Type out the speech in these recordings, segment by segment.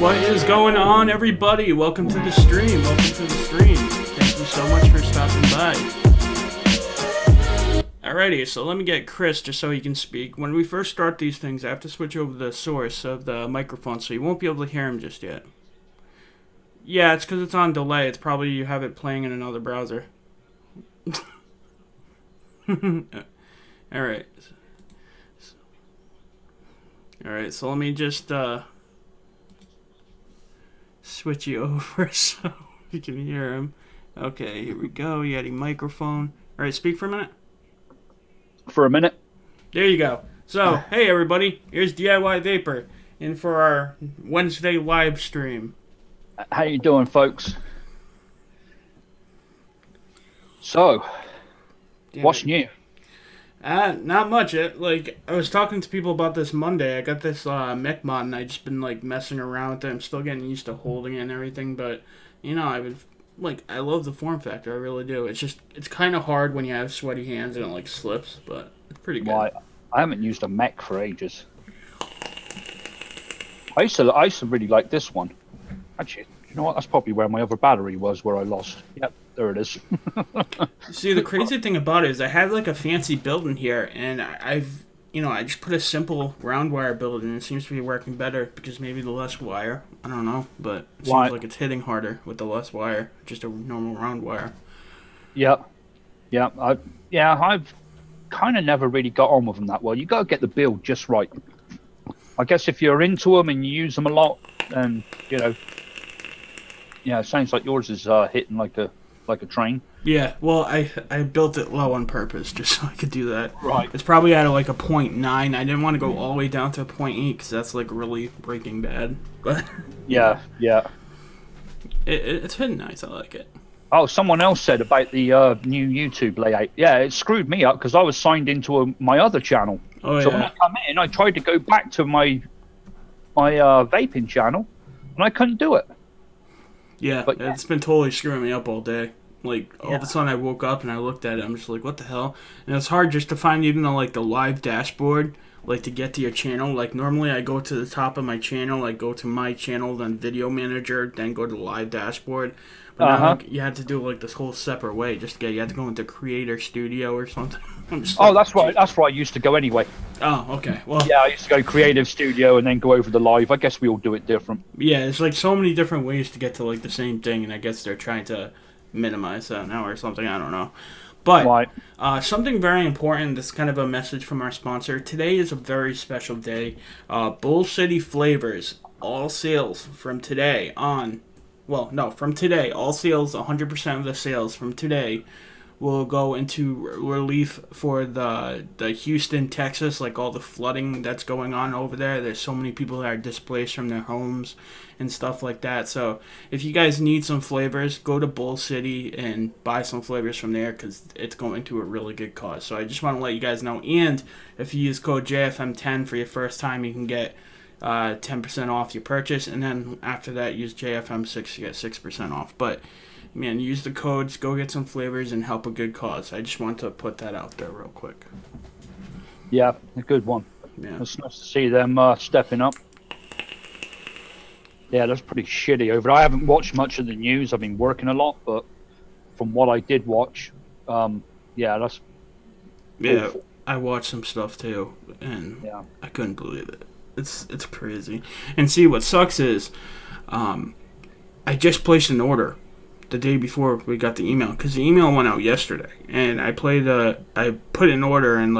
What is going on, everybody? Welcome to the stream. Thank you so much for stopping by. Alrighty, so let me get Chris just so he can speak. When we first start these things, I have to switch over the source of the microphone, so you won't be able to hear him just yet. Yeah, it's because it's on delay. It's probably you have it playing in another browser. Alright. Alright, so let me just switch you over so you can hear him. Okay, here we go. Yeti microphone. Alright, speak for a minute. For a minute. There you go. So, hey everybody, here's DIY Vapor, in for our Wednesday live stream. How you doing, folks? So, what's new? Not much. I was talking to people about this Monday. I got this mech mod, and I just been messing around with it. I'm still getting used to holding it and everything, but I love the form factor. I really do. It's kind of hard when you have sweaty hands and it slips, but it's pretty good. Well, I haven't used a mech for ages. I used to really like this one. Actually, you know what? That's probably where my other battery was, where I lost. Yep, there it is. See, the crazy thing about it is I have a fancy build in here, and I just put a simple round wire build, and it seems to be working better because maybe the less wire. I don't know, but it seems like it's hitting harder with the less wire, just a normal round wire. Yep. I've kind of never really got on with them that well. You got to get the build just right. I guess if you're into them and you use them a lot, then it sounds like yours is hitting like a train. Yeah, well, I built it low on purpose just so I could do that. Right. It's probably at a 0.9. I didn't want to go all the way down to a 0.8 because that's really Breaking Bad. But yeah. It's hitting nice. I like it. Oh, someone else said about the new YouTube layout. Yeah, it screwed me up because I was signed into my other channel. Oh, so when I come in, I tried to go back to my vaping channel, and I couldn't do it. Yeah, but it's been totally screwing me up all day. All of a sudden I woke up and I looked at it, I'm just like, what the hell? And it's hard just to find even the live dashboard, to get to your channel. Normally I go to the top of my channel, go to my channel, then video manager, then go to the live dashboard. But now you had to do this whole separate way just to get, you had to go into Creator Studio or something. That's right. That's where I used to go anyway. Oh, okay. Well, yeah, I used to go Creative Studio and then go over the live. I guess we all do it different. Yeah, it's so many different ways to get to the same thing, and I guess they're trying to minimize that now or something. I don't know. But something very important, this kind of a message from our sponsor. Today is a very special day. Bull City Flavors, all sales from today on... Well, no, from today, all sales, 100% of the sales from today will go into relief for the Houston, Texas, all the flooding that's going on over there. There's so many people that are displaced from their homes and stuff like that. So if you guys need some flavors, go to Bull City and buy some flavors from there because it's going to a really good cause. So I just want to let you guys know. And if you use code JFM10 for your first time, you can get 10% off your purchase, and then after that use JFM6 to get 6% off. But man, use the codes, go get some flavors, and help a good cause. I just want to put that out there real quick. Yeah, a good one. Yeah, it's nice to see them stepping up. Yeah, that's pretty shitty over there. I haven't watched much of the news. I've been working a lot, but from what I did watch, that's awful. I watched some stuff too, and I couldn't believe it. It's crazy. And see, what sucks is I just placed an order the day before we got the email, because the email went out yesterday, and I put an order in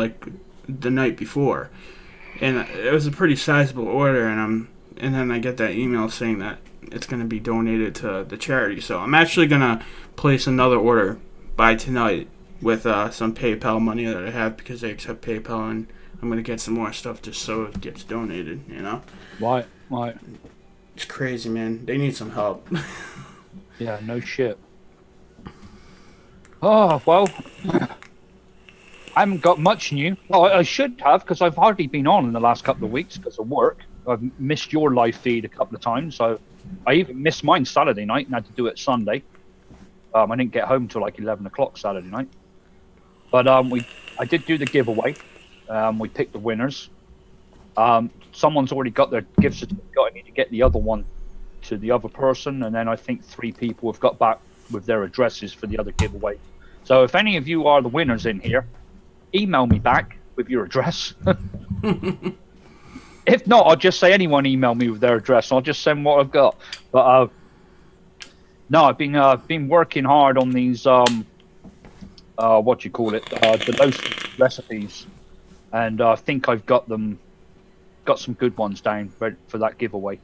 the night before, and it was a pretty sizable order, and then I get that email saying that it's going to be donated to the charity. So I'm actually going to place another order by tonight with some PayPal money that I have, because they accept PayPal, and I'm going to get some more stuff just so it gets donated, Why? It's crazy, man. They need some help. Yeah, no shit. Oh, well, I haven't got much new. Well, I should have, because I've hardly been on in the last couple of weeks because of work. I've missed your live feed a couple of times, so I even missed mine Saturday night and had to do it Sunday. I didn't get home till 11 o'clock Saturday night. But I did do the giveaway. We picked the winners. Someone's already got their gift certificate. I need to get the other one to the other person, and then I think 3 people have got back with their addresses for the other giveaway. So if any of you are the winners in here, email me back with your address. If not, I'll just say anyone email me with their address. I'll just send what I've got. But no, I've been working hard on these what do you call it? The loaf recipes, and I think I've got some good ones down for that giveaway.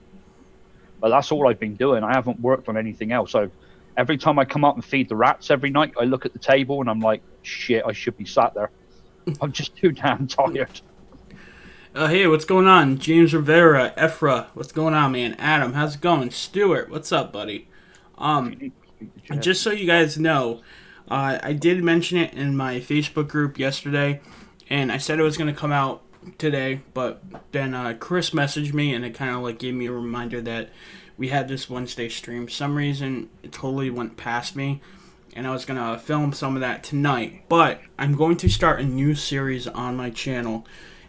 But that's all I've been doing. I haven't worked on anything else. So every time I come up and feed the rats every night, I look at the table and I'm like, shit, I should be sat there. I'm just too damn tired. Hey, what's going on? James Rivera, Ephra, what's going on, man? Adam, how's it going? Stuart, what's up, buddy? Just so you guys know, I did mention it in my Facebook group yesterday, and I said it was going to come out today, but then Chris messaged me, and it kind of like gave me a reminder that we had this Wednesday stream. For some reason, it totally went past me, and I was going to film some of that tonight, but I'm going to start a new series on my channel,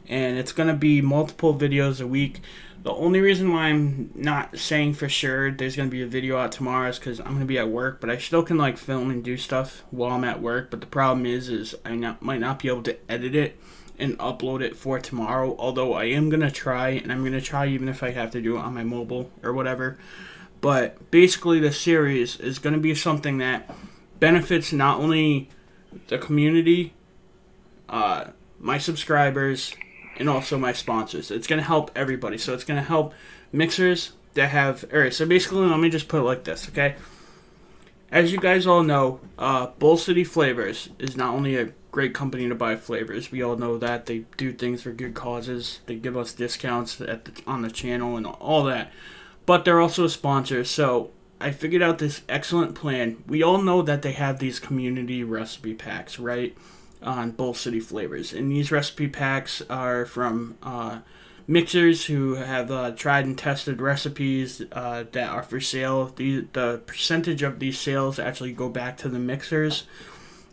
and it's going to be multiple videos a week. The only reason why I'm not saying for sure there's going to be a video out tomorrow is because I'm going to be at work, but I still can like film and do stuff while I'm at work. But the problem is I might not be able to edit it and upload it for tomorrow, although I am going to try, and I'm going to try even if I have to do it on my mobile or whatever. But basically the series is going to be something that benefits not only the community, my subscribers, and also my sponsors. It's going to help everybody. So it's going to help mixers that have... Alright, so basically, let me just put it like this, okay? As you guys all know, Bull City Flavors is not only a great company to buy flavors. We all know that. They do things for good causes. They give us discounts on the channel and all that. But they're also a sponsor. So I figured out this excellent plan. We all know that they have these community recipe packs, right? On Bull City Flavors, and these recipe packs are from mixers who have tried and tested recipes that are for sale. The percentage of these sales actually go back to the mixers,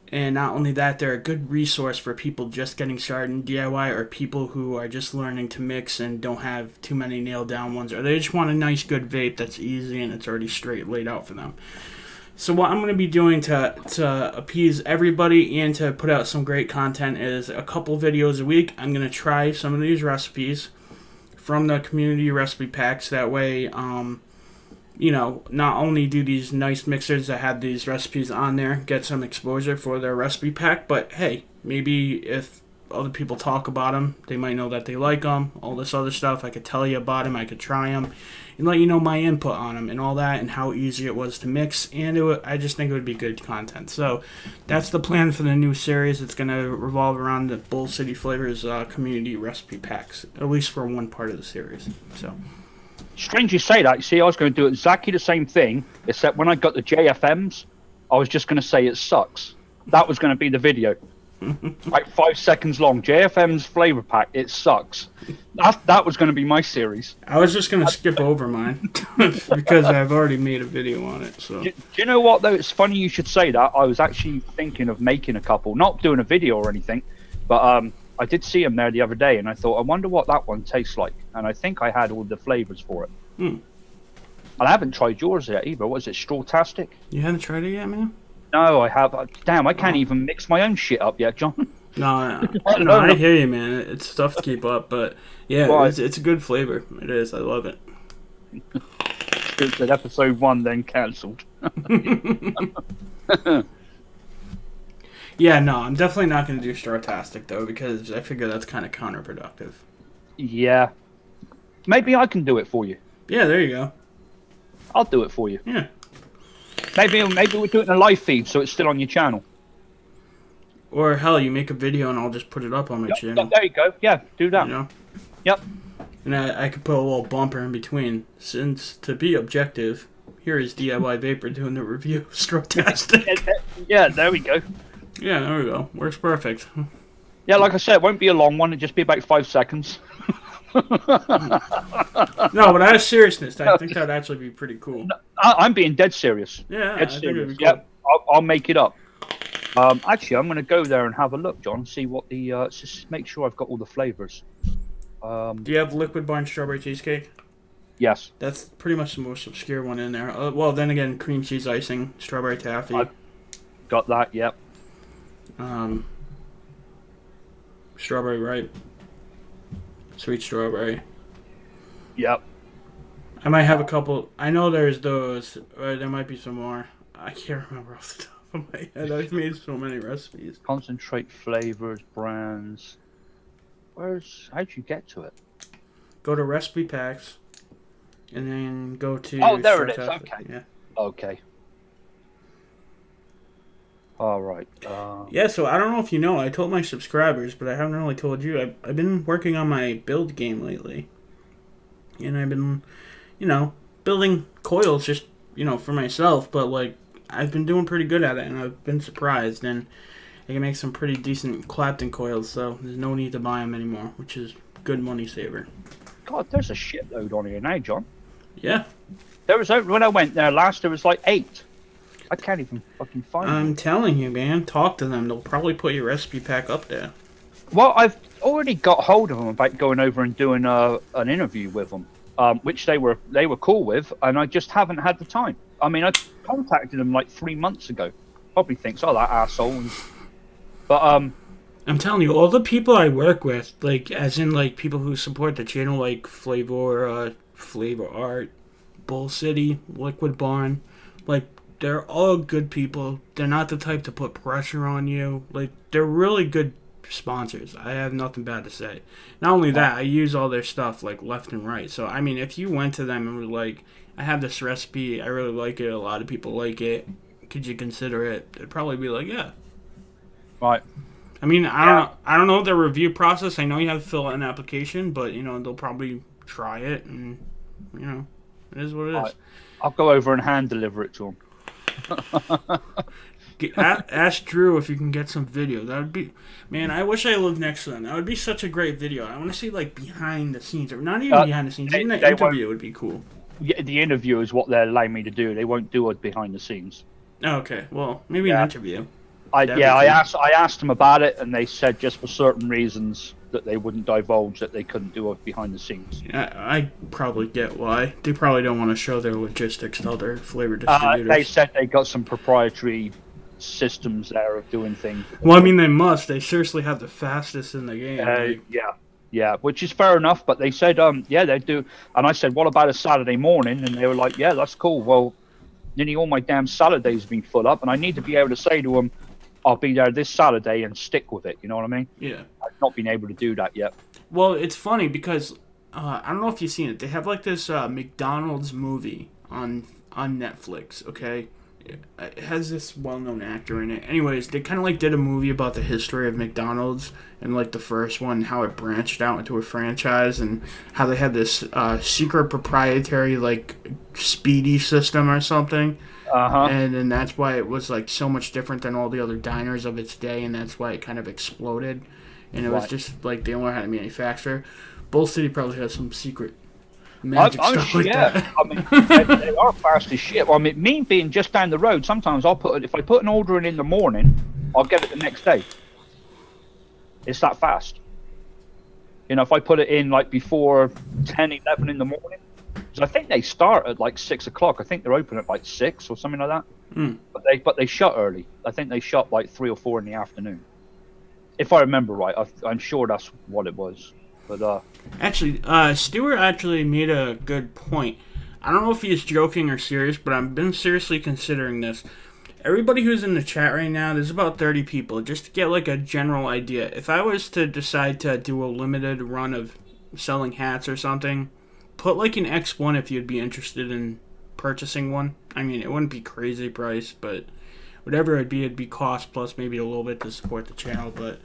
and not only that, they're a good resource for people just getting started in DIY, or people who are just learning to mix and don't have too many nailed down ones, or they just want a nice good vape that's easy and it's already straight laid out for them. So what I'm going to be doing to appease everybody and to put out some great content is a couple videos a week. I'm going to try some of these recipes from the community recipe packs. That way, you know, not only do these nice mixers that have these recipes on there get some exposure for their recipe pack, but hey, maybe if other people talk about them, they might know that they like them, all this other stuff. I could tell you about them, I could try them, and let you know my input on them and all that, and how easy it was to mix, and I just think it would be good content. So that's the plan for the new series. It's going to revolve around the Bull City Flavors community recipe packs, at least for one part of the series. So strange you say that. You see, I was going to do exactly the same thing, except when I got the JFMs, I was just going to say it sucks. That was going to be the video. Like 5 seconds long. JFM's flavor pack, it sucks. That was going to be my series. I was just going to skip over mine because I've already made a video on it. So do you know what though? It's funny you should say that. I was actually thinking of making a couple, not doing a video or anything, but I did see them there the other day, and I thought, I wonder what that one tastes like. And I think I had all the flavors for it. And I haven't tried yours yet either. What is it, Strawtastic? You haven't tried it yet, man? No, I have. Damn, I can't even mix my own shit up yet, John. No, I hear you, man. It's tough to keep up, but yeah, well, it's a good flavor. It is. I love it. Good that episode 1 then cancelled. Yeah, no, I'm definitely not going to do Strawtastic, though, because I figure that's kind of counterproductive. Yeah. Maybe I can do it for you. Yeah, there you go. I'll do it for you. Yeah. Maybe we'll do it in a live feed so it's still on your channel. Or hell, you make a video and I'll just put it up on my channel. There you go. Yeah, do that. You know? Yep. And I could put a little bumper in between. Since, to be objective, here is DIY Vapor doing the review of Strawtastic. Yeah, there we go. Yeah, there we go. Works perfect. Yeah, like I said, it won't be a long one. It'll just be about 5 seconds. No, but out of seriousness, I think that would actually be pretty cool. No, I'm being dead serious. Yeah, dead I serious. think it'd be cool. Yeah, I'll make it up. Actually, I'm going to go there and have a look, John. See what the just make sure I've got all the flavors. Do you have liquid barn strawberry cheesecake? Yes. That's pretty much the most obscure one in there. Well, then again, cream cheese icing, strawberry taffy. I've got that, yep. Strawberry ripe. Sweet strawberry. Yep. I might have a couple. I know there's those. There might be some more. I can't remember off the top of my head. I've made so many recipes. Concentrate flavors, brands. How'd you get to it? Go to recipe packs, and then go to. Oh, there it is. Okay. Yeah. Okay. All right. Yeah, so I don't know if you know, I told my subscribers, but I haven't really told you. I've been working on my build game lately. And I've been, building coils just, for myself. But, like, I've been doing pretty good at it, and I've been surprised. And I can make some pretty decent Clapton coils, so there's no need to buy them anymore, which is good money saver. God, there's a shitload on here now, John. Yeah. There was, when I went there last, there was like 8. I can't even fucking find them. I'm telling you, man. Talk to them. They'll probably put your recipe pack up there. Well, I've already got hold of them about going over and doing an interview with them, which they were cool with, and I just haven't had the time. I mean, I contacted them like 3 months ago. Probably thinks, oh, that asshole. But I'm telling you, all the people I work with, like, as in, like, people who support the channel, like Flavor Art, Bull City, Liquid Barn, like, they're all good people. They're not the type to put pressure on you. Like, they're really good sponsors. I have nothing bad to say. Not only that, I use all their stuff, like, left and right. So, I mean, if you went to them and were like, I have this recipe, I really like it, a lot of people like it, could you consider it? They'd probably be like, yeah. Right. I mean, I don't know the review process. I know you have to fill out an application, but, they'll probably try it, and, it is what it is. Right. I'll go over and hand deliver it to them. Ask Drew if you can get some video. That would be, man. I wish I lived next to them. That would be such a great video. I want to see like behind the scenes, or not even behind the scenes. Even the interview would be cool. Yeah, the interview is what they're allowing me to do. They won't do it behind the scenes. Okay, well, maybe an interview. I asked them about it, and they said just for certain reasons that they wouldn't divulge that they couldn't do it behind the scenes. I probably get why. They probably don't want to show their logistics to other flavor distributors. They said they got some proprietary systems there of doing things. Well, I mean, they must. They seriously have the fastest in the game. Yeah, which is fair enough. But they said, yeah, they do. And I said, what about a Saturday morning? And they were like, yeah, that's cool. Well, nearly all my damn Saturdays have been full up, and I need to be able to say to them, I'll be there this Saturday and stick with it. You know what I mean? Yeah. I've not been able to do that yet. Well, it's funny because I don't know if you've seen it. They have like this McDonald's movie on Netflix. Okay, it has this well-known actor in it. Anyways, they kind of like did a movie about the history of McDonald's and like the first one, how it branched out into a franchise, and how they had this secret proprietary like speedy system or something. And then that's why it was like so much different than all the other diners of its day, and that's why it kind of exploded. And it was just like they learned how to manufacture. Bull City probably has some secret magic stuff like that. I mean, they are fast as shit. Well, I mean, me being just down the road, sometimes if I put an order in the morning, I'll get it the next day. It's that fast. If I put it in like before 10, 11 in the morning. So I think they start at like 6 o'clock. I think they're open at like 6 or something like that. But they shut early. I think they shut like 3 or 4 in the afternoon. If I remember right, I'm sure that's what it was. But actually, Stuart actually made a good point. I don't know if he's joking or serious, but I've been seriously considering this. Everybody who's in the chat right now, there's about 30 people, just to get like a general idea. If I was to decide to do a limited run of selling hats or something, put like an X1 if you'd be interested in purchasing one. I mean, it wouldn't be crazy price, but whatever it'd be cost plus maybe a little bit to support the channel. But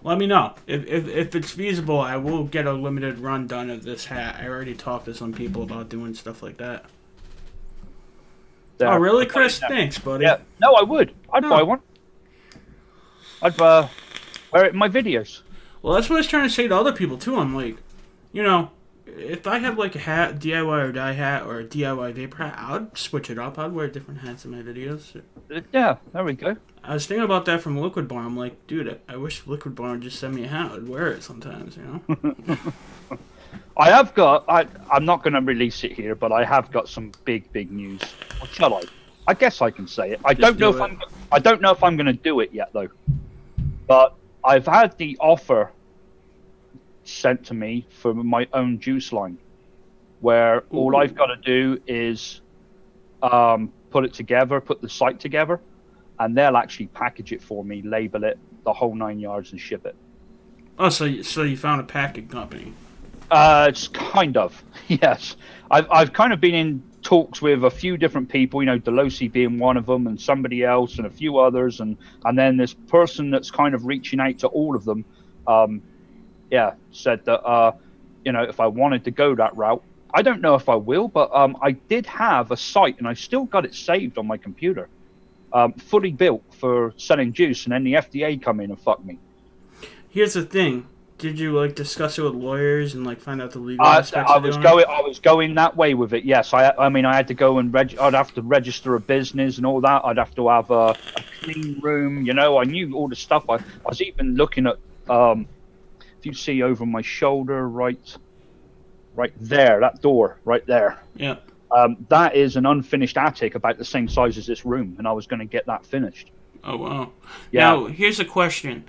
let me know. If it's feasible, I will get a limited run done of this hat. I already talked to some people about doing stuff like that. Oh, really, Chris? Thanks, buddy. Yeah. No, I would. I'd buy one. I'd wear it in my videos. Well, that's what I was trying to say to other people, too. I'm like, if I have like a hat, DIY or die hat, or a DIY vapor hat, I'd switch it up. I'd wear different hats in my videos. Yeah, there we go. I was thinking about that from Liquid Barn. I'm like, dude, I wish Liquid Barn would just send me a hat. I'd wear it sometimes, I have got. I'm not going to release it here, but I have got some big news. Or shall I? I guess I can say it. I don't know if I'm going to do it yet though. But I've had the offer sent to me for my own juice line, where all I've got to do is put it together, put the site together, and they'll actually package it for me, label it, the whole 9 yards, and ship it. Oh, so you found a packing company? It's kind of, yes. I've kind of been in talks with a few different people, Delosi being one of them, and somebody else, and a few others, and then this person that's kind of reaching out to all of them, said that, if I wanted to go that route, I don't know if I will, but I did have a site, and I still got it saved on my computer, fully built for selling juice, and then the FDA come in and fuck me. Here's the thing. Did you discuss it with lawyers and find out the legal aspects? I was going that way with it. Yes, I mean I had to go and I'd have to register a business and all that. I'd have to have a clean room. I knew all the stuff. I was even looking at if you see over my shoulder, right there, that door right there. Yeah. That is an unfinished attic about the same size as this room, and I was going to get that finished. Oh wow. Yeah. Now here's a question.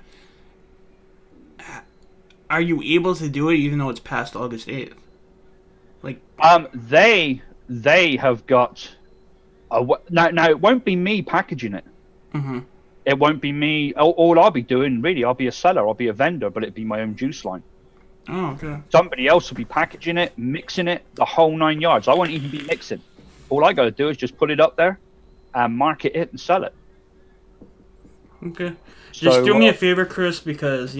Are you able to do it even though it's past August 8th? They have got now it won't be me packaging it. Mm-hmm. It won't be me. All I'll be doing, really, I'll be a seller, I'll be a vendor, but it'd be my own juice line. Oh, okay. Somebody else will be packaging it, mixing it, the whole 9 yards. I won't even be mixing. All I got to do is just put it up there and market it and sell it. Okay. Just do me a favor, Chris, because,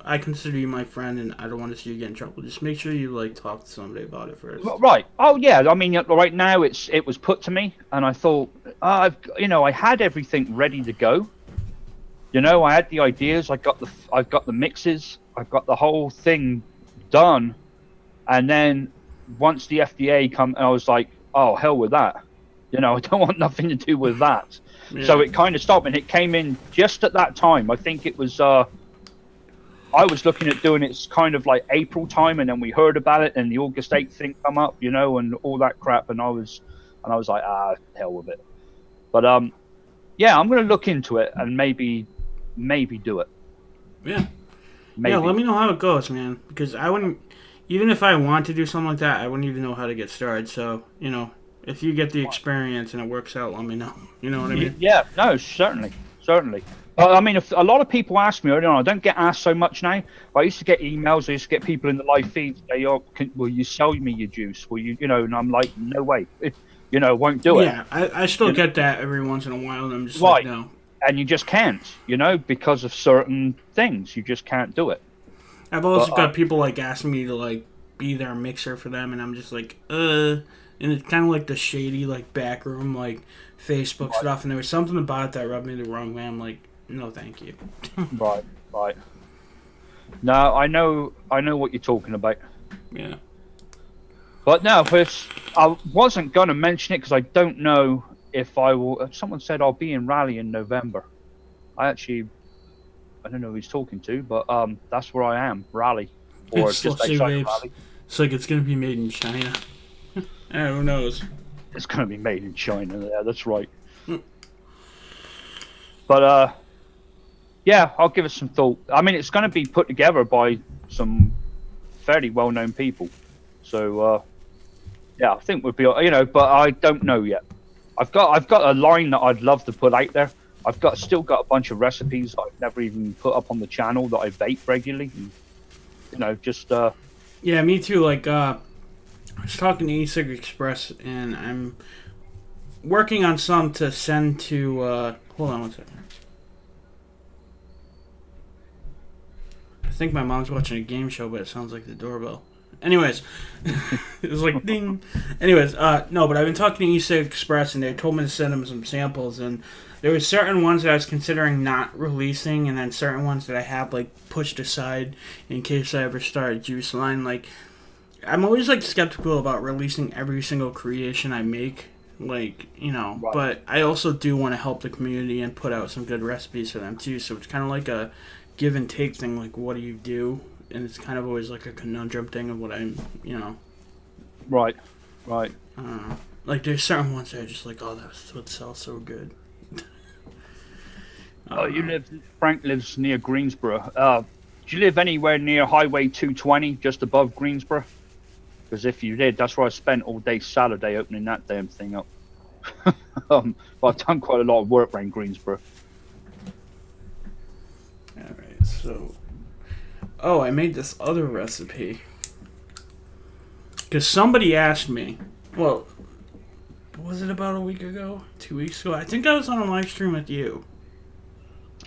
I consider you my friend and I don't want to see you get in trouble. Just make sure you, talk to somebody about it first. Right. Oh, yeah. I mean, right now it was put to me and I thought, I had everything ready to go. I had the ideas. I've got the mixes. I've got the whole thing done. And then once the FDA come, I was like, oh, hell with that. I don't want nothing to do with that. Yeah. So it kind of stopped, and it came in just at that time. I think it was, I was looking at doing it kind of like April time, and then we heard about it, and the August 8th thing come up, and all that crap, and I was like, hell with it. But, I'm going to look into it and maybe do it. Yeah. Maybe. Yeah, let me know how it goes, man, because I wouldn't, even if I want to do something like that, I wouldn't even know how to get started, so, if you get the experience and it works out, let me know. You know what I mean? Yeah, no, certainly. I mean, if a lot of people ask me, I don't get asked so much now, but I used to get emails, I used to get people in the live feed say, will you sell me your juice? Will you, and I'm like, no way. Won't do it. Yeah, I still get that every once in a while, and I'm just like, no. And you just can't, because of certain things. You just can't do it. I've also got people, asking me to, be their mixer for them, and I'm just like, And it's kind of like the shady, backroom, Facebook stuff. And there was something about it that rubbed me the wrong way. I'm like, no, thank you. Right. No, I know what you're talking about. Yeah. But no, I wasn't going to mention it because I don't know if I will. Someone said I'll be in Raleigh in November. I don't know who he's talking to, but that's where I am, Raleigh. Or just outside Raleigh. It's like it's going to be made in China. Who knows? It's going to be made in China. Yeah, that's right. But I'll give it some thought. I mean, it's going to be put together by some fairly well-known people. So I think we'll be, but I don't know yet. I've got a line that I'd love to put out there. I've still got a bunch of recipes that I've never even put up on the channel that I vape regularly. And, just. Yeah, me too. I was talking to E-Cig Express, and I'm working on some to send to, hold on one second. I think my mom's watching a game show, but it sounds like the doorbell. Anyways, it was like ding. Anyways, no, but I've been talking to E-Cig Express, and they told me to send them some samples, and there were certain ones that I was considering not releasing, and then certain ones that I have, pushed aside in case I ever start a juice line, I'm always skeptical about releasing every single creation I make, right. But I also do want to help the community and put out some good recipes for them too. So it's kind of like a give and take thing. What do you do? and it's kind of always like a conundrum thing of what I'm, Right. I don't know. Like there's certain ones that are just like, oh, that would sell so good. Frank lives near Greensboro. Do you live anywhere near Highway 220, just above Greensboro? Because if you did, that's where I spent all day Saturday opening that damn thing up. But I've done quite a lot of work around Greensboro. Alright, so... Oh, I made this other recipe. Because somebody asked me... Well, was it about a week ago? 2 weeks ago? I think I was on a live stream with you.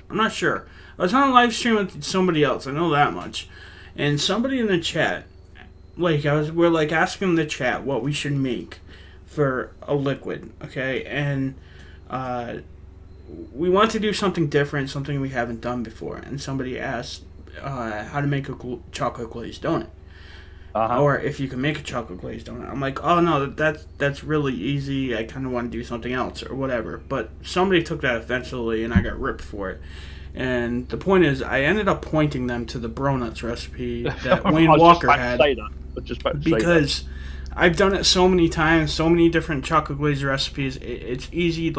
I'm not sure. I was on a live stream with somebody else. I know that much. And somebody in the chat... we're like asking the chat what we should make for a liquid, okay? And we want to do something different, something we haven't done before. And somebody asked how to make a chocolate glazed donut, or if you can make a chocolate glazed donut. I'm like, oh no, that's really easy. I kind of want to do something else or whatever. But somebody took that offensively, and I got ripped for it. And the point is, I ended up pointing them to the Bronuts recipe that Wayne Walker had. Because I've done it so many times, so many different chocolate glazed recipes. It's easy,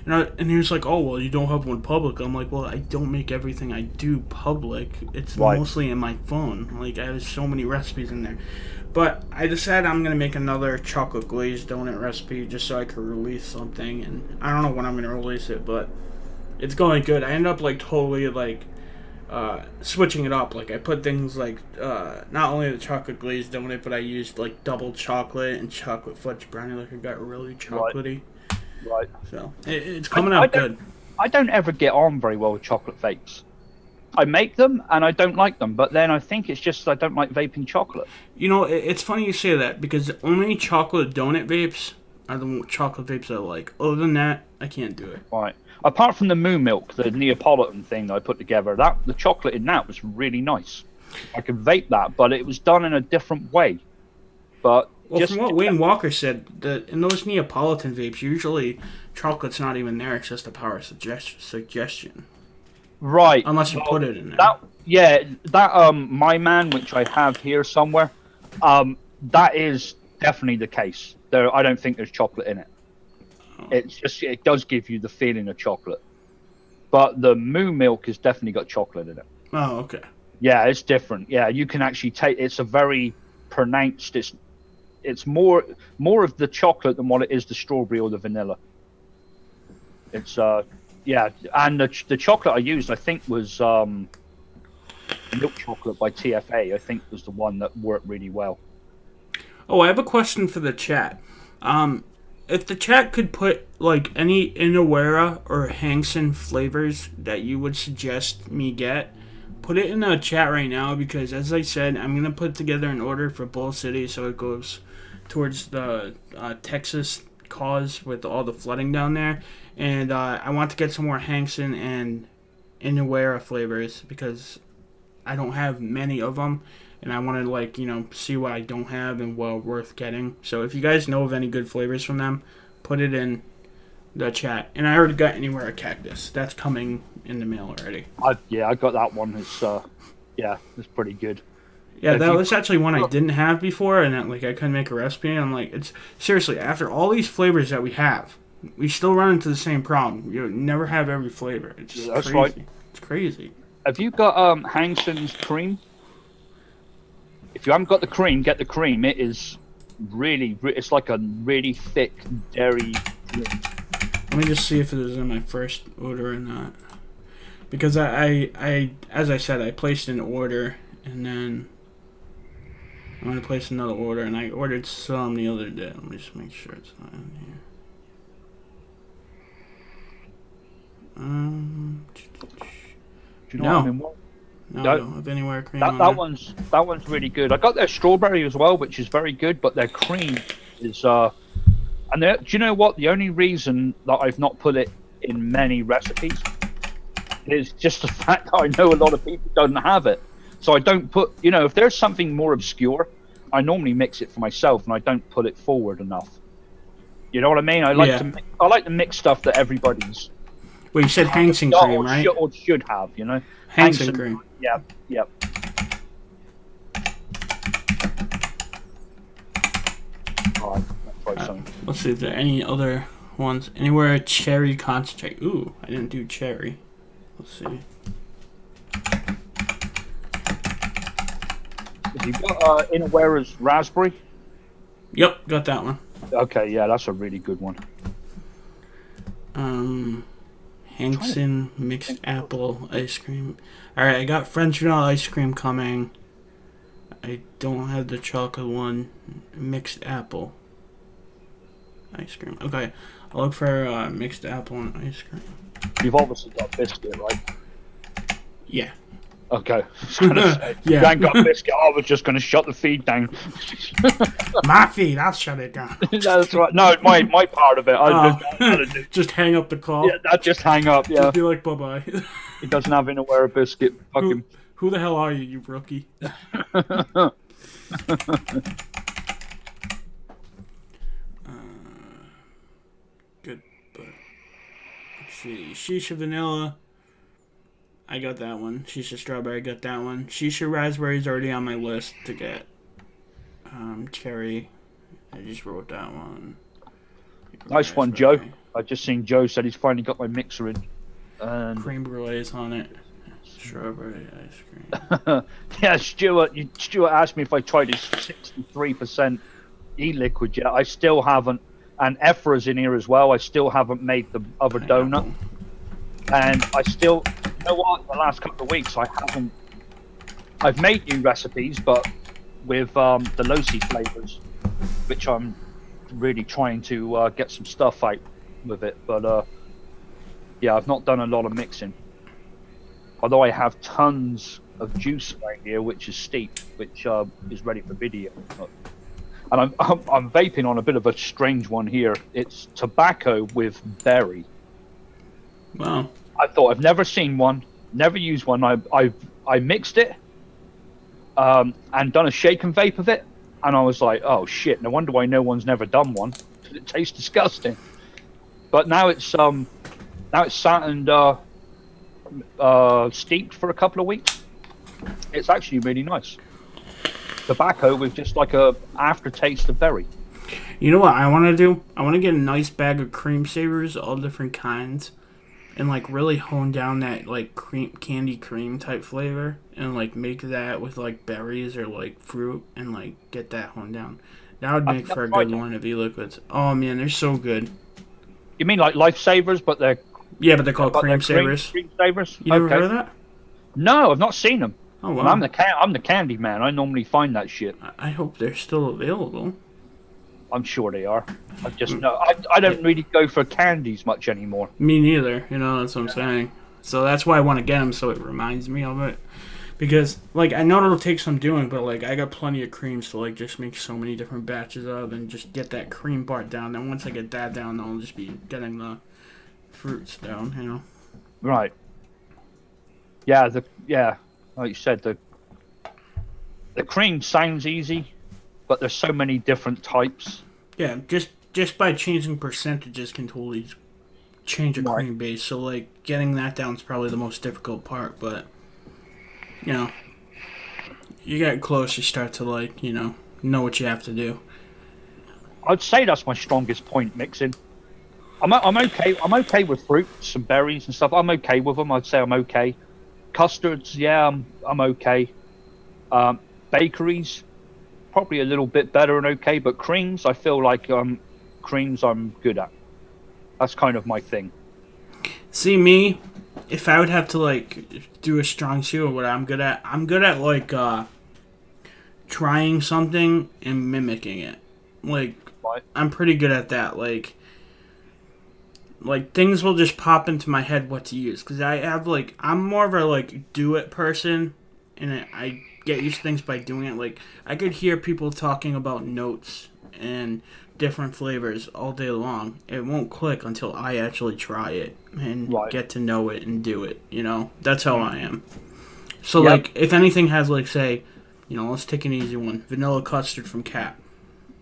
and he was like, oh, well, you don't have one public. I'm like, well, I don't make everything I do public. It's mostly in my phone. Like, I have so many recipes in there. But I decided I'm going to make another chocolate glazed donut recipe just so I could release something. And I don't know when I'm going to release it, but it's going good. I end up, totally, switching it up. I put things not only the chocolate glazed donut, but I used double chocolate and chocolate fudge brownie. It got really chocolatey. Right. So it's coming out good. I don't ever get on very well with chocolate vapes. I make them and I don't like them, but then I think it's just I don't like vaping chocolate. It's funny you say that because only chocolate donut vapes are the chocolate vapes I like. Other than that, I can't do it. Right. Apart from the Moo Milk, the Neapolitan thing that I put together, the chocolate in that was really nice. I could vape that, but it was done in a different way. But from what Wayne Walker said, in those Neapolitan vapes, usually chocolate's not even there; it's just a power suggestion. Right. Unless you put it in there. That My Man, which I have here somewhere, that is definitely the case. I don't think there's chocolate in it. It does give you the feeling of chocolate, but the Moo Milk has definitely got chocolate in it. Oh, okay. Yeah, it's different. Yeah, you can actually take. It's a very pronounced. It's more of the chocolate than what it is the strawberry or the vanilla. It's and the chocolate I used, I think, was milk chocolate by TFA. I think was the one that worked really well. Oh, I have a question for the chat. If the chat could put any Inawera or Hangson flavors that you would suggest me get, put it in the chat right now because, as I said, I'm gonna put together an order for Bull City so it goes towards the Texas cause with all the flooding down there, and I want to get some more Hangson and Inawera flavors because I don't have many of them. And I want to, see what I don't have and what worth getting. So if you guys know of any good flavors from them, put it in the chat. And I already got Anywhere a Cactus. That's coming in the mail already. I got that one. It's pretty good. Yeah, that was actually one I didn't have before, and I couldn't make a recipe. And I'm like, it's seriously, after all these flavors that we have, we still run into the same problem. You never have every flavor. It's just crazy. Right. It's crazy. Have you got Hangson's cream? If you haven't got the cream, get the cream. It is it's like a really thick dairy cream. Let me just see if it is in my first order or not. Because I as I said, I placed an order, and then I'm going to place another order, and I ordered some the other day. Let me just make sure it's not in here. No. No, I don't have Anywhere cream. That one's really good. I got their strawberry as well, which is very good, but their cream is do you know what? The only reason that I've not put it in many recipes is just the fact that I know a lot of people don't have it. So I don't put, if there's something more obscure, I normally mix it for myself and I don't put it forward enough. You know what I mean? I like to mix stuff that everybody's. Well, you said Hangson cream, right? Or should have, Hangson cream. Yep. try some. Let's see if there are any other ones. Anywhere cherry concentrate. Ooh, I didn't do cherry. Let's see. Have you got Innerwearer's raspberry? Yep, got that one. Okay, yeah, that's a really good one. Hankson mixed apple ice cream. Alright, I got French vanilla ice cream coming. I don't have the chocolate one. Mixed apple ice cream. Okay, I'll look for mixed apple and ice cream. You've obviously got biscuit, right? Yeah. Okay. I was gonna say, Yeah. You ain't got biscuit. I was just going to shut the feed down. My feed, I'll shut it down. That's right. No, my part of it. Just hang up the call. Yeah, that just hang up. Yeah. Just be like, bye bye. He doesn't have Innerwear biscuit. Fuck him. Who the hell are you, you rookie? Good, but let's see. Shisha vanilla. I got that one. Shisha strawberry, got that one. Shisha raspberry is already on my list to get. Cherry. I just wrote that one. Nice one, Joe. I just seen Joe said he's finally got my mixer in. And cream brulees on it. Strawberry ice cream. Yeah, Stuart asked me if I tried his 63% e-liquid yet. I still haven't. And Ephra's in here as well. I still haven't made the other donut. And I still, you know what? The last couple of weeks I haven't. I've made new recipes, but with the Losi flavors, which I'm really trying to get some stuff out with it. But yeah, I've not done a lot of mixing. Although I have tons of juice around here, which is steeped, which is ready for video. And I'm vaping on a bit of a strange one here. It's tobacco with berry. Wow. I thought I've never seen one, never used one. I mixed it and done a shake and vape of it, and I was like, oh shit! No wonder why no one's never done one. It tastes disgusting. But now it's sat and steeped for a couple of weeks. It's actually really nice. Tobacco with just like a aftertaste of berry. You know what I want to do? I want to get a nice bag of cream savers, all different kinds, and like really hone down that like candy cream type flavor, and like make that with like berries or like fruit, and like get that honed down. That would make for a good one of e-liquids. Oh man, they're so good. You mean like lifesavers, but they're but they're called cream savers. Cream savers. You never heard of that? No, I've not seen them. Oh wow. Well, I'm the candy man. I normally find that shit. I hope they're still available. I'm sure they are. I just know I don't really go for candies much anymore. Me neither. You know, that's what I'm saying. So that's why I want to get them, so it reminds me of it. Because like I know it'll take some doing, but like I got plenty of creams to like just make so many different batches of and just get that cream part down. Then once I get that down, I'll just be getting the fruits down. You know. Right. Yeah. Like you said, the cream sounds easy, but there's so many different types. Yeah, just by changing percentages can totally change a cream base. So like getting that down is probably the most difficult part, but you know, you get close, you start to like, you know what you have to do. I'd say that's my strongest point, mixing. I'm okay. I'm okay with fruits and berries and stuff. I'm okay with them. I'd say I'm okay. Custards, yeah, I'm okay. Bakeries, probably a little bit better and okay, but creams, I feel like creams I'm good at. That's kind of my thing. See, me, if I would have to like do a strong suit of what I'm good at like trying something and mimicking it. Like I'm pretty good at that. Like things will just pop into my head what to use, because I have like I'm more of a like do it person, and I get used to things by doing it. Like I could hear people talking about notes and different flavors all day long. It won't click until I actually try it and get to know it and do it. You know, that's how I am. So like if anything has like say, you know, let's take an easy one, vanilla custard from Cat.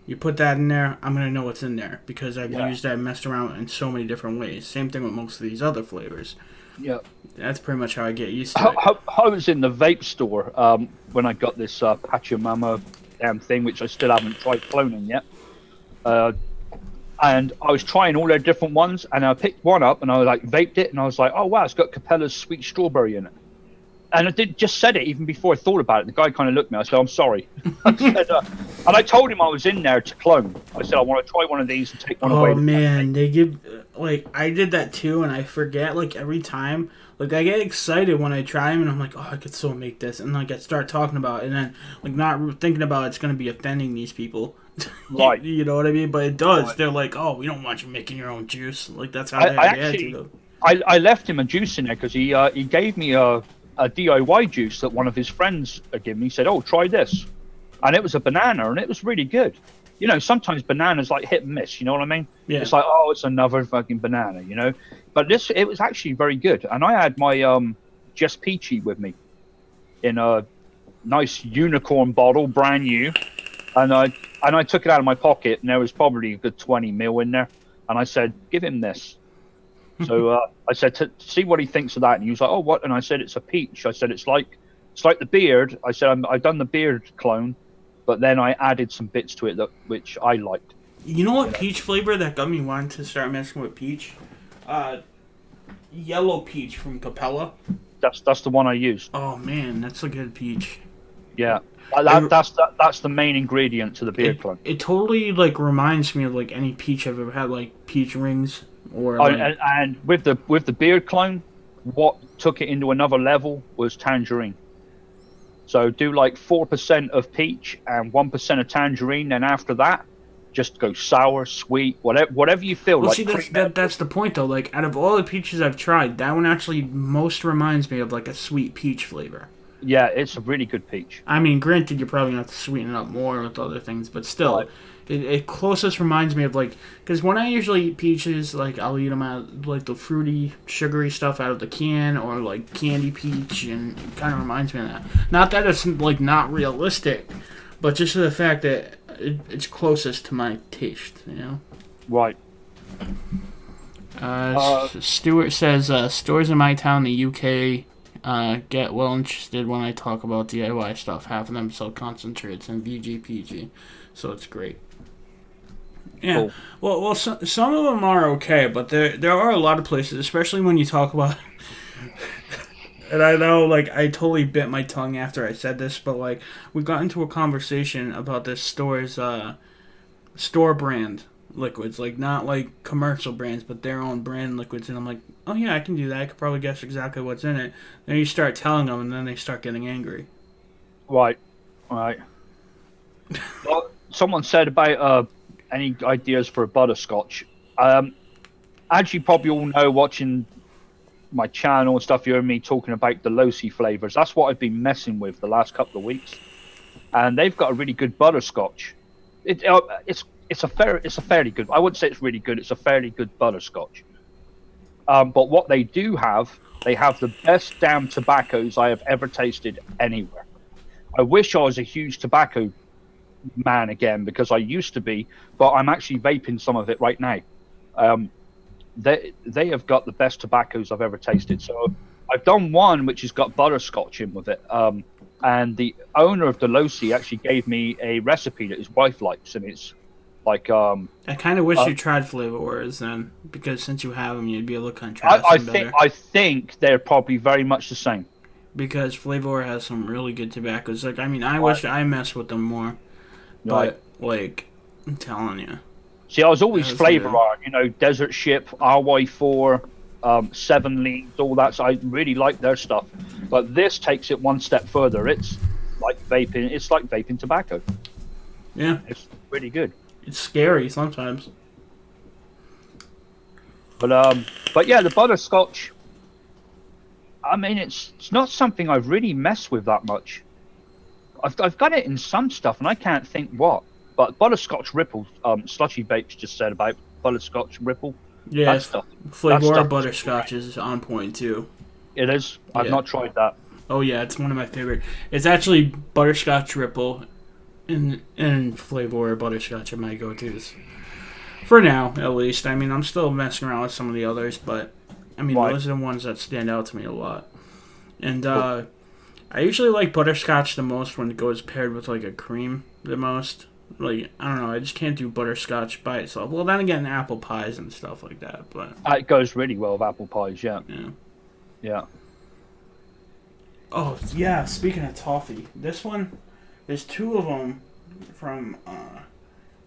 You put that in there, I'm going to know what's in there because I've used that and messed around in so many different ways. Same thing with most of these other flavors. Yeah. That's pretty much how I get used to it. I was in the vape store when I got this Pachamama damn thing, which I still haven't tried cloning yet. And I was trying all their different ones, and I picked one up, and I like vaped it, and I was like, oh wow, it's got Capella's sweet strawberry in it. And I just said it even before I thought about it. The guy kind of looked at me. I said, I'm sorry. I said, and I told him I was in there to clone. I said, I want to try one of these and take one away. Oh, man. They give... Like, I did that too, and I forget, like, every time. Like, I get excited when I try them, and I'm like, oh, I could so make this. And, like, I start talking about it, and then, like, not thinking about it's going to be offending these people. Right. You know what I mean? But it does. Right. They're like, oh, we don't want you making your own juice. Like, that's how they react to them. I left him a juice in there because he gave me a DIY juice that one of his friends had given me. He said, oh, try this. And it was a banana, and it was really good. You know, sometimes bananas like hit and miss, you know what I mean? Yeah. It's like, oh, it's another fucking banana, you know? But it was actually very good. And I had my Just Peachy with me in a nice unicorn bottle, brand new. And I took it out of my pocket, and there was probably a good 20 mil in there. And I said, give him this. So I said, to see what he thinks of that. And he was like, oh, what? And I said, it's a peach. I said, it's like the beard. I said, I've done the beard clone, but then I added some bits to it which I liked. You know what peach flavor that got me wanting to start messing with peach? Yellow peach from Capella. That's the one I used. Oh, man, that's a good peach. Yeah. That's the main ingredient to the beard clone. It totally, like, reminds me of, like, any peach I've ever had, like, peach rings. And with the beard clone, what took it into another level was tangerine. So do like 4% of peach and 1% of tangerine, then after that, just go sour, sweet, whatever you feel. Well, like. See, that's the point though. Like, out of all the peaches I've tried, that one actually most reminds me of like a sweet peach flavor. Yeah, it's a really good peach. I mean, granted, you're probably gonna have to sweeten it up more with other things, but still. Right. It closest reminds me of, like, because when I usually eat peaches, like, I'll eat them out, like, the fruity, sugary stuff out of the can, or, like, candy peach, and it kind of reminds me of that. Not that it's, like, not realistic, but just the fact that it's closest to my taste, you know? Right. Stuart says, stores in my town, the UK, get well interested when I talk about DIY stuff. Half of them sell concentrates and VGPG, so it's great. Yeah, cool. Well, some of them are okay, but there are a lot of places, especially when you talk about. And I know, like, I totally bit my tongue after I said this, but like, we got into a conversation about this store's store brand liquids, like not like commercial brands, but their own brand liquids, and I'm like, oh yeah, I can do that. I could probably guess exactly what's in it. Then you start telling them, and then they start getting angry. Right. Well, someone said about any ideas for a butterscotch. As you probably all know, watching my channel and stuff, you heard me talking about the Losi flavors. That's what I've been messing with the last couple of weeks, and they've got a really good butterscotch. It's a fairly good. I wouldn't say it's really good. It's a fairly good butterscotch. But what they have the best damn tobaccos I have ever tasted anywhere. I wish I was a huge tobacco man again, because I used to be, but I'm actually vaping some of it right now. They have got the best tobaccos I've ever tasted. So I've done one which has got butterscotch in with it, and the owner of the Losi actually gave me a recipe that his wife likes, and it's like I kind of wish you tried Flavor Wars then, because since you have them, you'd be able to contrast them better. I think they're probably very much the same, because Flavor War has some really good tobaccos. Like, I mean, I wish I messed with them more. But, like, I'm telling you. See, I was always Flavor Art, Desert Ship, RY4, 7 Leaves, all that. So I really like their stuff. But this takes it one step further. It's like vaping. It's like vaping tobacco. Yeah. It's really good. It's scary sometimes. But yeah, the butterscotch, I mean, it's not something I've really messed with that much. I've got it in some stuff, and I can't think what. But butterscotch ripple, Slushy Bakes just said about butterscotch ripple. Yeah, Flavor butterscotch is on point too. It is. I've not tried that. Oh yeah, it's one of my favorite. It's actually butterscotch ripple, and Flavor butterscotch are my go-tos. For now, at least. I mean, I'm still messing around with some of the others, but I mean, those are the ones that stand out to me a lot. And I usually like butterscotch the most when it goes paired with like a cream the most. Like, I don't know, I just can't do butterscotch by itself. Well, then again, apple pies and stuff like that, but... It goes really well with apple pies, yeah. Yeah. Oh, yeah, speaking of toffee, this one, there's 2 of them from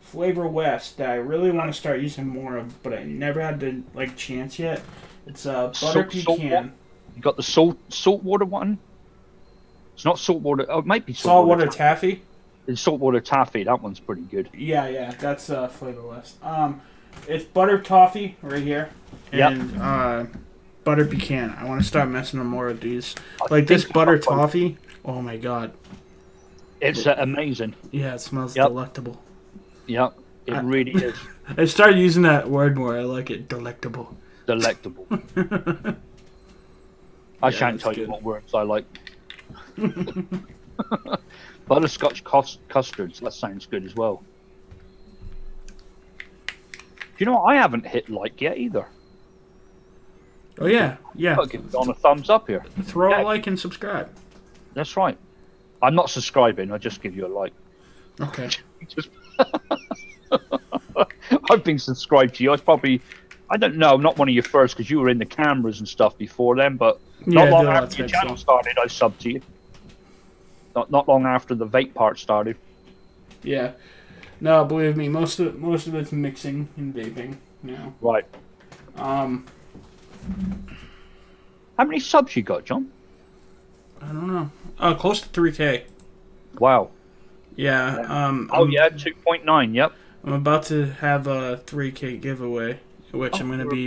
Flavor West that I really want to start using more of, but I never had the, like, chance yet. It's butter pecan. You got the saltwater one? It's not saltwater. Oh, it might be saltwater taffy. It's saltwater taffy. That one's pretty good. Yeah, that's Flavor West. It's butter toffee right here, and butter pecan. I want to start messing with more of these. Like this butter toffee. Oh my god, it's amazing. Yeah, it smells delectable. Yep, it really is. I started using that word more. I like it. Delectable. Delectable. I shan't tell you what words I like. Butterscotch custards. That sounds good as well. Do you know what? I haven't hit like yet either. Oh yeah. I'll give it on a thumbs up here. Throw a like and subscribe. That's right. I'm not subscribing. I'll just give you a like. Okay. I've been subscribed to you. I was probably, I don't know, I'm not one of your first because you were in the cameras and stuff before then, but not long after your channel started, I subbed to you. Not long after the vape part started. Yeah. No, believe me, most of it's mixing and vaping now. Right. How many subs you got, John? I don't know. Close to 3K. Wow. Yeah. 2.9. Yep. I'm about to have a 3K giveaway, which I'm gonna be.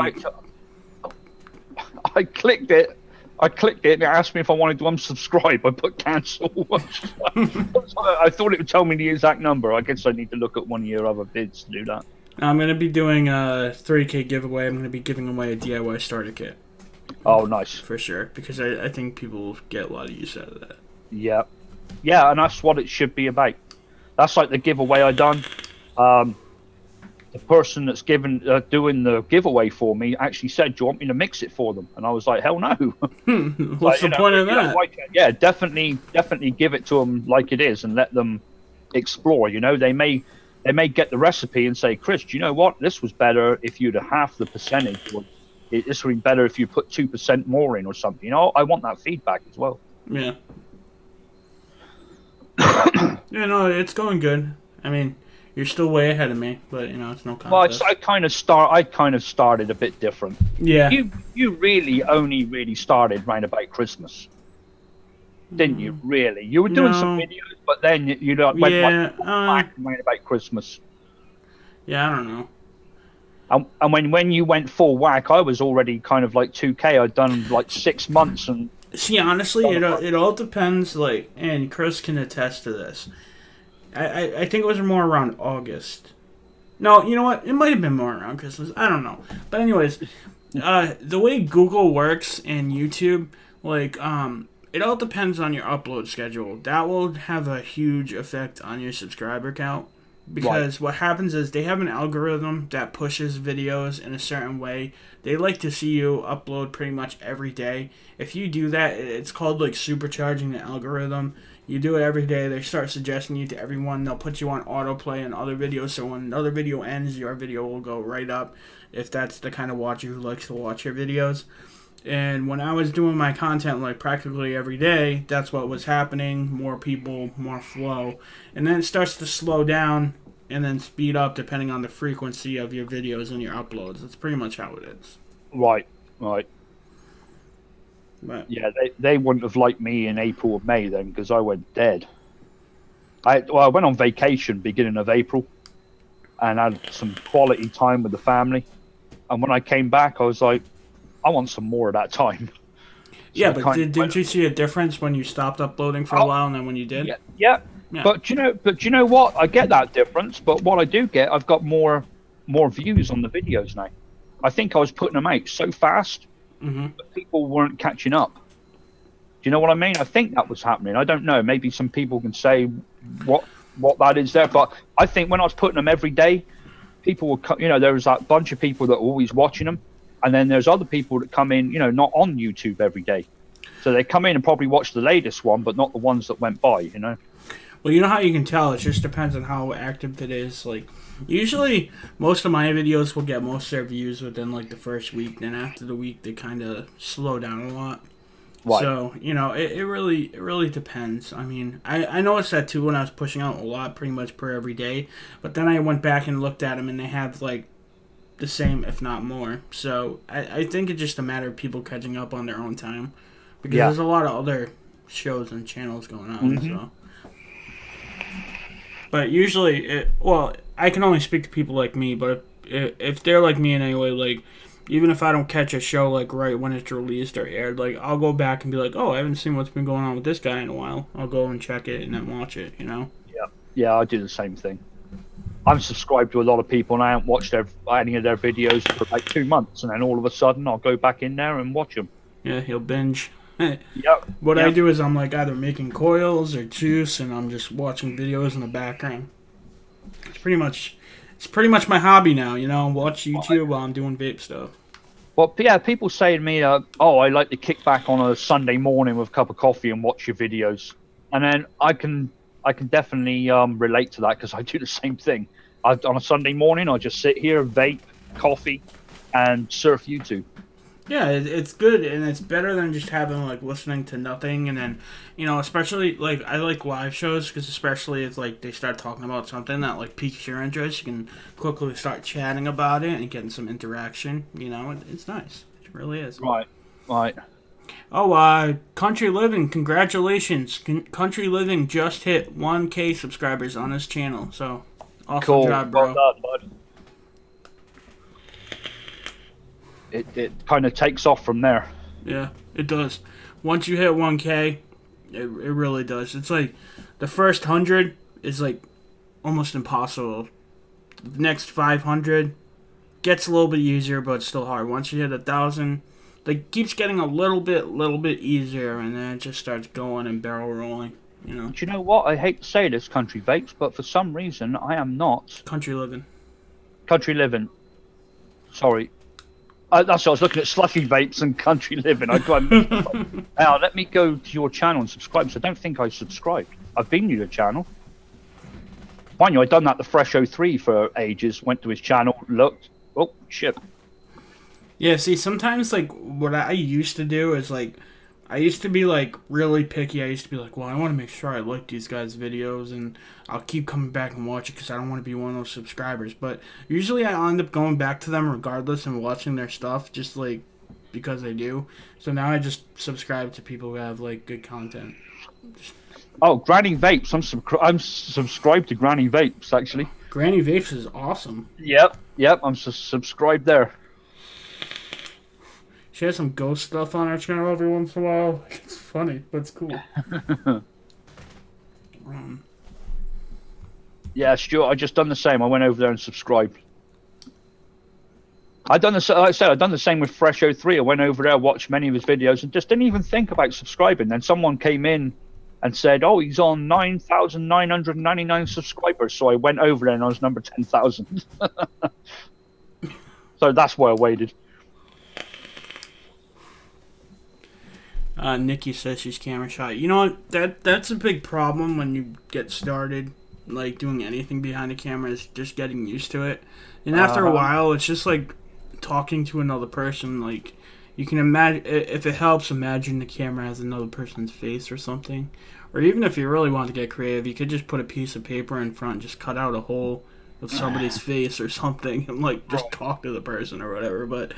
I clicked it and it asked me if I wanted to unsubscribe. I put cancel. I thought it would tell me the exact number. I guess I need to look at one of your other vids to do that. I'm going to be doing a 3K giveaway. I'm going to be giving away a DIY starter kit. Oh, nice. For sure, because I think people get a lot of use out of that. Yeah. Yeah, and that's what it should be about. That's like the giveaway I done. The person that's doing the giveaway for me actually said, "Do you want me to mix it for them?" And I was like, "Hell no!" What's the point of that? Yeah, definitely give it to them like it is and let them explore. You know, they may get the recipe and say, "Chris, do you know what? This was better if you'd have half the percentage, or this would be better if you put 2% more in, or something." You know, I want that feedback as well. Yeah. Yeah, no, it's going good. I mean, you're still way ahead of me, but you know it's no contest. Well, I kind of started a bit different. Yeah. You really only started round about Christmas, didn't you? Really, you were doing some videos, but then you went back round about Christmas. Yeah, I don't know. And when you went full whack, I was already kind of like 2K. I'd done like 6 months and. See, honestly, it all depends. Like, and Chris can attest to this. I think it was more around August. No, you know what? It might have been more around Christmas. I don't know. But anyways, the way Google works and YouTube, like, it all depends on your upload schedule. That will have a huge effect on your subscriber count. Because what happens is they have an algorithm that pushes videos in a certain way. They like to see you upload pretty much every day. If you do that, it's called like supercharging the algorithm. You do it every day, they start suggesting you to everyone. They'll put you on autoplay on other videos, so when another video ends, your video will go right up if that's the kind of watcher who likes to watch your videos. And when I was doing my content like practically every day, that's what was happening. More people, more flow. And then it starts to slow down and then speed up depending on the frequency of your videos and your uploads. That's pretty much how it is. Right. But, yeah, they wouldn't have liked me in April or May then because I went dead. I went on vacation beginning of April and had some quality time with the family. And when I came back, I was like, I want some more of that time. Yeah, but didn't you see a difference when you stopped uploading for a while and then when you did? Yeah. But you know what? I get that difference. But what I do get, I've got more views on the videos now. I think I was putting them out so fast, but people weren't catching up. Do you know what I mean? I think that was happening. I don't know. Maybe some people can say what that is there. But I think when I was putting them every day, people were, there was that bunch of people that were always watching them. And then there's other people that come in, not on YouTube every day. So they come in and probably watch the latest one, but not the ones that went by, Well, Well, you know how you can tell? It just depends on how active it is. Like, usually, most of my videos will get most of their views within, like, the first week. Then after the week, they kind of slow down a lot. Right. So, it really depends. I mean, I noticed that, too, when I was pushing out a lot, pretty much per every day. But then I went back and looked at them, and they have, like, the same, if not more. So, I think it's just a matter of people catching up on their own time. Because there's a lot of other shows and channels going on, so... But usually, I can only speak to people like me, but if they're like me in any way, like, even if I don't catch a show, like, right when it's released or aired, like, I'll go back and be like, oh, I haven't seen what's been going on with this guy in a while. I'll go and check it and then watch it, you know? Yeah, I do the same thing. I'm subscribed to a lot of people, and I haven't watched any of their videos for like 2 months, and then all of a sudden I'll go back in there and watch them. Yeah, he'll binge. What I do is I'm like either making coils or juice, and I'm just watching videos in the background. It's pretty much my hobby now, you know. Watch YouTube while I'm doing vape stuff. Well, yeah, people say to me, "Oh, I like to kick back on a Sunday morning with a cup of coffee and watch your videos," and then I can definitely relate to that because I do the same thing. On a Sunday morning, I just sit here, vape, coffee, and surf YouTube. Yeah, it's good, and it's better than just having, like, listening to nothing, and then, you know, especially, like, I like live shows, because especially if, like, they start talking about something that, like, piques your interest, you can quickly start chatting about it and getting some interaction, you know, it's nice. It really is. Right. Oh, Country Living, congratulations. Country Living just hit 1K subscribers on his channel, so, awesome job, bro. Well done, bud. It kind of takes off from there. Yeah, it does. Once you hit 1K, it really does. It's like the first 100 is like almost impossible. The next 500 gets a little bit easier, but it's still hard. Once you hit 1,000, like, keeps getting a little bit easier, and then it just starts going and barrel rolling. You know. Do you know what? I hate to say this, Country Vapes, but for some reason I am not Country Living. Sorry. That's what I was looking at, Slushy Vapes and Country Living. Now, let me go to your channel and subscribe. So I don't think I subscribed. I've been to your channel. Mind you, I'd done that to Fresh 03 for ages. Went to his channel, looked. Oh, shit. Yeah, see, sometimes, like, what I used to do is, like, I used to be, like, really picky. I used to be like, well, I want to make sure I like these guys' videos, and I'll keep coming back and watch it because I don't want to be one of those subscribers. But usually I end up going back to them regardless and watching their stuff, just, like, because I do. So now I just subscribe to people who have, like, good content. Oh, Granny Vapes. I'm subscribed to Granny Vapes, actually. Granny Vapes is awesome. Yep, I'm subscribed there. She has some ghost stuff on her channel every once in a while. It's funny, but it's cool. Yeah, Stuart, I just done the same. I went over there and subscribed. Like I said, I've done the same with Fresh 03. I went over there, watched many of his videos, and just didn't even think about subscribing. Then someone came in and said, oh, he's on 9,999 subscribers. So I went over there and I was number 10,000. So that's why I waited. Nikki says she's camera shy. You know what? That's a big problem when you get started, like, doing anything behind the camera, is just getting used to it. And after a while, it's just like talking to another person. Like, you can imagine, if it helps, imagine the camera has another person's face or something. Or even if you really want to get creative, you could just put a piece of paper in front, just cut out a hole of somebody's face or something, and, like, just talk to the person or whatever. But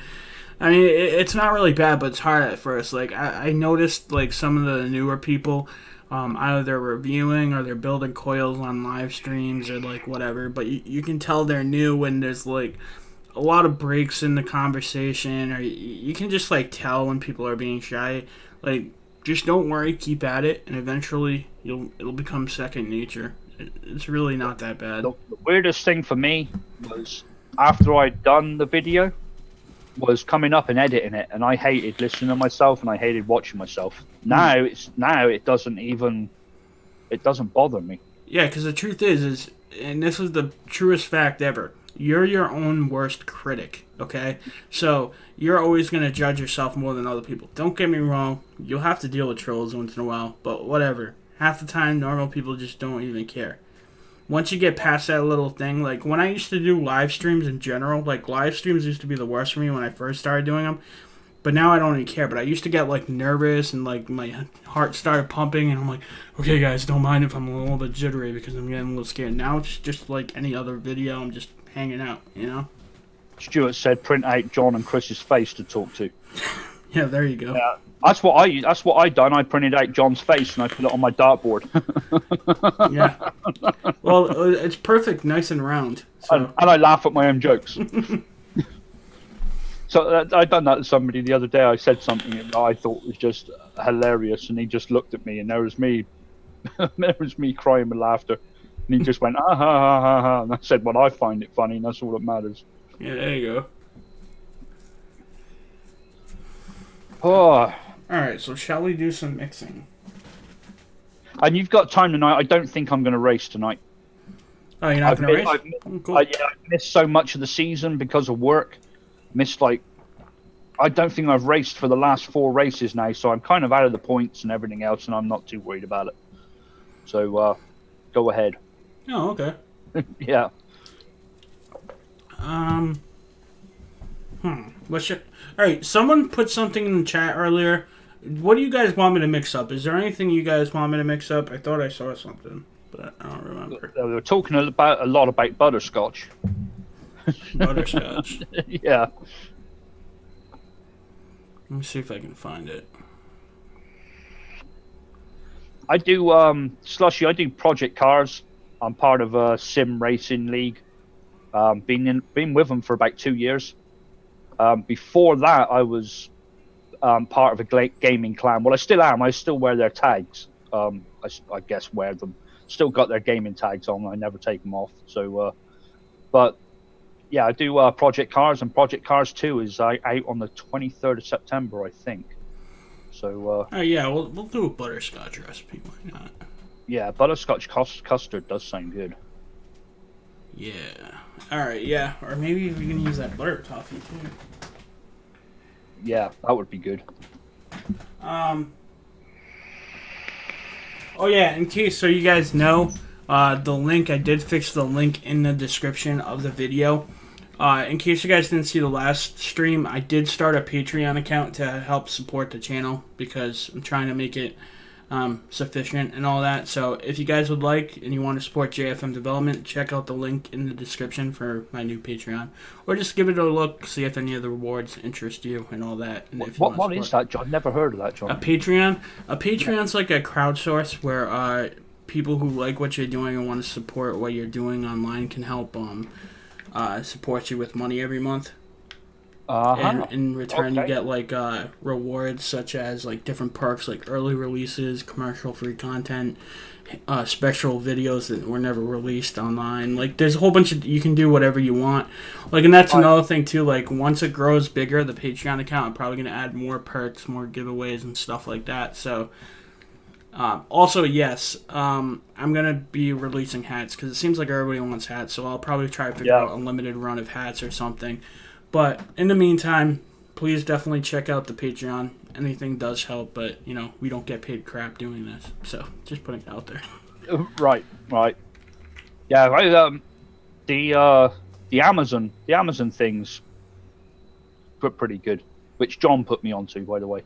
I mean, it's not really bad, but it's hard at first. Like, I noticed, like, some of the newer people, either they're reviewing or they're building coils on live streams or, like, whatever. But you can tell they're new when there's, like, a lot of breaks in the conversation, or you can just, like, tell when people are being shy. Like, just don't worry, keep at it, and eventually it'll become second nature. It's really not that bad. The weirdest thing for me was after I'd done the video, was coming up and editing it, and I hated listening to myself and I hated watching myself. Now it doesn't bother me. Yeah, because the truth is, and this is the truest fact ever, you're your own worst critic, okay? So you're always going to judge yourself more than other people. Don't get me wrong, you'll have to deal with trolls once in a while, but whatever. half the time normal people just don't even care. Once you get past that little thing, like when I used to do live streams in general, like live streams used to be the worst for me when I first started doing them. But now I don't even care. But I used to get like nervous and like my heart started pumping, and I'm like, okay, guys, don't mind if I'm a little bit jittery because I'm getting a little scared. Now it's just like any other video. I'm just hanging out, you know. Stuart said, "Print out John and Chris's face to talk to." Yeah, there you go. Yeah, that's what I done. I printed out John's face and I put it on my dartboard. Yeah. Well, it's perfect, nice and round. So. And I laugh at my own jokes. So I done that to somebody the other day. I said something that I thought was just hilarious, and he just looked at me, and there was me crying with laughter, and he just went ha ha ha ha ha. And I said, "Well, I find it funny, and that's all that matters." Yeah, there you go. Oh. All right, so shall we do some mixing? And you've got time tonight. I don't think I'm going to race tonight. Oh, you're not going to race? Cool. I missed so much of the season because of work. I don't think I've raced for the last 4 races now, so I'm kind of out of the points and everything else, and I'm not too worried about it. So, go ahead. Oh, okay. Yeah. All right, someone put something in the chat earlier. What do you guys want me to mix up? Is there anything you guys want me to mix up? I thought I saw something, but I don't remember. We were talking a lot about butterscotch. Butterscotch. Yeah. Let me see if I can find it. I do Slushy. I do project cars. I'm part of a sim racing league. Been with them for about 2 years. Before that, I was part of a gaming clan. Well, I still am. I still wear their tags. I guess wear them. Still got their gaming tags on. I never take them off. So, but yeah, I do Project Cars, and Project Cars 2 is out on the 23rd of September, I think. So. Yeah, we'll do a butterscotch recipe. Why not? Yeah, butterscotch custard does sound good. Yeah. All right. Yeah, or maybe we can use that butter toffee too. Yeah, that would be good. Oh yeah, in case so you guys know, the link I did fix the link in the description of the video. In case you guys didn't see the last stream, I did start a Patreon account to help support the channel because I'm trying to make it sufficient and all that. So if you guys would like and you want to support JFM development, check out the link in the description for my new Patreon, or just give it a look, see if any of the rewards interest you and all that. And if what is that, John? Never heard of that, John. A Patreon's like a crowdsource where people who like what you're doing and want to support what you're doing online can help support you with money every month. And in return, you get like rewards such as like different perks, like early releases, commercial-free content, special videos that were never released online. Like there's a whole bunch of you can do whatever you want. Like, and that's another thing too. Like once it grows bigger, the Patreon account, I'm probably gonna add more perks, more giveaways, and stuff like that. So. Also, yes, I'm gonna be releasing hats because it seems like everybody wants hats. So I'll probably try to figure out a limited run of hats or something. But in the meantime, please definitely check out the Patreon. Anything does help, but, you know, we don't get paid crap doing this. So, just putting it out there. Right. Yeah, the Amazon things were pretty good, which John put me onto, by the way.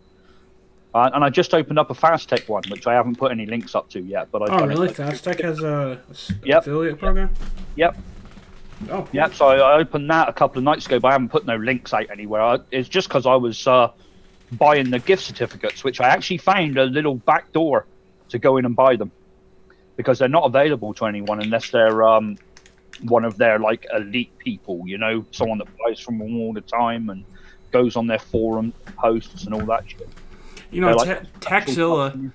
And I just opened up a Fast Tech one, which I haven't put any links up to yet. But really? Fast Tech has a affiliate program? Yep. Oh, cool. Yep, so I opened that a couple of nights ago, but I haven't put no links out anywhere. It's just because I was buying the gift certificates, which I actually found a little back door to go in and buy them, because they're not available to anyone unless they're one of their like elite people, you know, someone that buys from them all the time and goes on their forum posts and all that shit. You know, Taxzilla.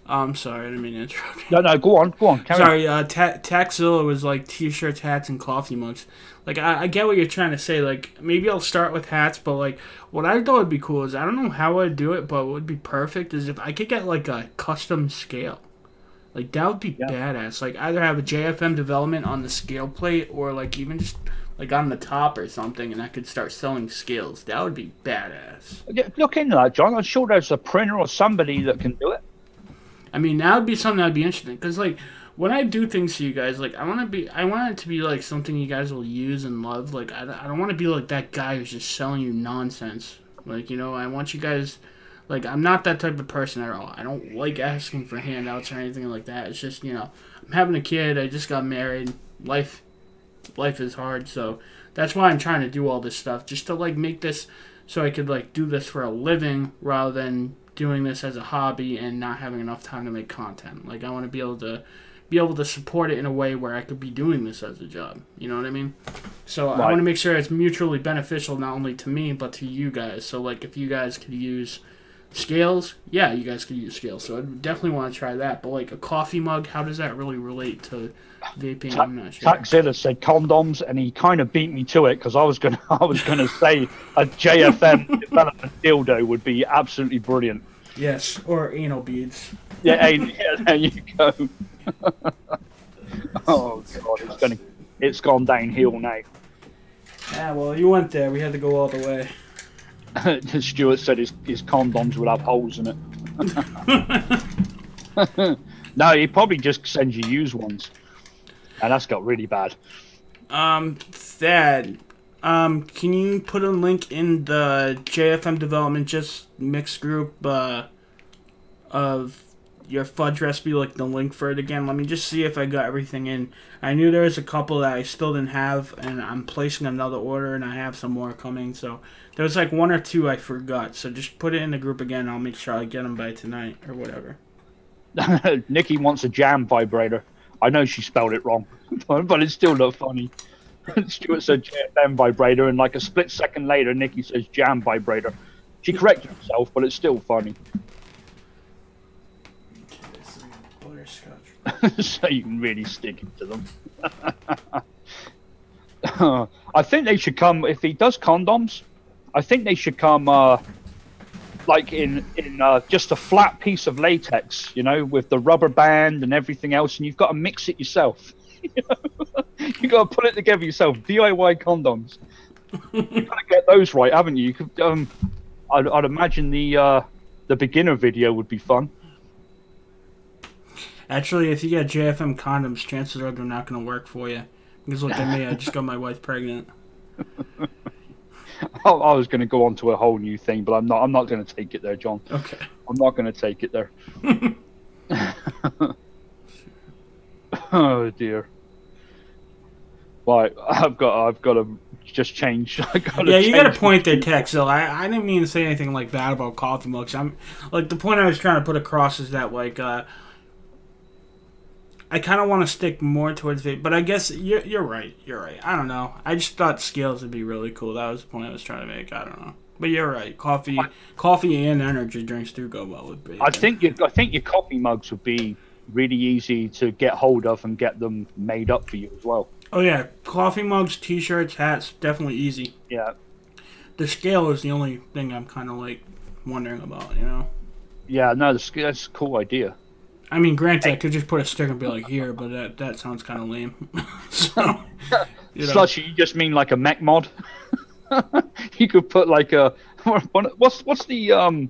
I'm sorry, I didn't mean to interrupt you. No, go on. Sorry, Taxzilla was like t-shirts, hats, and coffee mugs. Like, I get what you're trying to say. Like, maybe I'll start with hats, but like, what I thought would be cool is, I don't know how I'd do it, but what would be perfect is if I could get like a custom scale. Like, that would be badass. Like, either have a JFM development on the scale plate, or like even just like on the top or something, and I could start selling scales. That would be badass. Look into that, John. I'm sure there's a printer or somebody that can do it. I mean, that would be something that'd be interesting because like when I do things to you guys, like I want it to be like something you guys will use and love. Like I don't want to be like that guy who's just selling you nonsense. Like I want you guys. Like I'm not that type of person at all. I don't like asking for handouts or anything like that. It's just I'm having a kid. I just got married. Life is hard, so that's why I'm trying to do all this stuff just to like make this so I could like do this for a living rather than doing this as a hobby and not having enough time to make content. Like I want to be able to support it in a way where I could be doing this as a job. You know what I mean? So right. I want to make sure it's mutually beneficial not only to me but to you guys. So like if you guys could use scales, yeah, you guys could use scales. So I definitely want to try that. But like a coffee mug, how does that really relate to vaping? I'm not sure. Taxilla said condoms, and he kind of beat me to it because I was gonna say a JFM development dildo would be absolutely brilliant. Yes, or anal beads. Yeah, there you go. Oh god, it's gone downhill now. Yeah, well, you went there. We had to go all the way. Stuart said his condoms would have holes in it. No, he probably just sends you used ones, and that's got really bad. Thad, can you put a link in the JFM development just mixed group of your fudge recipe, like the link for it again? Let me just see if I got everything in. I knew there was a couple that I still didn't have, and I'm placing another order, and I have some more coming. So there was like one or two I forgot. So just put it in the group again. And I'll make sure I get them by tonight or whatever. Nikki wants a jam vibrator. I know she spelled it wrong, but it's still not funny. Stuart said JFM vibrator, and like a split second later, Nikki says jam vibrator. She corrected herself, but it's still funny. So you can really stick it to them. I think they should come, if he does condoms, I think they should come like in just a flat piece of latex, with the rubber band and everything else, and you've got to mix it yourself. You've got to put it together yourself. DIY condoms. You've got to get those right, haven't you? I'd imagine the beginner video would be fun. Actually, if you get JFM condoms, chances are they're not going to work for you. Because look at me, I just got my wife pregnant. I was going to go on to a whole new thing, but I'm not. I'm not going to take it there, John. Okay. I'm not going to take it there. Oh dear. Right, I've got to just change. You got to point there, Tex. So I didn't mean to say anything like bad about coffee mugs. I'm like the point I was trying to put across is that like. I kind of want to stick more towards vape, but I guess you're right. You're right. I don't know. I just thought scales would be really cool. That was the point I was trying to make. I don't know, but you're right. Coffee and energy drinks do go well with vape. I think your coffee mugs would be really easy to get hold of and get them made up for you as well. Oh yeah, coffee mugs, t-shirts, hats, definitely easy. Yeah. The scale is the only thing I'm kind of like wondering about. Yeah, no, that's a cool idea. I mean, granted, I could just put a sticker and be like, here, but that sounds kind of lame. So, Slushy, you just mean like a mech mod? You could put like a... What's the...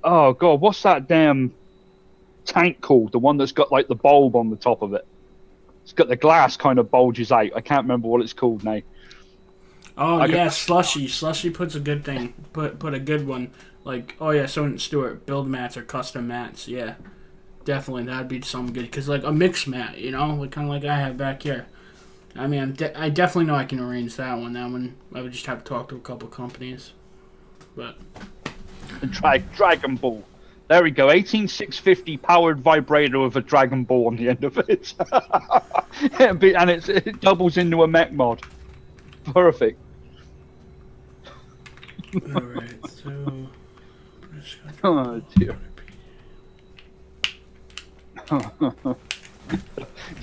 Oh, God, what's that damn tank called? The one that's got like the bulb on the top of it. It's got the glass kind of bulges out. I can't remember what it's called now. Oh, yeah, Slushy. Slushy puts a good thing. Put a good one. Like, oh, yeah, so didn't Stuart. Build mats or custom mats, yeah. Definitely, that'd be something good. Because, like, a mix mat, like kind of like I have back here. I mean, I definitely know I can arrange that one. That one, I would just have to talk to a couple companies. But... Dragon Ball. There we go. 18650 powered vibrator with a Dragon Ball on the end of it. And it doubles into a mech mod. Perfect. Alright, so... Oh, dear.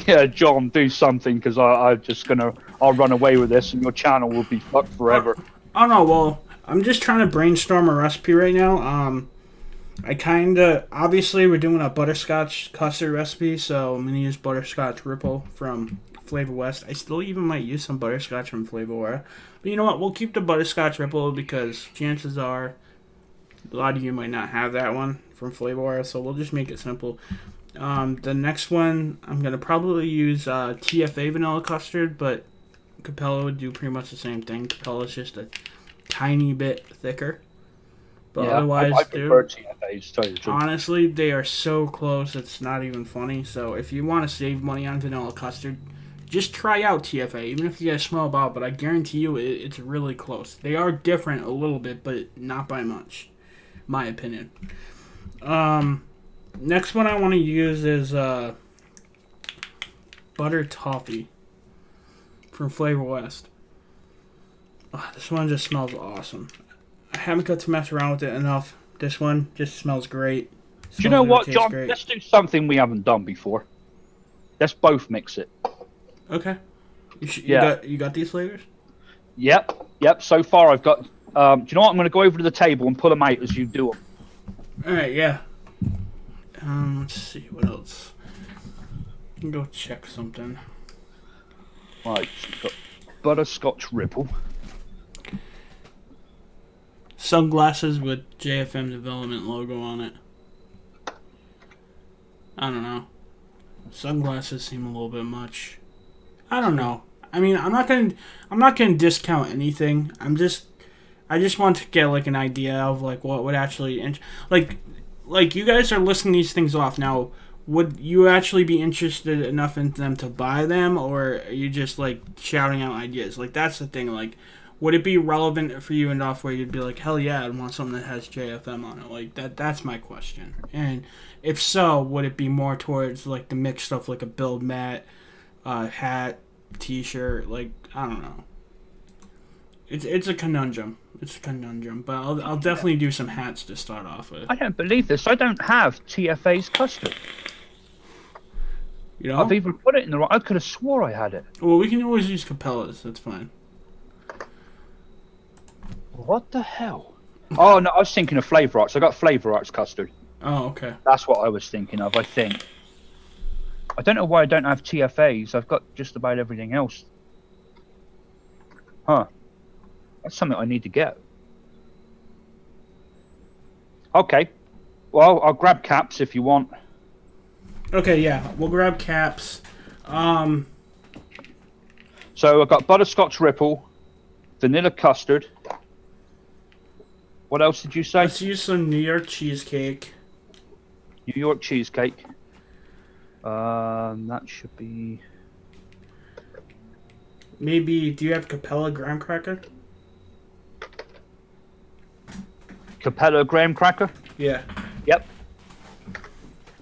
Yeah, John, do something, because I'll run away with this and your channel will be fucked forever. Oh no, well, I'm just trying to brainstorm a recipe right now. Obviously we're doing a butterscotch custard recipe, so I'm going to use butterscotch Ripple from Flavor West. I still even might use some butterscotch from Flavor West. But you know what, we'll keep the butterscotch Ripple because chances are A lot of you might not have that one from Flavor Wire, so we'll just make it simple. The next one, I'm going to probably use TFA vanilla custard, but Capella would do pretty much the same thing. Capella's just a tiny bit thicker. But yeah, otherwise, I prefer TFAs, to tell you the truth. honestly, they are so close, it's not even funny. So if you want to save money on vanilla custard, just try out TFA, even if you get a small bottle. But I guarantee you, it's really close. They are different a little bit, but not by much, my opinion. Next one I want to use is butter toffee from Flavor West. Oh, this one just smells awesome. I haven't got to mess around with it enough. This one just smells great. Do you know what, John? Great. Let's do something we haven't done before. Let's both mix it. Okay. You got these flavors? Yep. So far I've got... do you know what? I'm going to go over to the table and pull them out as you do them. Alright, yeah. Let's see, what else? I can go check something. Right, so we've got butterscotch ripple. Sunglasses with JFM development logo on it. I don't know. Sunglasses seem a little bit much. I don't know. I mean, I'm not gonna discount anything. I just want to get like an idea of like what would actually like you guys are listing these things off now. Would you actually be interested enough in them to buy them, or are you just like shouting out ideas? Like that's the thing. Like, would it be relevant for you enough where you'd be like, hell yeah, I'd want something that has JFM on it? Like that's my question. And if so, would it be more towards like the mixed stuff, like a build mat, hat, t-shirt? Like I don't know. It's a conundrum. It's a conundrum, but I'll definitely do some hats to start off with. I don't believe this. I don't have TFA's custard. You know? I've even put it in the right... I could have swore I had it. Well, we can always use Capella's. That's fine. What the hell? Oh, no, I was thinking of Flavor Arts. I got Flavor Arts custard. Oh, okay. That's what I was thinking of, I think. I don't know why I don't have TFA's. I've got just about everything else. Huh. That's something I need to get. Okay. Well, I'll grab caps if you want. Okay, yeah. We'll grab caps. So I've got butterscotch ripple, vanilla custard. What else did you say? Let's use some New York cheesecake. New York cheesecake. That should be... Maybe, do you have Capella graham cracker? Capella graham cracker? Yeah. Yep.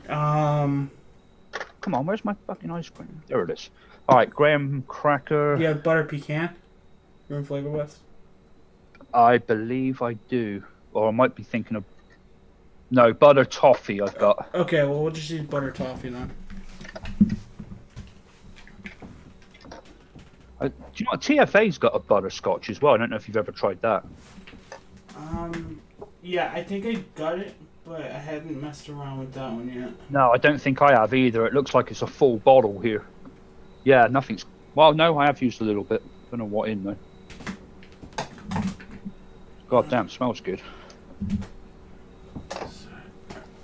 Come on, where's my fucking ice cream? There it is. Alright, graham cracker. You have butter pecan? You're in Flavor West? I believe I do. Or I might be thinking of... No, butter toffee I've got. Okay, well, we'll just use butter toffee then. Do you know what? TFA's got a butterscotch as well. I don't know if you've ever tried that. Yeah, I think I got it, but I haven't messed around with that one yet. No, I don't think I have either. It looks like it's a full bottle here. Yeah, nothing's... Well, no, I have used a little bit. Don't know what in, though. God damn, smells good.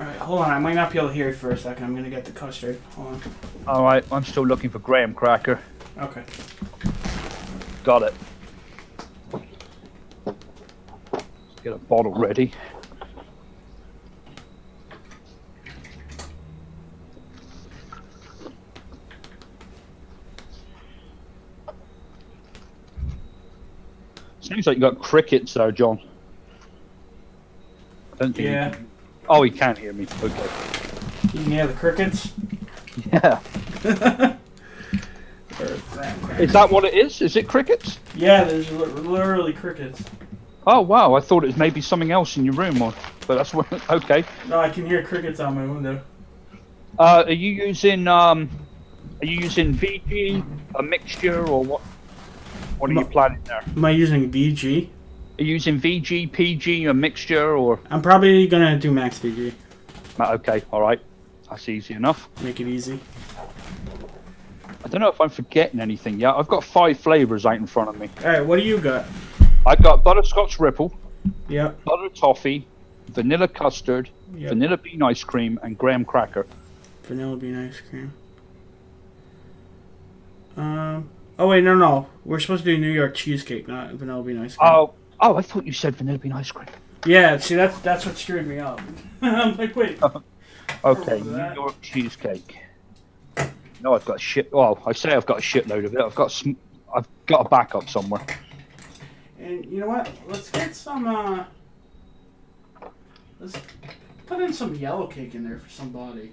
Alright, hold on. I might not be able to hear you for a second. I'm going to get the custard. Hold on. Alright, I'm still looking for graham cracker. Okay. Got it. Let's get a bottle ready. Seems like you got crickets there, John. Don't think yeah. You can... Oh, he can't hear me. Okay. You can hear the crickets? Yeah. Is that what it is? Is it crickets? Yeah, there's literally crickets. Oh wow, I thought it was maybe something else in your room, or but that's what. Okay. No, I can hear crickets out my window. Are you using VG, a mixture, or what? What are you planning there? Am I using VG? Are you using VG, PG, a mixture, or? I'm probably gonna do max VG. Okay, all right, that's easy enough. Make it easy. I don't know if I'm forgetting anything yet. I've got 5 flavors out in front of me. All right, what do you got? I've got butterscotch ripple. Yep. Butter toffee, vanilla custard, vanilla bean ice cream, and graham cracker. Vanilla bean ice cream. Oh wait, no. We're supposed to do New York cheesecake, not vanilla bean ice cream. Oh, I thought you said vanilla bean ice cream. Yeah, see that's what screwed me up. I'm like, wait. Okay, New York cheesecake. No, I've got a shit. Well, I say I've got a shitload of it. I've got a backup somewhere. And you know what? Let's get some. Let's put in some yellow cake in there for somebody.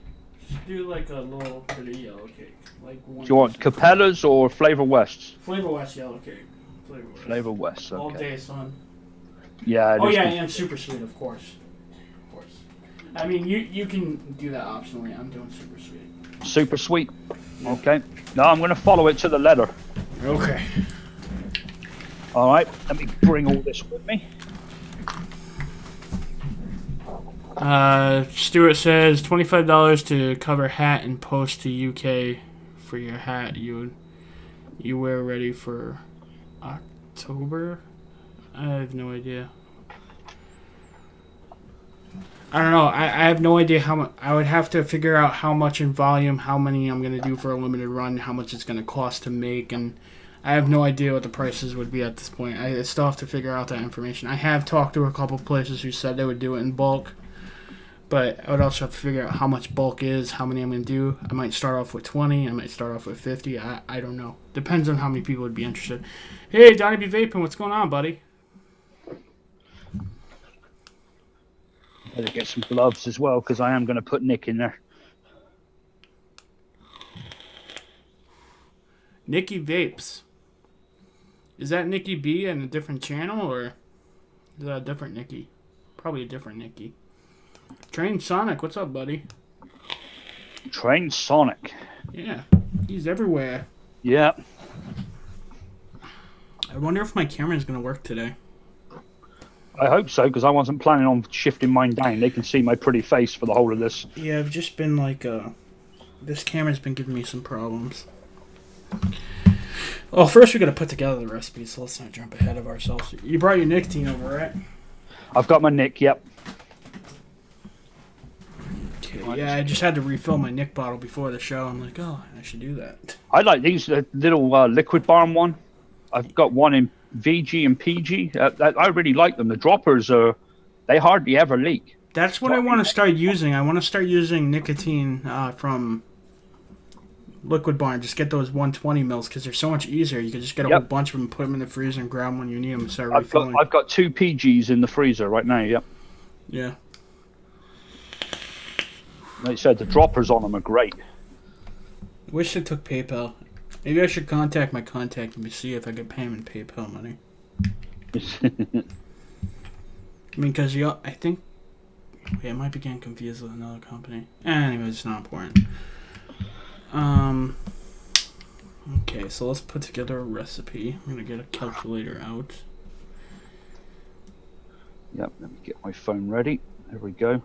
Just do like a little bit of yellow cake. Like one. Do you want Capella's or Flavor West's? Flavor West yellow cake. Flavor West. Okay. All day, son. Yeah. Oh yeah, and super sweet, of course. I mean, you can do that optionally. I'm doing super sweet. Super sweet. Yeah. Okay. No, I'm going to follow it to the letter. Okay. All right. Let me bring all this with me. Stuart says $25 to cover hat and post to UK for your hat you wear ready for October. I have no idea. I don't know. I have no idea how much. I would have to figure out how much in volume, how many I'm going to do for a limited run, how much it's going to cost to make, and I have no idea what the prices would be at this point. I still have to figure out that information. I have talked to a couple places who said they would do it in bulk, but I would also have to figure out how much bulk is, how many I'm going to do. I might start off with 20. I might start off with 50. I don't know. Depends on how many people would be interested. Hey, Donnie B. Vaping, what's going on, buddy? Better get some gloves as well, because I am going to put Nick in there. Nikki Vapes. Is that Nikki B in a different channel, or is that a different Nikki? Probably a different Nikki. Train Sonic, what's up, buddy? Train Sonic. Yeah, he's everywhere. Yeah. I wonder if my camera is going to work today. I hope so, because I wasn't planning on shifting mine down. They can see my pretty face for the whole of this. Yeah, I've just been like, this camera's been giving me some problems. Oh, first we got to put together the recipe, so let's not jump ahead of ourselves. You brought your nicotine over, right? I've got my Nick, yep. Okay, yeah, I just had to refill my Nick bottle before the show. I'm like, oh, I should do that. I like these little liquid barn one. I've got one in VG and PG. I really like them. The droppers they hardly ever leak. That's what I want to start using. I want to start using nicotine from Liquid Barn. Just get those 120 mils because they're so much easier. You can just get a whole bunch of them, put them in the freezer, and grab them when you need them and start refilling. I've got 2 PGs in the freezer right now. Yep. Yeah. Like I said, the droppers on them are great. Wish they took PayPal. Maybe I should contact my contact and see if I could pay him in PayPal money. I mean, because I think... Wait, I might be getting confused with another company. Anyway, it's not important. Okay, so let's put together a recipe. I'm going to get a calculator out. Yep, let me get my phone ready. There we go.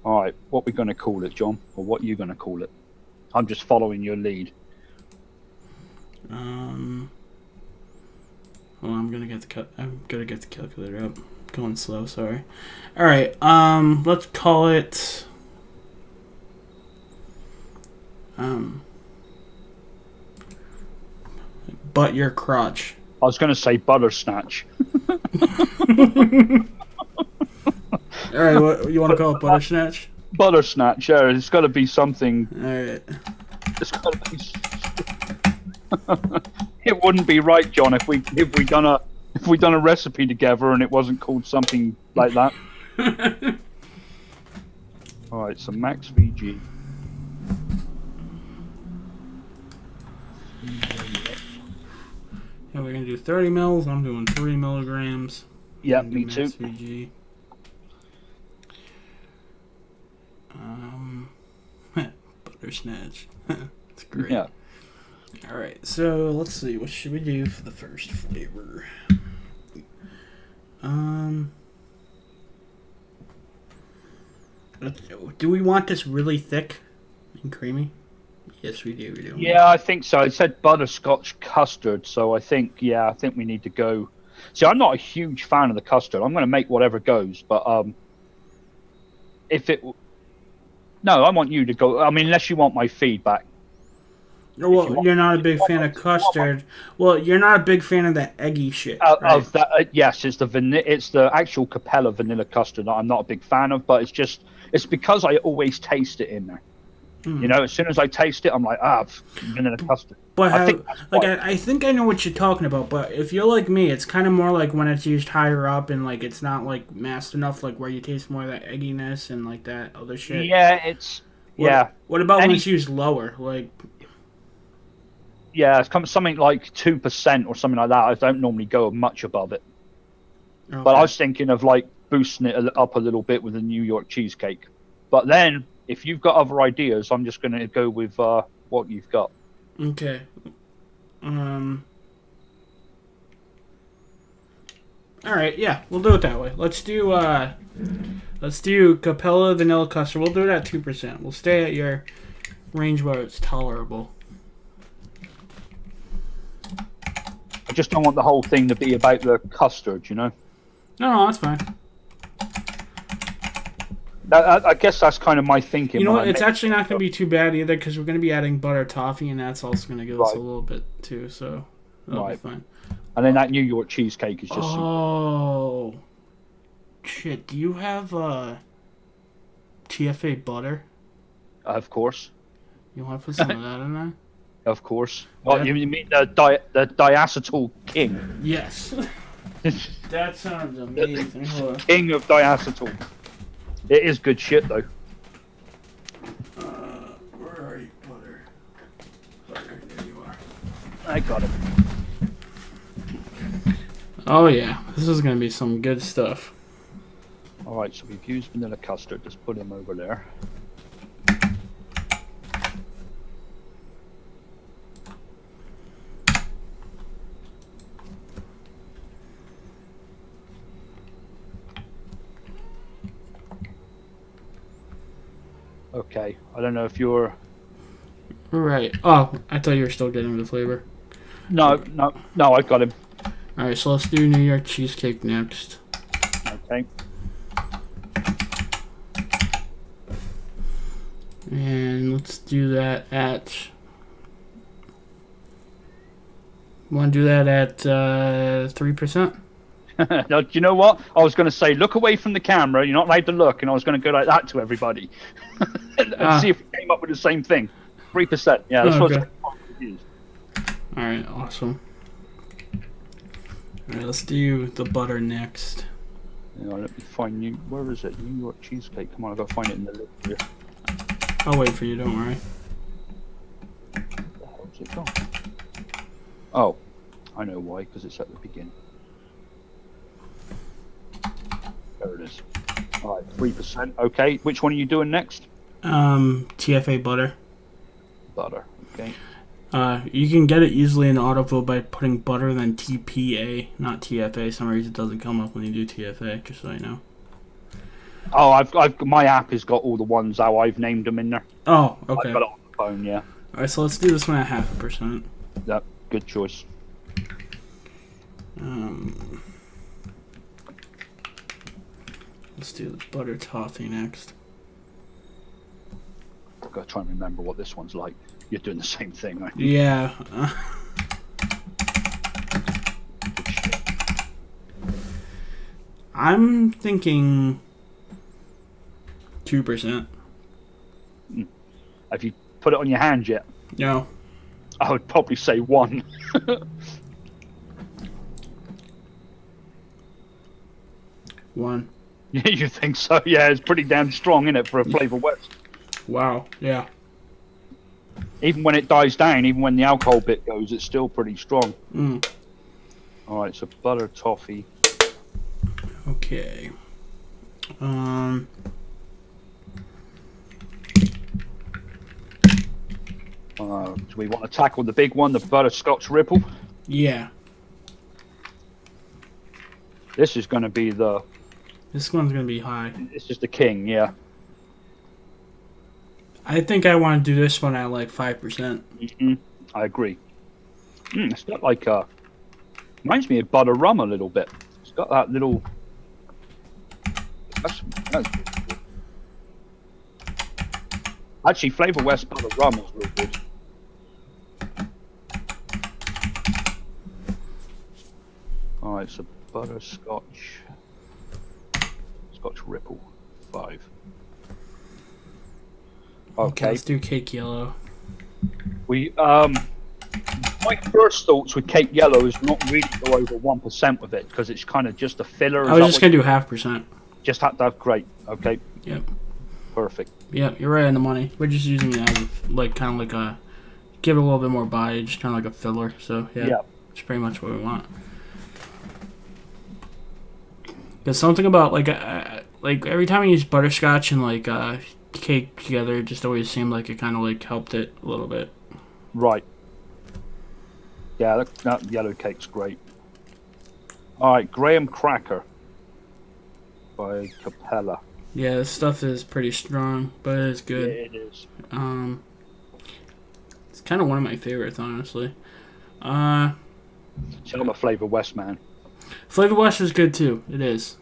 Alright, what are we going to call it, John? Or what are you going to call it? I'm just following your lead. Well, I'm gonna get the calculator up. Going slow, sorry. All right. Let's call it. Butt your crotch. I was gonna say buttersnatch. All right. What you want to call it? Buttersnatch. Buttersnatch. Yeah, it's got to be something. All right. It's got to be. It wouldn't be right, John, if we done a recipe together and it wasn't called something like that. All right, so max VG. Yeah, we're gonna do 30 mils. I'm doing 3 milligrams. Yeah, me too. VG. Buttersnatch. That's great. Yeah. All right, so let's see. What should we do for the first flavor? Do we want this really thick and creamy? Yes, we do. Yeah, I think so. It said butterscotch custard, so I think we need to go. See, I'm not a huge fan of the custard. I'm going to make whatever goes, but if it, no, I want you to go. I mean, unless you want my feedback. Well, you're not a big fan of custard. Well, you're not a big fan of that eggy shit, right? Of that, yes, it's the actual Capella vanilla custard that I'm not a big fan of, but it's because I always taste it in there. You know, as soon as I taste it, I'm like, vanilla custard. But I think I know what you're talking about. But if you're like me, it's kind of more like when it's used higher up and like it's not like masked enough, like where you taste more of that egginess and like that other shit. Yeah, What about when it's used lower, like? Yeah, it's something like 2% or something like that. I don't normally go much above it. Okay. But I was thinking of like boosting it up a little bit with a New York cheesecake. But then, if you've got other ideas, I'm just going to go with what you've got. Okay. All right. Yeah, we'll do it that way. Let's do Capella vanilla custard. We'll do it at 2%. We'll stay at your range where it's tolerable. I just don't want the whole thing to be about the custard, you know? No, that's fine. I guess that's kind of my thinking. You know what? It's actually not going to be too bad either because we're going to be adding butter toffee, and that's also going to give us a little bit too, so that'll be fine. And then that New York cheesecake is just super. Shit. Do you have TFA butter? Of course. You want to put some of that in there? Of course. Oh, you mean the diacetyl king? Yes. That sounds amazing. King of diacetyl. It is good shit, though. Where are you, butter? Butter, there you are. I got it. Oh, yeah. This is going to be some good stuff. Alright, so we've used vanilla custard. Just put him over there. Okay, I don't know if you're... Right. Oh, I thought you were still getting the flavor. No, I got him. Alright, so let's do New York cheesecake next. Okay. And let's do that at... Want to do that at 3%? No, do you know what? I was going to say, look away from the camera. You're not allowed to look, and I was going to go like that to everybody and see if we came up with the same thing. 3%. Yeah, that's what I used. All right, awesome. All right, let's do the butter next. Yeah, let me find you. Where is it? New York cheesecake. Come on, I've got to find it in the list here. I'll wait for you. Don't worry. Where's it gone? Oh, I know why. Because it's at the beginning. There it is. All right, 3%. Okay, which one are you doing next? TFA butter. Butter. Okay. You can get it easily in autofill by putting butter then TPA, not TFA. Some reason it doesn't come up when you do TFA. Just so you know. Oh, I've my app has got all the ones how I've named them in there. Oh, okay. I've got it on the phone. Yeah. All right, so let's do this one at 0.5%. Yep. Good choice. Let's do the butter toffee next. I've got to try and remember what this one's like. You're doing the same thing, aren't you? Yeah. I'm thinking 2%. Have you put it on your hand yet? No. I would probably say 1. One. You think so? Yeah, it's pretty damn strong, isn't it, for a Flavor West? Wow. Yeah. Even when it dies down, even when the alcohol bit goes, it's still pretty strong. Mm. All right, so butter toffee. Okay. Do we want to tackle the big one, the butterscotch ripple? Yeah. This is going to be the... This one's going to be high. This is the king, yeah. I think I want to do this one at like 5%. Mm-hmm. I agree. It's got like a Reminds me of butter rum a little bit. It's got that little. That's good. Actually, Flavor West butter rum is real good. All right, so butterscotch, Scotch Ripple, 5. Okay, let's do cake yellow. We my first thoughts with cake yellow is not really go over 1% with it because it's kind of just a filler. I was just gonna do 0.5%. Just that. Great. Okay. Yep. Perfect. Yep, you're right on the money. We're just using it as like kind of like a give it a little bit more body, just kind of like a filler. So yeah, it's pretty much what we want. There's something about like every time I use butterscotch and like cake together, it just always seemed like it kind of like helped it a little bit. Right. Yeah, that yellow cake's great. All right, Graham Cracker by Capella. Yeah, this stuff is pretty strong, but it's good. Yeah, it is. It's kind of one of my favorites, honestly. So I'm a Flavor West man. Flavor West is good too. It is.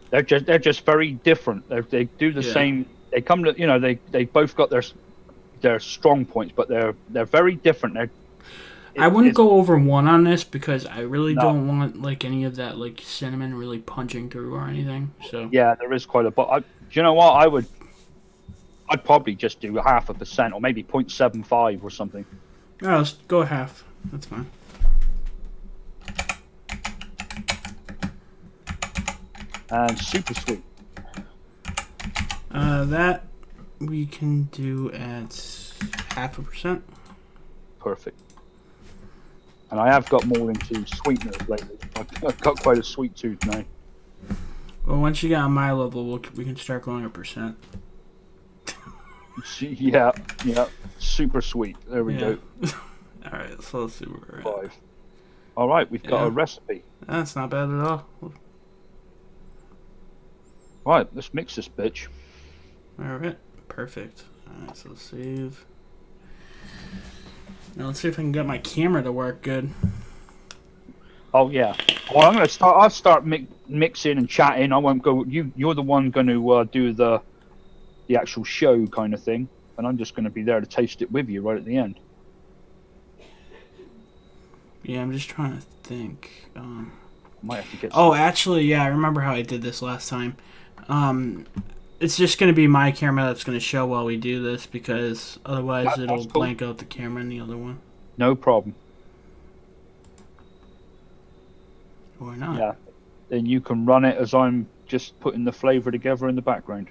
They're just very different. They do the same. They come to they both got their strong points, but they're very different. I wouldn't go over 1 on this because I really don't want like any of that like cinnamon really punching through or anything. So yeah, there is quite a. But do you know what? I'd probably just do 0.5% or maybe 0.75 or something. No, let's go half. That's fine. And super sweet. That we can do at 0.5%. Perfect. And I have got more into sweeteners lately. I've got quite a sweet tooth now. Well, once you get on my level, we can start going 1%. Yeah, super sweet. There we go. All right, so let's see where we're at. 5. All right, we've got a recipe. That's not bad at all. Right, let's mix this bitch. All right, perfect. All right, so save. Now let's see if I can get my camera to work good. Oh yeah. Well, I'm gonna start. I'll start mixing and chatting. I won't go. You're the one going to do the actual show kind of thing, and I'm just going to be there to taste it with you right at the end. Yeah, I'm just trying to think. Might have to get. Oh, actually, yeah, I remember how I did this last time. It's just going to be my camera that's going to show while we do this because otherwise it'll blank out the camera in the other one. No problem. Or not. Yeah. Then you can run it as I'm just putting the flavor together in the background.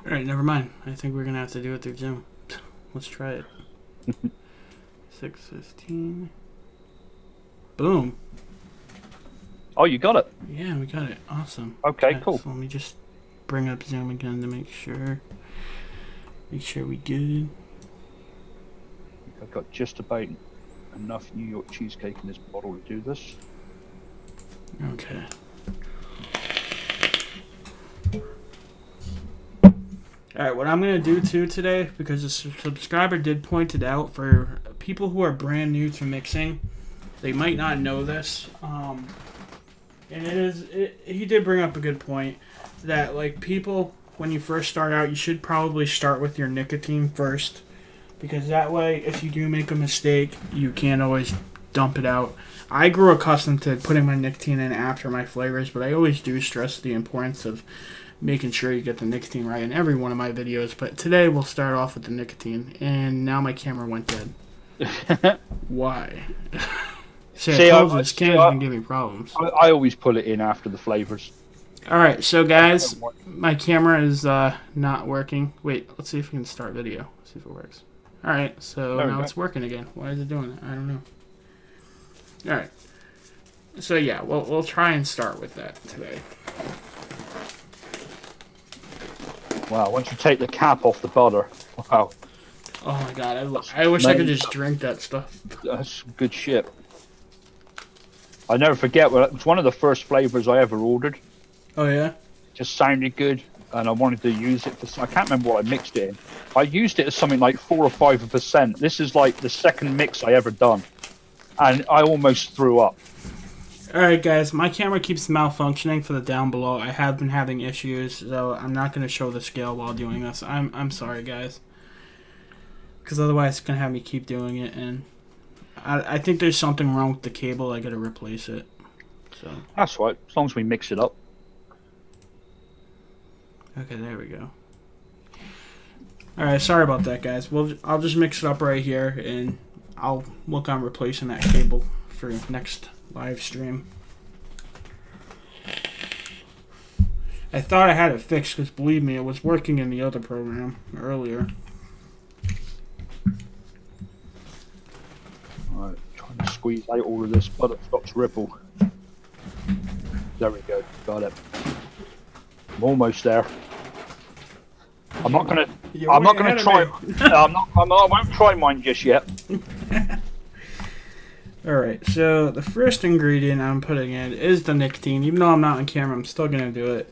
All right, never mind. I think we're going to have to do it through Zoom. Let's try it. 6:15. Boom. Oh, you got it. Yeah, we got it. Awesome. Okay, cool. So let me just bring up Zoom again to make sure we good. I've got just about enough New York cheesecake in this bottle to do this. Okay. Alright, what I'm going to do too today, because a subscriber did point it out, for people who are brand new to mixing, they might not know this. And he did bring up a good point that like people, when you first start out, you should probably start with your nicotine first, because that way if you do make a mistake, you can't always dump it out. I grew accustomed to putting my nicotine in after my flavors, but I always do stress the importance of making sure you get the nicotine right in every one of my videos. But today we'll start off with the nicotine, and now my camera went dead. Why? See, I told you, this camera's been giving me problems. I always put it in after the flavors. Alright, so guys, my camera is not working. Wait, let's see if we can start video. Let's see if it works. Alright, so now it's working again. Why is it doing that? I don't know. Alright. So yeah, we'll try and start with that today. Wow, once you take the cap off the butter, wow. Oh my god, I wish I could just drink that stuff. That's good shit. I never forget, it was one of the first flavors I ever ordered. Oh yeah? Just sounded good, and I wanted to use it for. I can't remember what I mixed it in. I used it as something like 4 or 5%. This is like the second mix I ever done. and I almost threw up. Alright guys, my camera keeps malfunctioning for the down below. I have been having issues, so I'm not going to show the scale while doing this. I'm sorry guys. Because otherwise it's going to have me keep doing it, and I think there's something wrong with the cable. I got to replace it. So That's right, as long as we mix it up. okay, there we go. Alright, sorry about that guys. I'll just mix it up right here, and I'll work on replacing that cable for next live stream. I thought I had it fixed because believe me, it was working in the other program earlier. Alright, trying to squeeze out all of this butterscotch ripple. There we go, got it. I'm almost there. I'm not gonna try. I won't try mine just yet. Alright, so the first ingredient I'm putting in is the nicotine. Even though I'm not on camera, I'm still going to do it.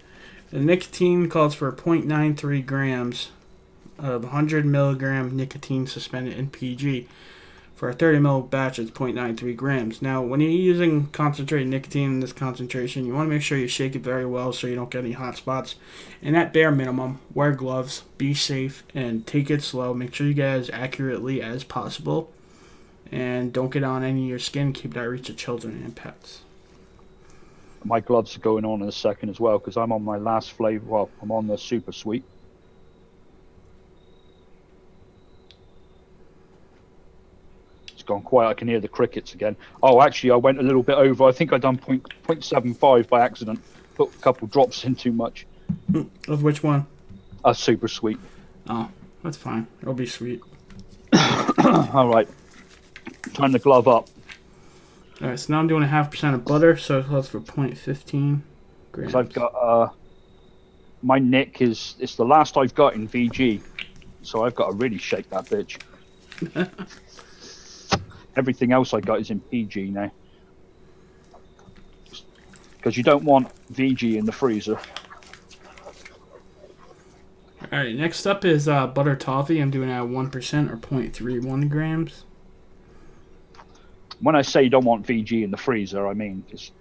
The nicotine calls for 0.93 grams of 100 milligram nicotine suspended in PG. For a 30 ml batch, it's 0.93 grams. Now, when you're using concentrated nicotine in this concentration, you want to make sure you shake it very well so you don't get any hot spots. And at bare minimum, wear gloves, be safe, and take it slow. Make sure you get as accurately as possible. And don't get on any of your skin. Keep that reach of children and pets. My gloves are going on in a second as well because I'm on my last flavor. Well, I'm on the super sweet. It's gone quiet. I can hear the crickets again. Oh, actually, I went a little bit over. I think I done 0.75 by accident. Put a couple drops in too much. Of which one? Super sweet. Oh, that's fine. It'll be sweet. All right. Turn the glove up. Alright, so now I'm doing 0.5% of butter, so it calls for 0.15 grams. So I've got, my nick it's the last I've got in VG, so I've got to really shake that bitch. Everything else I got is in PG now. Because you don't want VG in the freezer. Alright, next up is butter toffee. I'm doing it at 1% or 0.31 grams. When I say you don't want VG in the freezer, I mean it's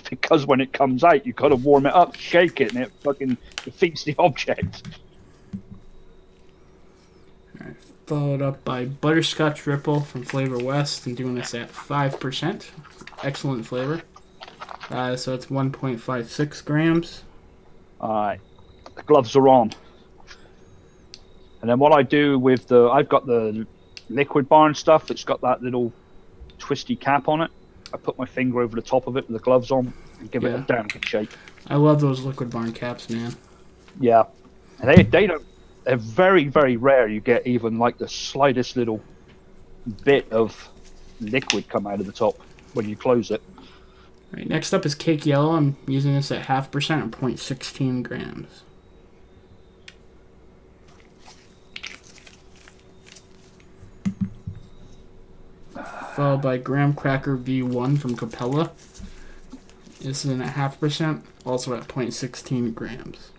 because when it comes out, you've got to warm it up, shake it, and it fucking defeats the object. Alright, followed up by butterscotch ripple from Flavor West. I'm doing this at 5%. Excellent flavor. So it's 1.56 grams. Alright, the gloves are on. And then what I do with I've got the liquid bar and stuff that's got that little twisty cap on it. I put my finger over the top of it with the gloves on and give it a damn good shake. I love those liquid barn caps, man. Yeah, and they don't. They're very, very rare. You get even like the slightest little bit of liquid come out of the top when you close it. All right, next up is cake yellow. I'm using this at 0.5% or 0.16 grams. Followed by graham cracker V1 from Capella. This is in at 0.5%, also at 0.16 grams.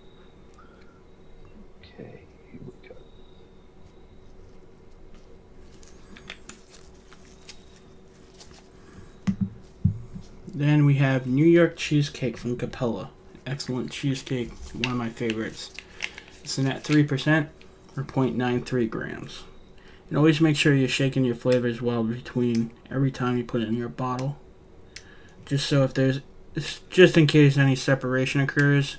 Okay, here we go. Then we have New York cheesecake from Capella. Excellent cheesecake, one of my favorites. It's in at 3% or 0.93 grams. And always make sure you're shaking your flavors well between every time you put it in your bottle. Just so just in case any separation occurs.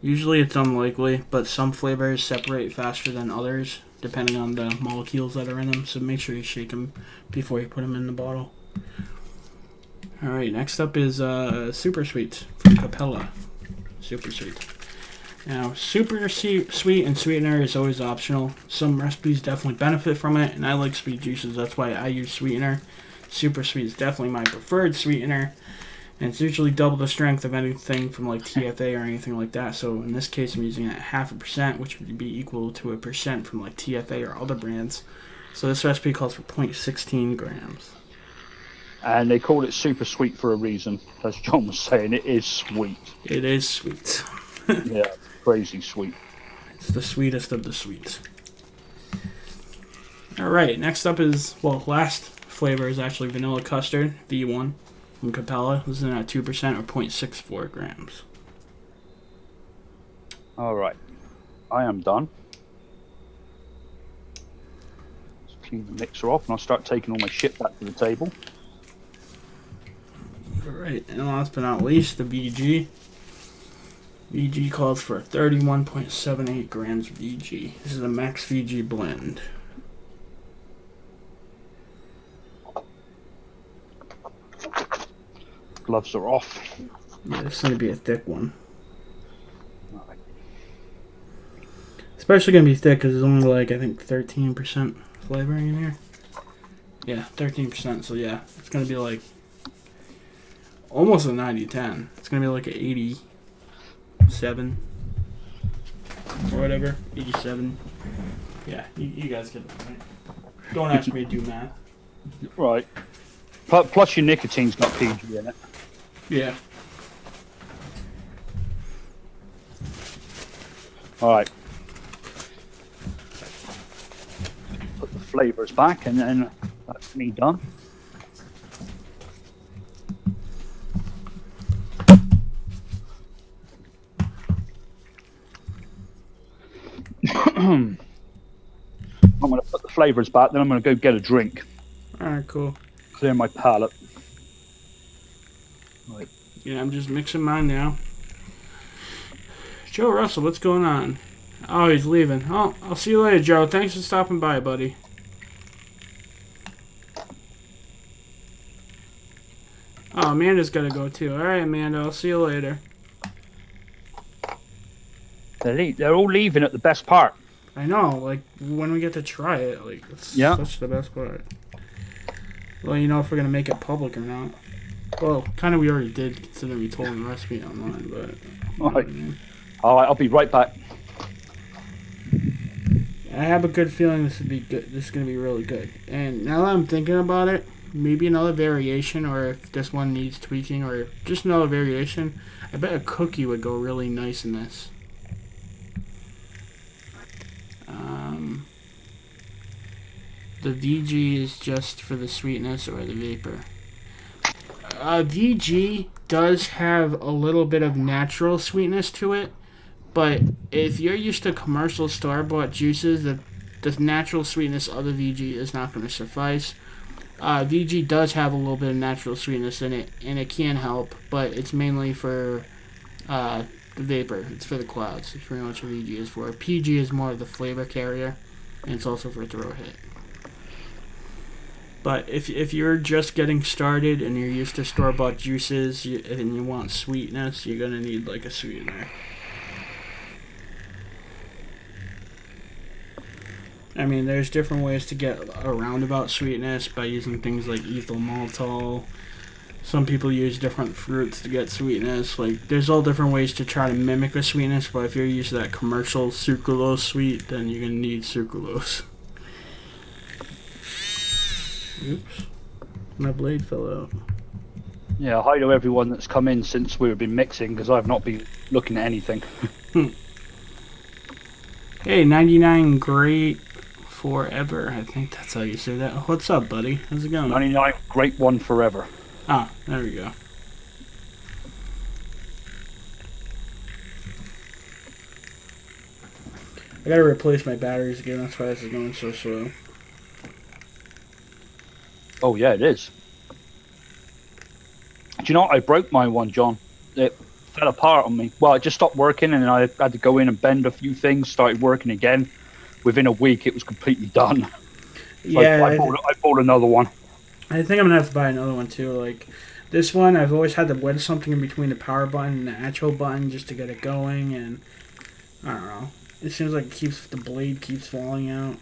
Usually it's unlikely, but some flavors separate faster than others, depending on the molecules that are in them. So make sure you shake them before you put them in the bottle. Alright, next up is Super Sweet from Capella. Super Sweet. Now, super sweet and sweetener is always optional. Some recipes definitely benefit from it, and I like sweet juices. That's why I use sweetener. Super sweet is definitely my preferred sweetener, and it's usually double the strength of anything from like TFA or anything like that. So in this case, I'm using it at 0.5%, which would be equal to 1% from like TFA or other brands. So this recipe calls for 0.16 grams. And they call it super sweet for a reason. As John was saying, it is sweet. It is sweet. Yeah, crazy sweet. It's the sweetest of the sweets. Alright, next up is, well, last flavor is actually vanilla custard, V1 from Capella. This is at 2% or 0.64 grams. All right. I am done. Let's clean the mixer off and I'll start taking all my shit back to the table. All right, and last but not least, the VG. VG calls for 31.78 grams of VG. This is a max VG blend. Gloves are off. Yeah, this is going to be a thick one. Especially going to be thick because there's only like, I think, 13% flavoring in here. Yeah, 13%. So yeah, it's going to be like almost a 90-10. It's going to be like an 87 or whatever. 87. Yeah, you guys get it right. Don't ask me to do math. Right. Plus your nicotine's got PG in it. Yeah. All right. Put the flavors back and then that's me done. I'm going to put the flavors back, then I'm going to go get a drink. Alright, cool. Clear my palate. Right. Yeah, I'm just mixing mine now. Joe Russell, what's going on? Oh, he's leaving. Oh, I'll see you later, Joe. Thanks for stopping by, buddy. Oh, Amanda's got to go, too. Alright, Amanda, I'll see you later. They're all leaving at the best part. I know, like, when we get to try it, like, it's such the best part. Well, you know if we're going to make it public or not. Well, kind of we already did, considering we told them the recipe online, but... Alright, I'll be right back. I have a good feeling this would be good. This is going to be really good. And now that I'm thinking about it, maybe another variation, or if this one needs tweaking, or just another variation, I bet a cookie would go really nice in this. The VG is just for the sweetness or the vapor. VG does have a little bit of natural sweetness to it, but if you're used to commercial store-bought juices, the natural sweetness of the VG is not going to suffice. VG does have a little bit of natural sweetness in it, and it can help, but it's mainly for the vapor. It's for the clouds. It's pretty much what VG is for. PG is more of the flavor carrier, and it's also for a throw hit. But if you're just getting started and you're used to store-bought juices and you want sweetness, you're going to need like a sweetener. I mean, there's different ways to get a roundabout sweetness by using things like ethyl maltol. Some people use different fruits to get sweetness. Like, there's all different ways to try to mimic a sweetness, but if you're used to that commercial sucralose sweet, then you're going to need sucralose. Oops. My blade fell out. Yeah, hi to everyone that's come in since we've been mixing, because I've not been looking at anything. Hey, 99 Great Forever. I think that's how you say that. What's up, buddy? How's it going? 99 Great One Forever. Ah, there we go. I gotta replace my batteries again. That's why this is going so slow. Oh, yeah, it is. Do you know what? I broke my one, John. It fell apart on me. Well, it just stopped working, and I had to go in and bend a few things, started working again. Within a week, it was completely done. So Yeah, I bought another one. I think I'm gonna have to buy another one, too. Like, this one, I've always had to wedge something in between the power button and the actual button just to get it going, and I don't know. It seems like the blade keeps falling out.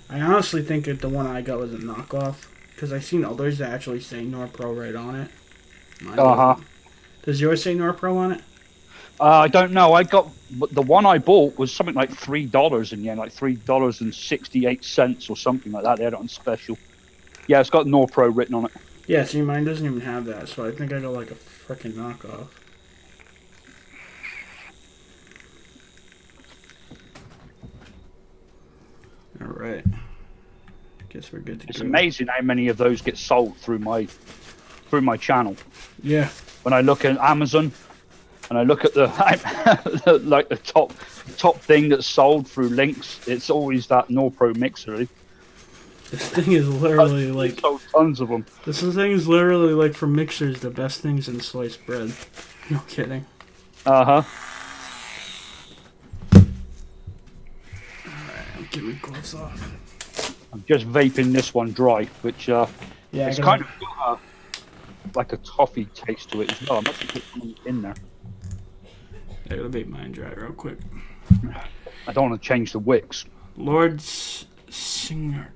I honestly think that the one I got was a knockoff, because I've seen others that actually say Norpro right on it. Does yours say Norpro on it? I don't know. The one I bought was something like $3 in the end, like $3.68 or something like that. They had it on special. Yeah, it's got Norpro written on it. Yeah, see, mine doesn't even have that, so I think I got like a freaking knockoff. Alright. Guess we're good to It's go. amazing how many of those get sold through my channel. Yeah. When I look at Amazon and I look at the like the top thing that's sold through links, it's always that Norpro mixer. This thing is literally like sold tons of them. This thing is literally like for mixers, the best things in sliced bread. No kidding. Uh-huh. Alright, get my gloves off. I'm just vaping this one dry, which it's kind of got like a toffee taste to it as well. I must have put something in there. I gotta vape mine dry real quick. I don't want to change the wicks. Lord Singer.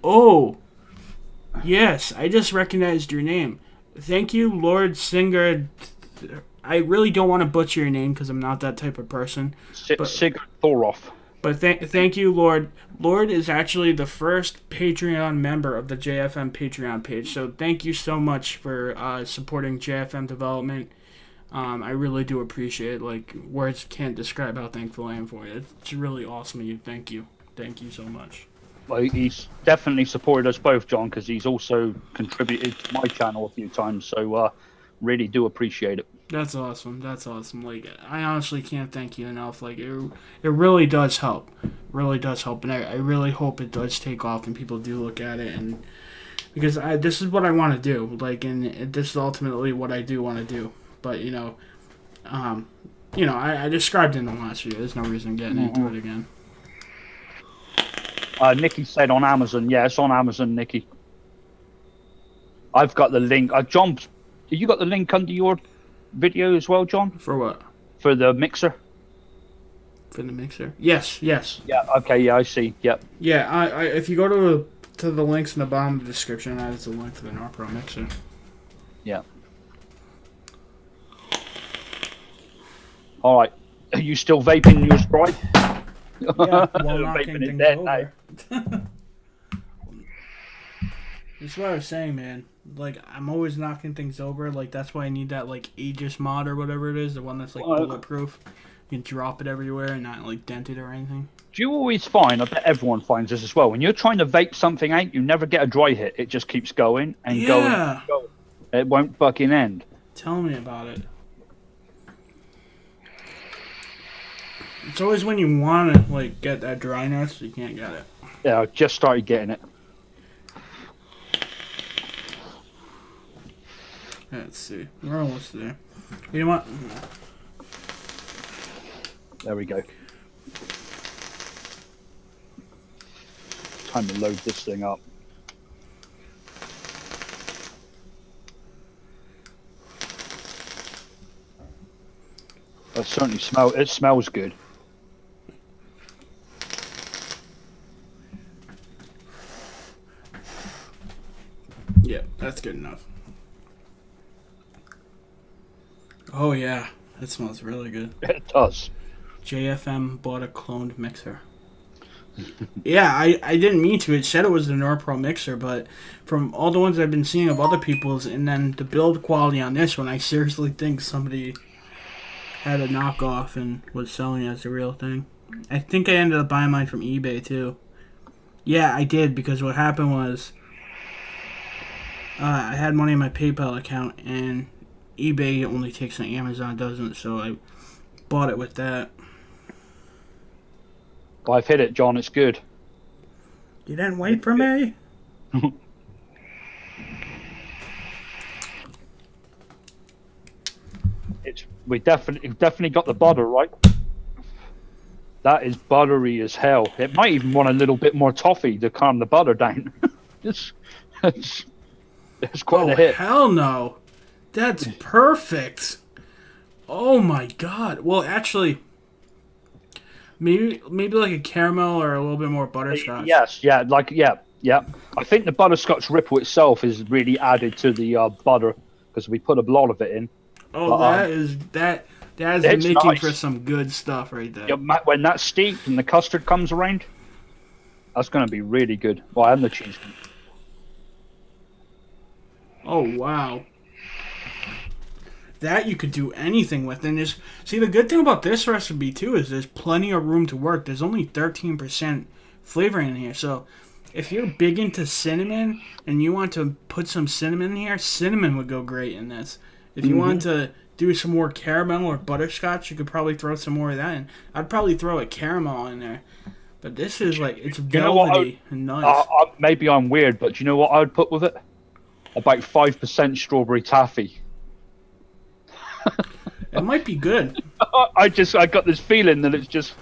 Oh! Yes, I just recognized your name. Thank you, Lord Singer. I really don't want to butcher your name because I'm not that type of person. Sigurd Thoroff. But thank you, Lord. Lord is actually the first Patreon member of the JFM Patreon page. So thank you so much for supporting JFM development. I really do appreciate it. Like, words can't describe how thankful I am for you. It's really awesome of you. Thank you. Thank you so much. Well, he's definitely supported us both, John, because he's also contributed to my channel a few times. So really do appreciate it. That's awesome. That's awesome. Like, I honestly can't thank you enough. Like, it really does help. Really does help. And I really hope it does take off and people do look at it. And because this is what I want to do. Like, and this is ultimately what I do want to do. But, I described it in the last video. There's no reason getting into it again. Nikki said on Amazon. Yeah, it's on Amazon, Nikki. I've got the link. John, you got the link under your video as well, John? For what? For the mixer? For the mixer? Yes. Yeah, okay, yeah, I see. Yep. Yeah, I if you go to the links in the bottom of the description, that is the link to the Norpro mixer. Yeah. All right. Are you still vaping yours dry? Yeah, while knocking things over. That's what I was saying, man. Like, I'm always knocking things over. Like, that's why I need that, like, Aegis mod or whatever it is. The one that's, like, bulletproof. You can drop it everywhere and not, like, dent it or anything. Do you always find, I bet everyone finds this as well, when you're trying to vape something out, you never get a dry hit. It just keeps going and going and going. It won't fucking end. Tell me about it. It's always when you want to, like, get that dryness, you can't get it. Yeah, I just started getting it. Let's see. We're almost there. You know what? There we go. Time to load this thing up. It certainly smells good. Yeah, that's good enough. Oh yeah, that smells really good. It does. JFM bought a cloned mixer. Yeah, I didn't mean to. It said it was the Norpro mixer, but from all the ones I've been seeing of other people's, and then the build quality on this one, I seriously think somebody had a knockoff and was selling it as the real thing. I think I ended up buying mine from eBay too. Yeah, I did, because what happened was I had money in my PayPal account, and eBay only takes an Amazon doesn't, so I bought it with that. Well, I've hit it, John. It's good. You didn't wait for me? We've definitely got the butter right. That is buttery as hell. It might even want a little bit more toffee to calm the butter down. it's quite a hit. Hell no. That's perfect. Oh my god. Well, actually, maybe like a caramel or a little bit more butterscotch. Yes, yeah, yeah. I think the butterscotch ripple itself is really added to the butter because we put a lot of it in. Oh, that is making nice for some good stuff right there. Yeah, when that's steeped and the custard comes around, that's going to be really good. Well, and the cheese. Oh wow. That you could do anything with. And see, the good thing about this recipe too is there's plenty of room to work. There's only 13% flavor in here, so if you're big into cinnamon and you want to put some cinnamon in here, cinnamon would go great in this. If you want to do some more caramel or butterscotch, you could probably throw some more of that in. I'd probably throw a caramel in there. But this is like, it's velvety and nice. Maybe I'm weird, but do you know what I would put with it? About 5% strawberry taffy. It might be good. I got this feeling that it's just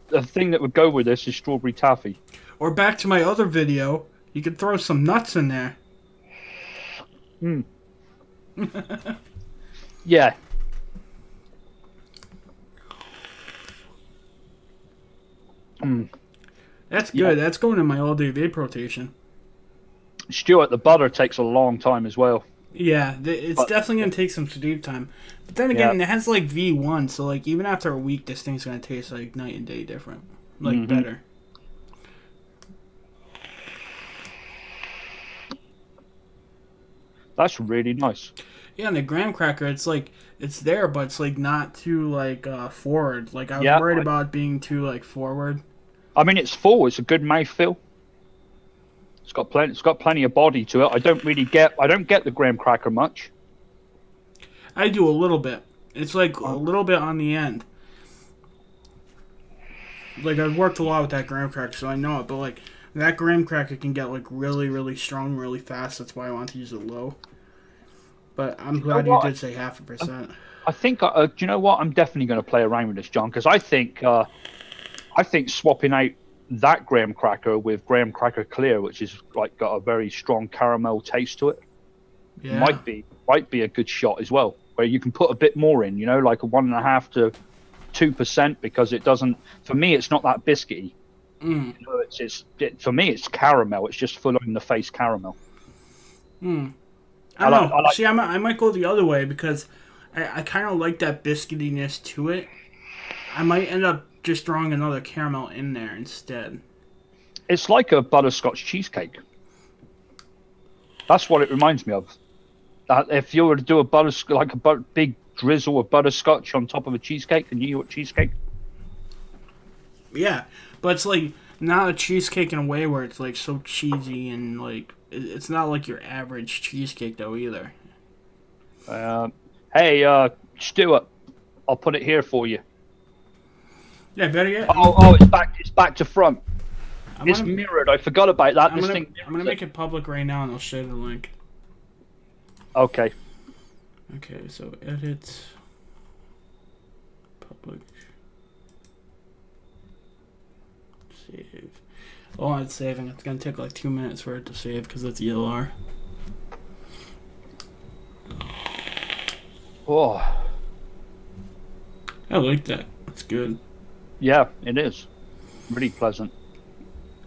the thing that would go with this is strawberry taffy. Or back to my other video, you could throw some nuts in there. Yeah. That's good. Yeah. That's going in my all-day vape rotation. Stuart, the butter takes a long time as well. Yeah, it's definitely going to take some steep time. But then again, it has like V1, so like even after a week, this thing's going to taste like night and day different. Like better. That's really nice. Yeah, and the graham cracker, it's like, it's there, but it's like not too like forward. Like I was worried about it being too like forward. I mean, it's full. It's a good mouthfeel. It's got plenty of body to it. I don't get the graham cracker much. I do a little bit. It's like a little bit on the end. Like I've worked a lot with that graham cracker, so I know it. But like that graham cracker can get like really, really strong, really fast. That's why I want to use it low. But I'm glad you did say 0.5%. I think. Do you know what? I'm definitely going to play around with this, John, because I think swapping out that graham cracker with graham cracker clear, which is like got a very strong caramel taste to it, might be a good shot as well. Where you can put a bit more in, like a 1.5 to 2%, because it doesn't. For me, it's not that biscuity. For me, it's caramel. It's just full in the face caramel. I don't know. See, I might go the other way because I kind of like that biscuitiness to it. I might end up just throwing another caramel in there instead. It's like a butterscotch cheesecake. That's what it reminds me of. If you were to do a big drizzle of butterscotch on top of a cheesecake, a New York cheesecake. Yeah, but it's like not a cheesecake in a way where it's like so cheesy and like it's not like your average cheesecake though either. Hey, Stuart, I'll put it here for you. Yeah, better yet. Oh, it's back to front. It's mirrored. I forgot about that. I'm gonna make it public right now, and I'll share the link. Okay. Okay, so edit, public, save. Oh, it's saving. It's gonna take like 2 minutes for it to save because it's ELR. Oh, I like that. It's good. Yeah, it is. Really pleasant.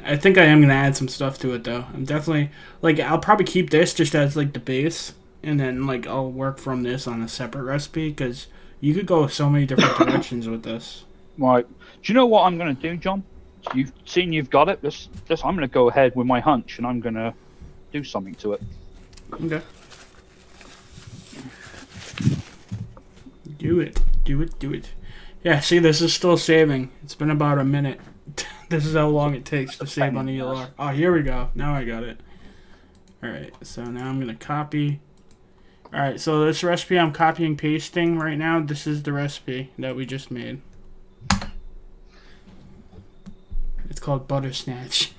I think I am going to add some stuff to it, though. I'm definitely... Like, I'll probably keep this just as, like, the base. And then, like, I'll work from this on a separate recipe. Because you could go so many different directions with this. Right. Do you know what I'm going to do, John? You've got it. I'm going to go ahead with my hunch. And I'm going to do something to it. Okay. Do it. Do it. Do it. Yeah, see, this is still saving. It's been about a minute. This is how long it takes to save on ELR. Oh, here we go. Now I got it. Alright, so now I'm going to copy. Alright, so this recipe I'm copying pasting right now. This is the recipe that we just made. It's called Butter Snatch.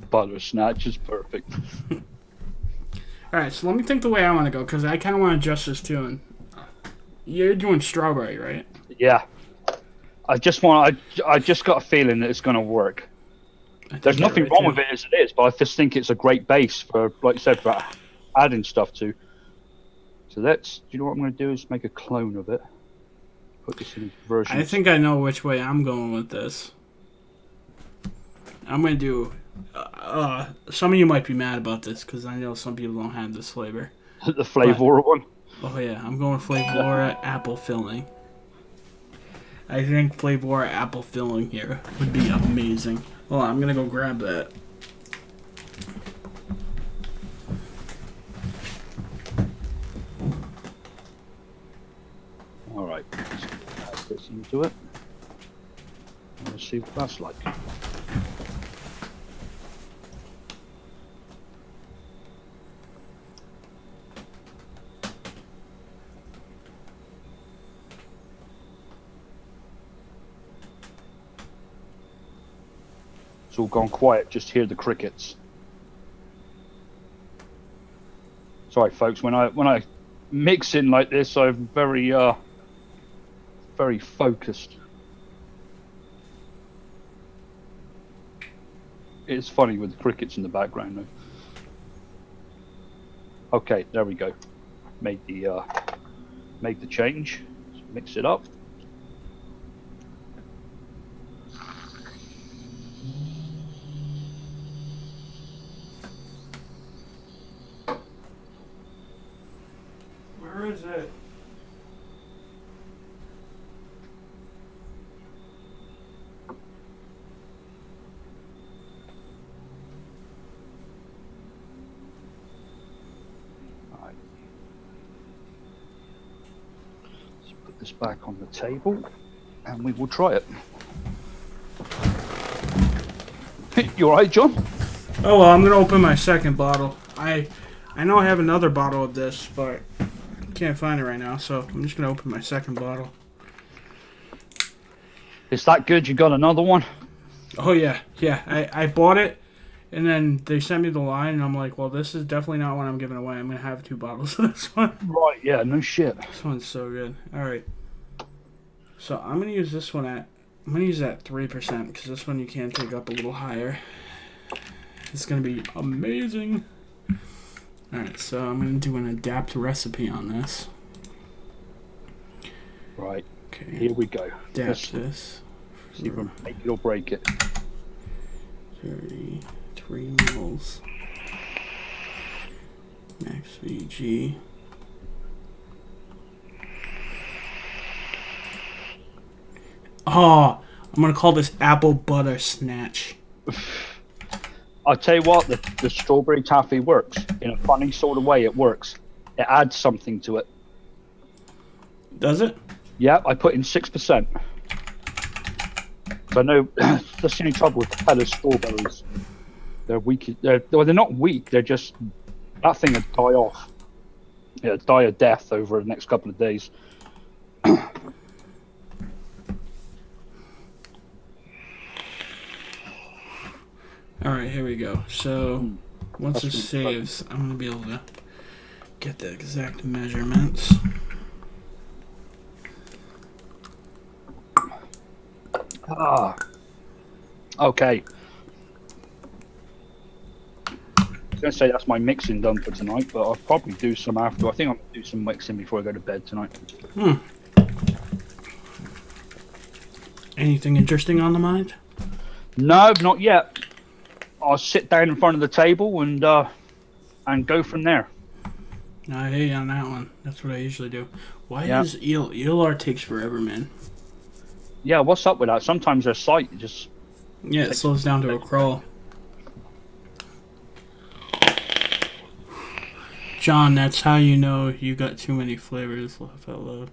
Butter Snatch is perfect. Alright, so let me think the way I want to go, because I kind of want to adjust this too. And you're doing strawberry, right? Yeah. I just got a feeling that it's going to work. There's nothing wrong with it as it is, but I just think it's a great base for, like you said, for adding stuff to. So do you know what I'm going to do is make a clone of it. Put this in version. I think I know which way I'm going with this. I'm going to do... some of you might be mad about this because I know some people don't have this flavor. The Flavora one? Oh yeah, I'm going Flavora apple filling. I think Flavora apple filling here would be amazing. Hold on, I'm going to go grab that. Alright, let's add this in to it. Let's see what that's like. It's all gone quiet, just hear the crickets. Sorry folks, when I mix in like this, I'm very focused. It's funny with the crickets in the background though. Okay, there we go. Made the change. Let's mix it up. Where is it? Alright. Let's put this back on the table and we will try it. You alright, John? Oh well, I'm gonna open my second bottle. I know I have another bottle of this, but I can't find it right now, so I'm just gonna open my second bottle. Is that good? You got another one? Oh yeah. I bought it, and then they sent me the line, and I'm like, well, this is definitely not one I'm giving away. I'm gonna have 2 bottles of this one. Right, yeah, no shit. This one's so good. All right. So I'm gonna use this one at 3% because this one you can take up a little higher. It's gonna be amazing. All right, so I'm gonna do an adapt recipe on this. Right. Okay. Here we go. Adapt this. See if we make it or break it. 33 mils. Max VG. Oh, I'm gonna call this apple butter snatch. I'll tell you what, the strawberry taffy works. In a funny sort of way, it works. It adds something to it. Does it? Yeah, I put in 6%. I know that's the only trouble with Coil strawberries. They're weak. They're not weak. They're just, that thing would die off. Yeah, die a death over the next couple of days. Alright, here we go. So, once it saves, I'm going to be able to get the exact measurements. Okay. I was going to say that's my mixing done for tonight, but I'll probably do some after. I think I'm going to do some mixing before I go to bed tonight. Anything interesting on the mind? No, not yet. I'll sit down in front of the table and go from there. I hate on that one. That's what I usually do. Why is ELR takes forever, man? Yeah, what's up with that? Sometimes their site just... Yeah, it slows down to a crawl. John, that's how you know you got too many flavors. Laugh out loud.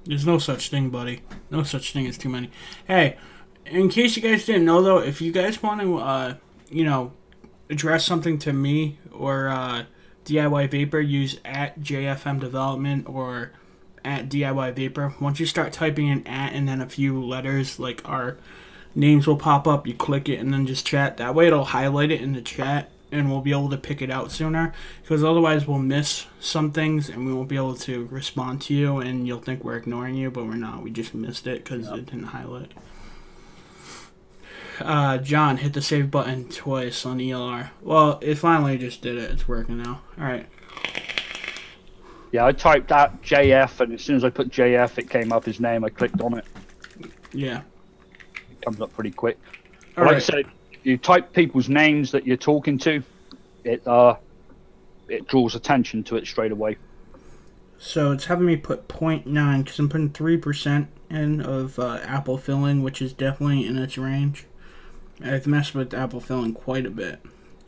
There's no such thing, buddy. No such thing as too many. Hey, in case you guys didn't know, though, if you guys want to, address something to me or DIY Vapor, use at JFM Development or at DIY Vapor. Once you start typing in at and then a few letters, like our names will pop up. You click it and then just chat. That way it'll highlight it in the chat and we'll be able to pick it out sooner. Because otherwise we'll miss some things and we won't be able to respond to you and you'll think we're ignoring you, but we're not. We just missed it because it didn't highlight. John, hit the save button twice on ELR. Well, it finally just did it. It's working now. Alright. Yeah, I typed out JF, and as soon as I put JF, it came up his name. I clicked on it. Yeah. It comes up pretty quick. Like I said, you type people's names that you're talking to, it draws attention to it straight away. So it's having me put 0.9 because I'm putting 3% in of apple filling, which is definitely in its range. I've messed with apple filling quite a bit.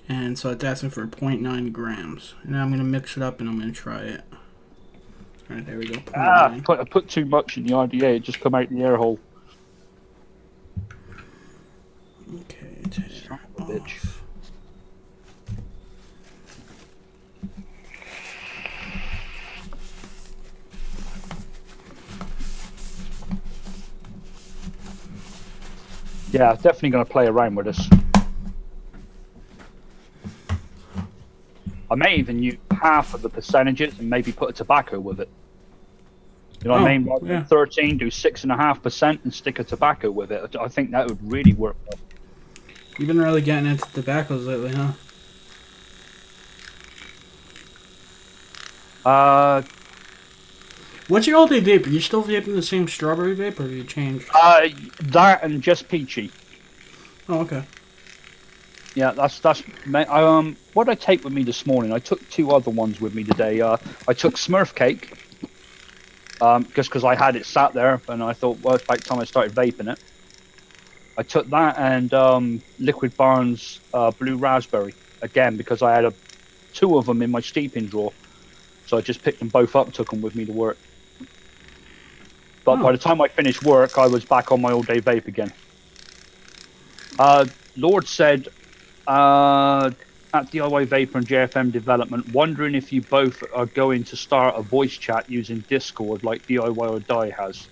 And so it's asking for 0.9 grams. And now I'm going to mix it up and I'm going to try it. Alright, there we go. I put too much in the RDA, it just come out the air hole. Okay, turn Son it of a bitch. off. Yeah, definitely going to play around with this. I may even use half of the percentages and maybe put a tobacco with it. You know what I mean? Rather than 13, do 6.5% and stick a tobacco with it. I think that would really work well. You've been really getting into tobaccos lately, huh? What's your all-day vape? Are you still vaping the same strawberry vape, or have you changed? That and just peachy. Oh, okay. Yeah, that's what did I take with me this morning? I took 2 other ones with me today. I took Smurf cake, just because I had it sat there, and I thought, well, it's about time I started vaping it. I took that and Liquid Barnes blue raspberry again because I had 2 of them in my steeping drawer, so I just picked them both up, took them with me to work. But by the time I finished work, I was back on my all-day vape again. Lord said, at DIY Vapor and JFM Development, wondering if you both are going to start a voice chat using Discord like DIY or Die has.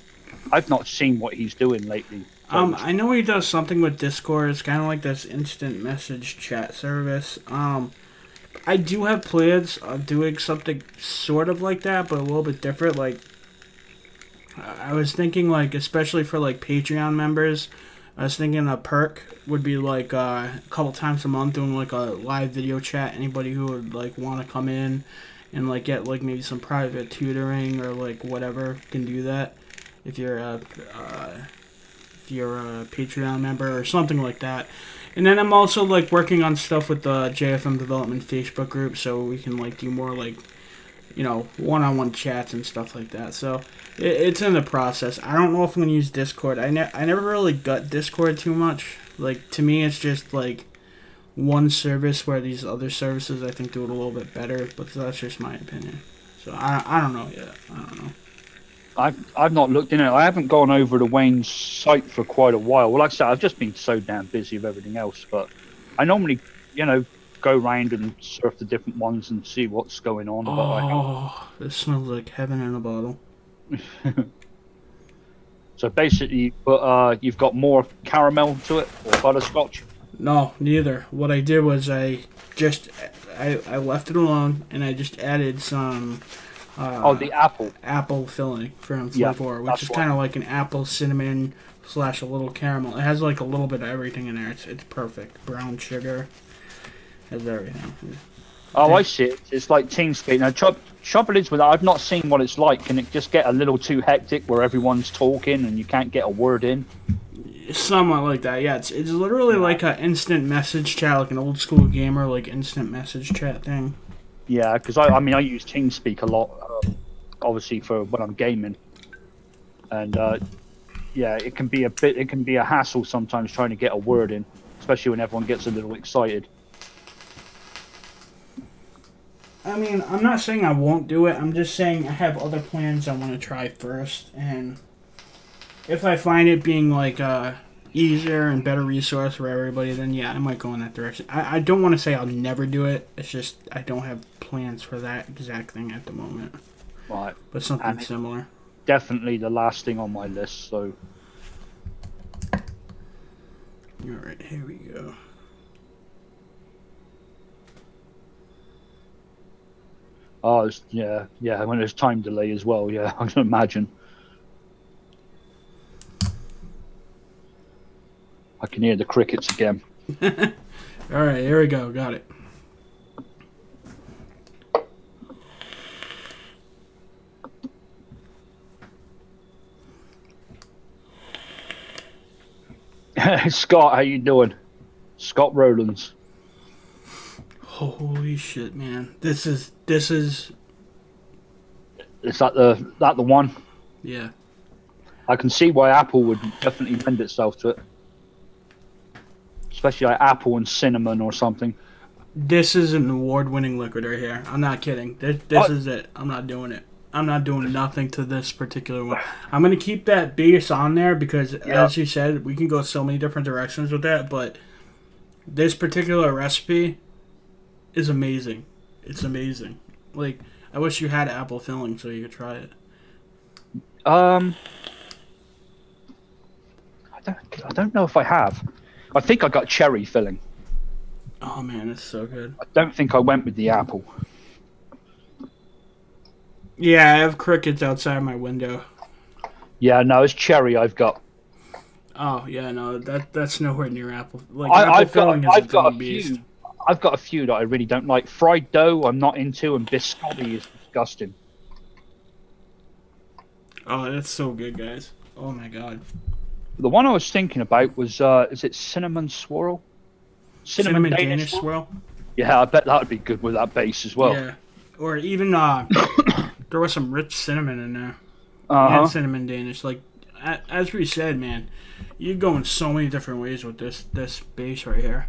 I've not seen what he's doing lately. I know he does something with Discord. It's kind of like this instant message chat service. I do have plans of doing something sort of like that, but a little bit different. Like, I was thinking, like, especially for like Patreon members, I was thinking a perk would be like a couple times a month doing like a live video chat. Anybody who would like want to come in and like get like maybe some private tutoring or like whatever can do that if you're a Patreon member or something like that. And then I'm also like working on stuff with the JFM Development Facebook group, so we can like do more like, you know, one-on-one chats and stuff like that. So it's in the process. I don't know if I'm gonna use Discord. I never really got Discord too much. Like, to me, it's just like one service where these other services I think do it a little bit better. But that's just my opinion. So I don't know yet. I don't know. I've not looked in it. I haven't gone over to Wayne's site for quite a while. Well, like I said, I've just been so damn busy with everything else. But I normally, go round and surf the different ones and see what's going on. Oh, this smells like heaven in a bottle. So basically, you've got more caramel to it or butterscotch. No, neither. What I did was I left it alone and I just added some. The apple. Apple filling from flavor, which is kind of like an apple cinnamon / a little caramel. It has like a little bit of everything in there. It's perfect. Brown sugar has everything. Oh, I see it. It's like TeamSpeak. Now, trouble is with that, I've not seen what it's like. Can it just get a little too hectic where everyone's talking and you can't get a word in? Somewhat like that, yeah. It's literally like an instant message chat, like an old school gamer, like instant message chat thing. Yeah, because I use TeamSpeak a lot, obviously for when I'm gaming, and it can be a hassle sometimes trying to get a word in, especially when everyone gets a little excited. I mean, I'm not saying I won't do it. I'm just saying I have other plans I want to try first, and if I find it being like easier and better resource for everybody, then yeah, I might go in that direction. I don't want to say I'll never do it. It's just I don't have plans for that exact thing at the moment. Right. But something similar. Definitely the last thing on my list, so. Alright, here we go. Oh, yeah, when there's time delay as well, yeah, I can imagine. I can hear the crickets again. Alright, here we go, got it. Scott, how you doing? Scott Rowlands. Holy shit, man. This is Is that the one? Yeah. I can see why Apple would definitely lend itself to it. Especially like apple and cinnamon or something. This is an award-winning liquid right here. I'm not kidding. This is it. I'm not doing it. I'm not doing nothing to this particular one. I'm gonna keep that base on there because, as you said, we can go so many different directions with that. But this particular recipe is amazing. It's amazing. Like, I wish you had apple filling so you could try it. I don't know if I have. I think I got cherry filling. Oh man, it's so good. I don't think I went with the apple. Yeah, I have crickets outside my window. Yeah, no, it's cherry I've got. Oh yeah, no, that's nowhere near apple. Like apple filling is its own beast. I've got a few that I really don't like. Fried dough, I'm not into, and biscotti is disgusting. Oh, that's so good, guys. Oh my god. The one I was thinking about was, is it cinnamon swirl? Cinnamon Danish swirl? Yeah, I bet that would be good with that base as well. Yeah. Or even, there was some rich cinnamon in there. Uh-huh. And cinnamon Danish. Like, as we said, man, you go in so many different ways with this base right here.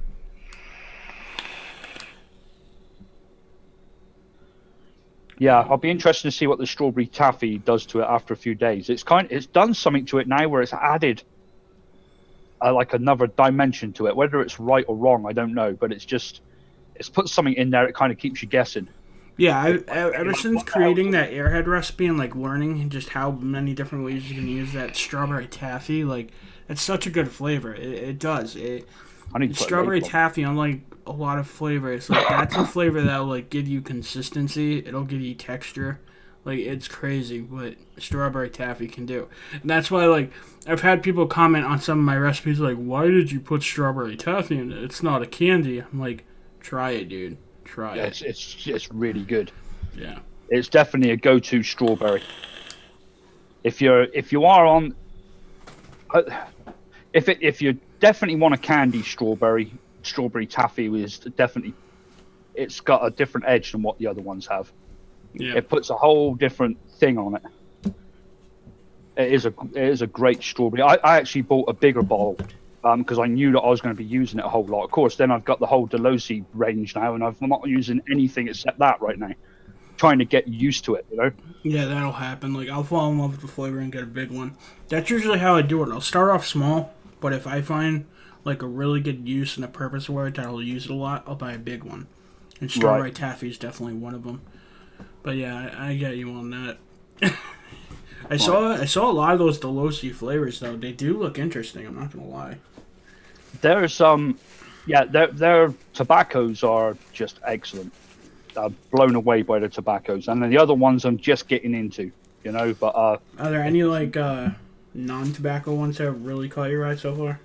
Yeah, I'll be interested to see what the strawberry taffy does to it after a few days. It's done something to it now where it's added like another dimension to it. Whether it's right or wrong, I don't know, but it's put something in there that kind of keeps you guessing. Yeah, ever since creating that airhead recipe and like learning just how many different ways you can use that strawberry taffy, like it's such a good flavor. It does. Strawberry taffy, unlike a lot of flavors, like that's a flavor that'll like give you consistency. It'll give you texture. Like it's crazy what strawberry taffy can do. And that's why like I've had people comment on some of my recipes like, why did you put strawberry taffy in it? It's not a candy. I'm like, try it, dude. Try it. It's really good. Yeah. It's definitely a go-to strawberry. If you definitely want a candy strawberry taffy is definitely, it's got a different edge than what the other ones have. Yeah. It puts a whole different thing on it. It is a great strawberry. I actually bought a bigger bottle because I knew that I was going to be using it a whole lot. Of course, then I've got the whole Delosi range now, and I'm not using anything except that right now. Trying to get used to it, you know? Yeah, that'll happen. Like, I'll fall in love with the flavor and get a big one. That's usually how I do it. I'll start off small, but if I find, like, a really good use and a purpose for it that I'll use it a lot, I'll buy a big one. And strawberry taffy is definitely one of them. But yeah, I get you on that. I saw a lot of those Delosi flavors, though. They do look interesting, I'm not going to lie. There's their tobaccos are just excellent. Blown away by the tobaccos, and then the other ones I'm just getting into, you know. But are there any like non-tobacco ones that really caught your eye so far?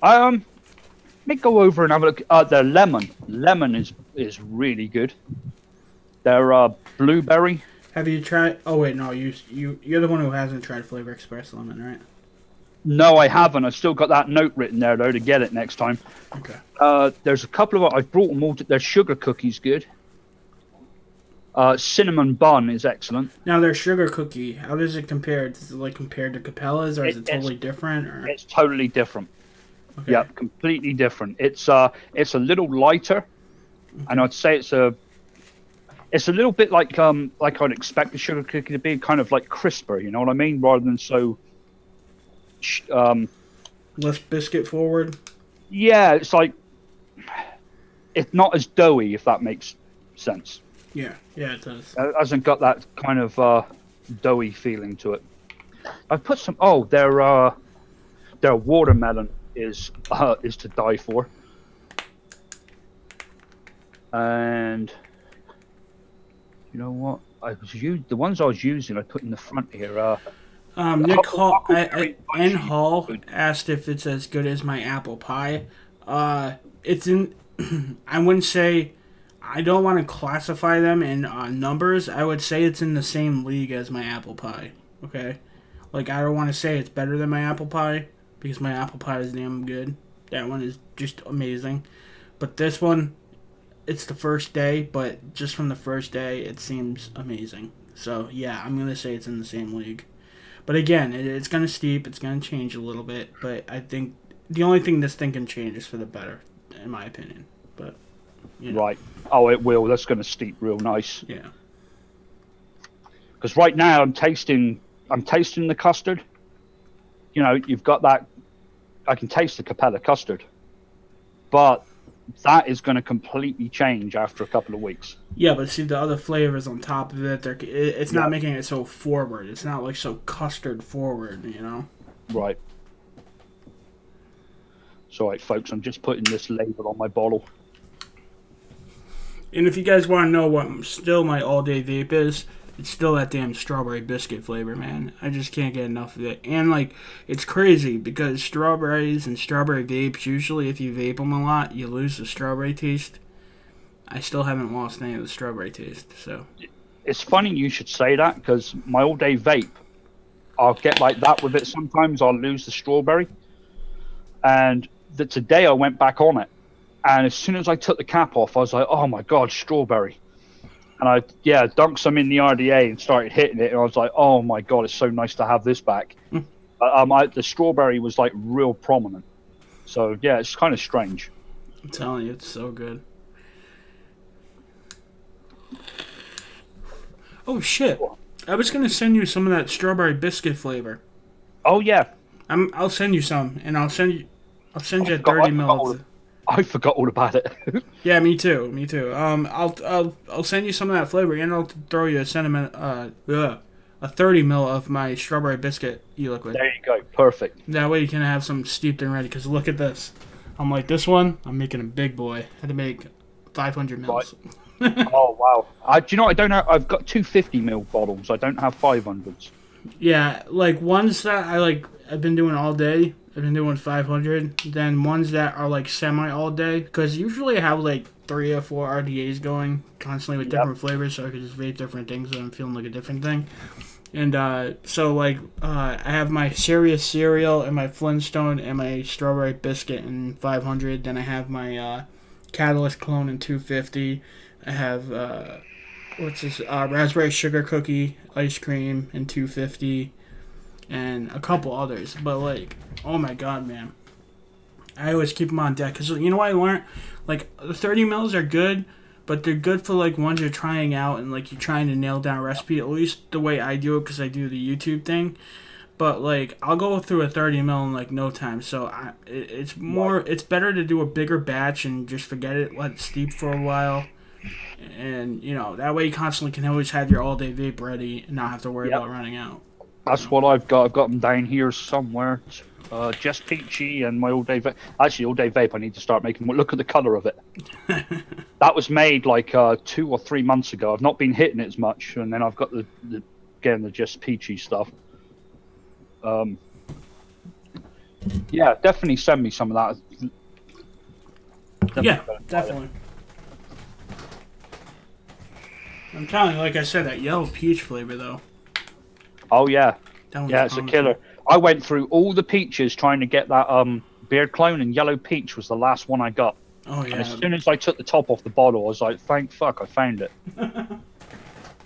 Let me go over and have a look. Their lemon is really good. Their blueberry. Have you tried? Oh wait, no, you're the one who hasn't tried Flavor Express lemon, right? No, I haven't. I've still got that note written there though to get it next time. Okay. There's a couple of I've brought them all. Their sugar cookies good. Cinnamon bun is excellent. Now their sugar cookie, how does it compare? Is it like compared to Capella's, or is it totally different? Or? It's totally different. Okay. Yeah, completely different. It's a little lighter, and I'd say it's a little bit like I'd expect the sugar cookie to be, kind of like crisper. You know what I mean? Rather than so. Less biscuit forward. Yeah, it's like it's not as doughy, if that makes sense. Yeah, it does. It hasn't got that kind of doughy feeling to it. I've put some. Oh, their watermelon is to die for. And you know what? The ones I was using, I put in the front here. Nick Hall, N. Hall asked if it's as good as my apple pie. It's in. I wouldn't say. I don't want to classify them in numbers. I would say it's in the same league as my apple pie. Okay, like I don't want to say it's better than my apple pie because my apple pie is damn good. That one is just amazing. But this one, it's the first day, but just from the first day, it seems amazing. So yeah, I'm gonna say it's in the same league. But again, it's gonna steep. It's gonna change a little bit. But I think the only thing this thing can change is for the better, in my opinion. But you know. Right. Oh, it will. That's going to steep real nice. Yeah. Because right now I'm tasting the custard. You know, you've got that. I can taste the Capella custard, but that is going to completely change after a couple of weeks. Yeah, but see the other flavors on top of it. It's not making it so forward. It's not like so custard forward. You know. Right. So, right, folks, I'm just putting this label on my bottle. And if you guys want to know what still my all-day vape is, it's still that damn strawberry biscuit flavor, man. I just can't get enough of it. And, like, it's crazy because strawberries and strawberry vapes, usually if you vape them a lot, you lose the strawberry taste. I still haven't lost any of the strawberry taste, so. It's funny you should say that because my all-day vape, I'll get like that with it. Sometimes I'll lose the strawberry. And today I went back on it. And as soon as I took the cap off, I was like, oh, my God, strawberry. And I dunked some in the RDA and started hitting it. And I was like, oh, my God, it's so nice to have this back. The strawberry was, like, real prominent. So, yeah, it's kind of strange. I'm telling you, it's so good. Oh, shit. I was going to send you some of that strawberry biscuit flavor. Oh, yeah. I'll send you some, and I'll send you a 30 ml. I forgot all about it. Yeah, me too. I'll send you some of that flavor, and I'll throw you a 30 ml of my strawberry biscuit e-liquid. There you go. Perfect. That way you can have some steeped and ready. Because look at this. I'm like, this one, I'm making a big boy. I had to make 500 mils. Right. Oh wow. Do you know? I don't know. I've got 250 ml bottles. I don't have 500s. Yeah, like ones that I've been doing all day. I've been doing 500. Then ones that are like semi all day, because usually I have like 3 or 4 RDAs going constantly with different flavors, so I could just vape different things and I'm feeling like a different thing. And so like I have my Sirius cereal and my Flintstone and my strawberry biscuit in 500. Then I have my Catalyst clone in 250. I have raspberry sugar cookie ice cream in 250. And a couple others, but like, oh my god, man, I always keep them on deck because you know what I learned, like the 30 mils are good, but they're good for like ones you're trying out and like you're trying to nail down a recipe, at least the way I do it because I do the YouTube thing. But like I'll go through a 30 mil in like no time, so it's better to do a bigger batch and just forget it, let it steep for a while, and you know that way you constantly can always have your all day vape ready and not have to worry about running out. That's what I've got. I've got them down here somewhere. Just Peachy and my all-day vape. Actually, all-day vape, I need to start making. Look at the colour of it. That was made like 2 or 3 months ago. I've not been hitting it as much. And then I've got the Just Peachy stuff. Yeah, definitely send me some of that. Definitely. I'm telling you, like I said, that yellow peach flavor, though. Oh yeah, it's a killer. I went through all the peaches trying to get that beard clone, and yellow peach was the last one I got. Oh yeah. And as soon as I took the top off the bottle, I was like, "Thank fuck, I found it."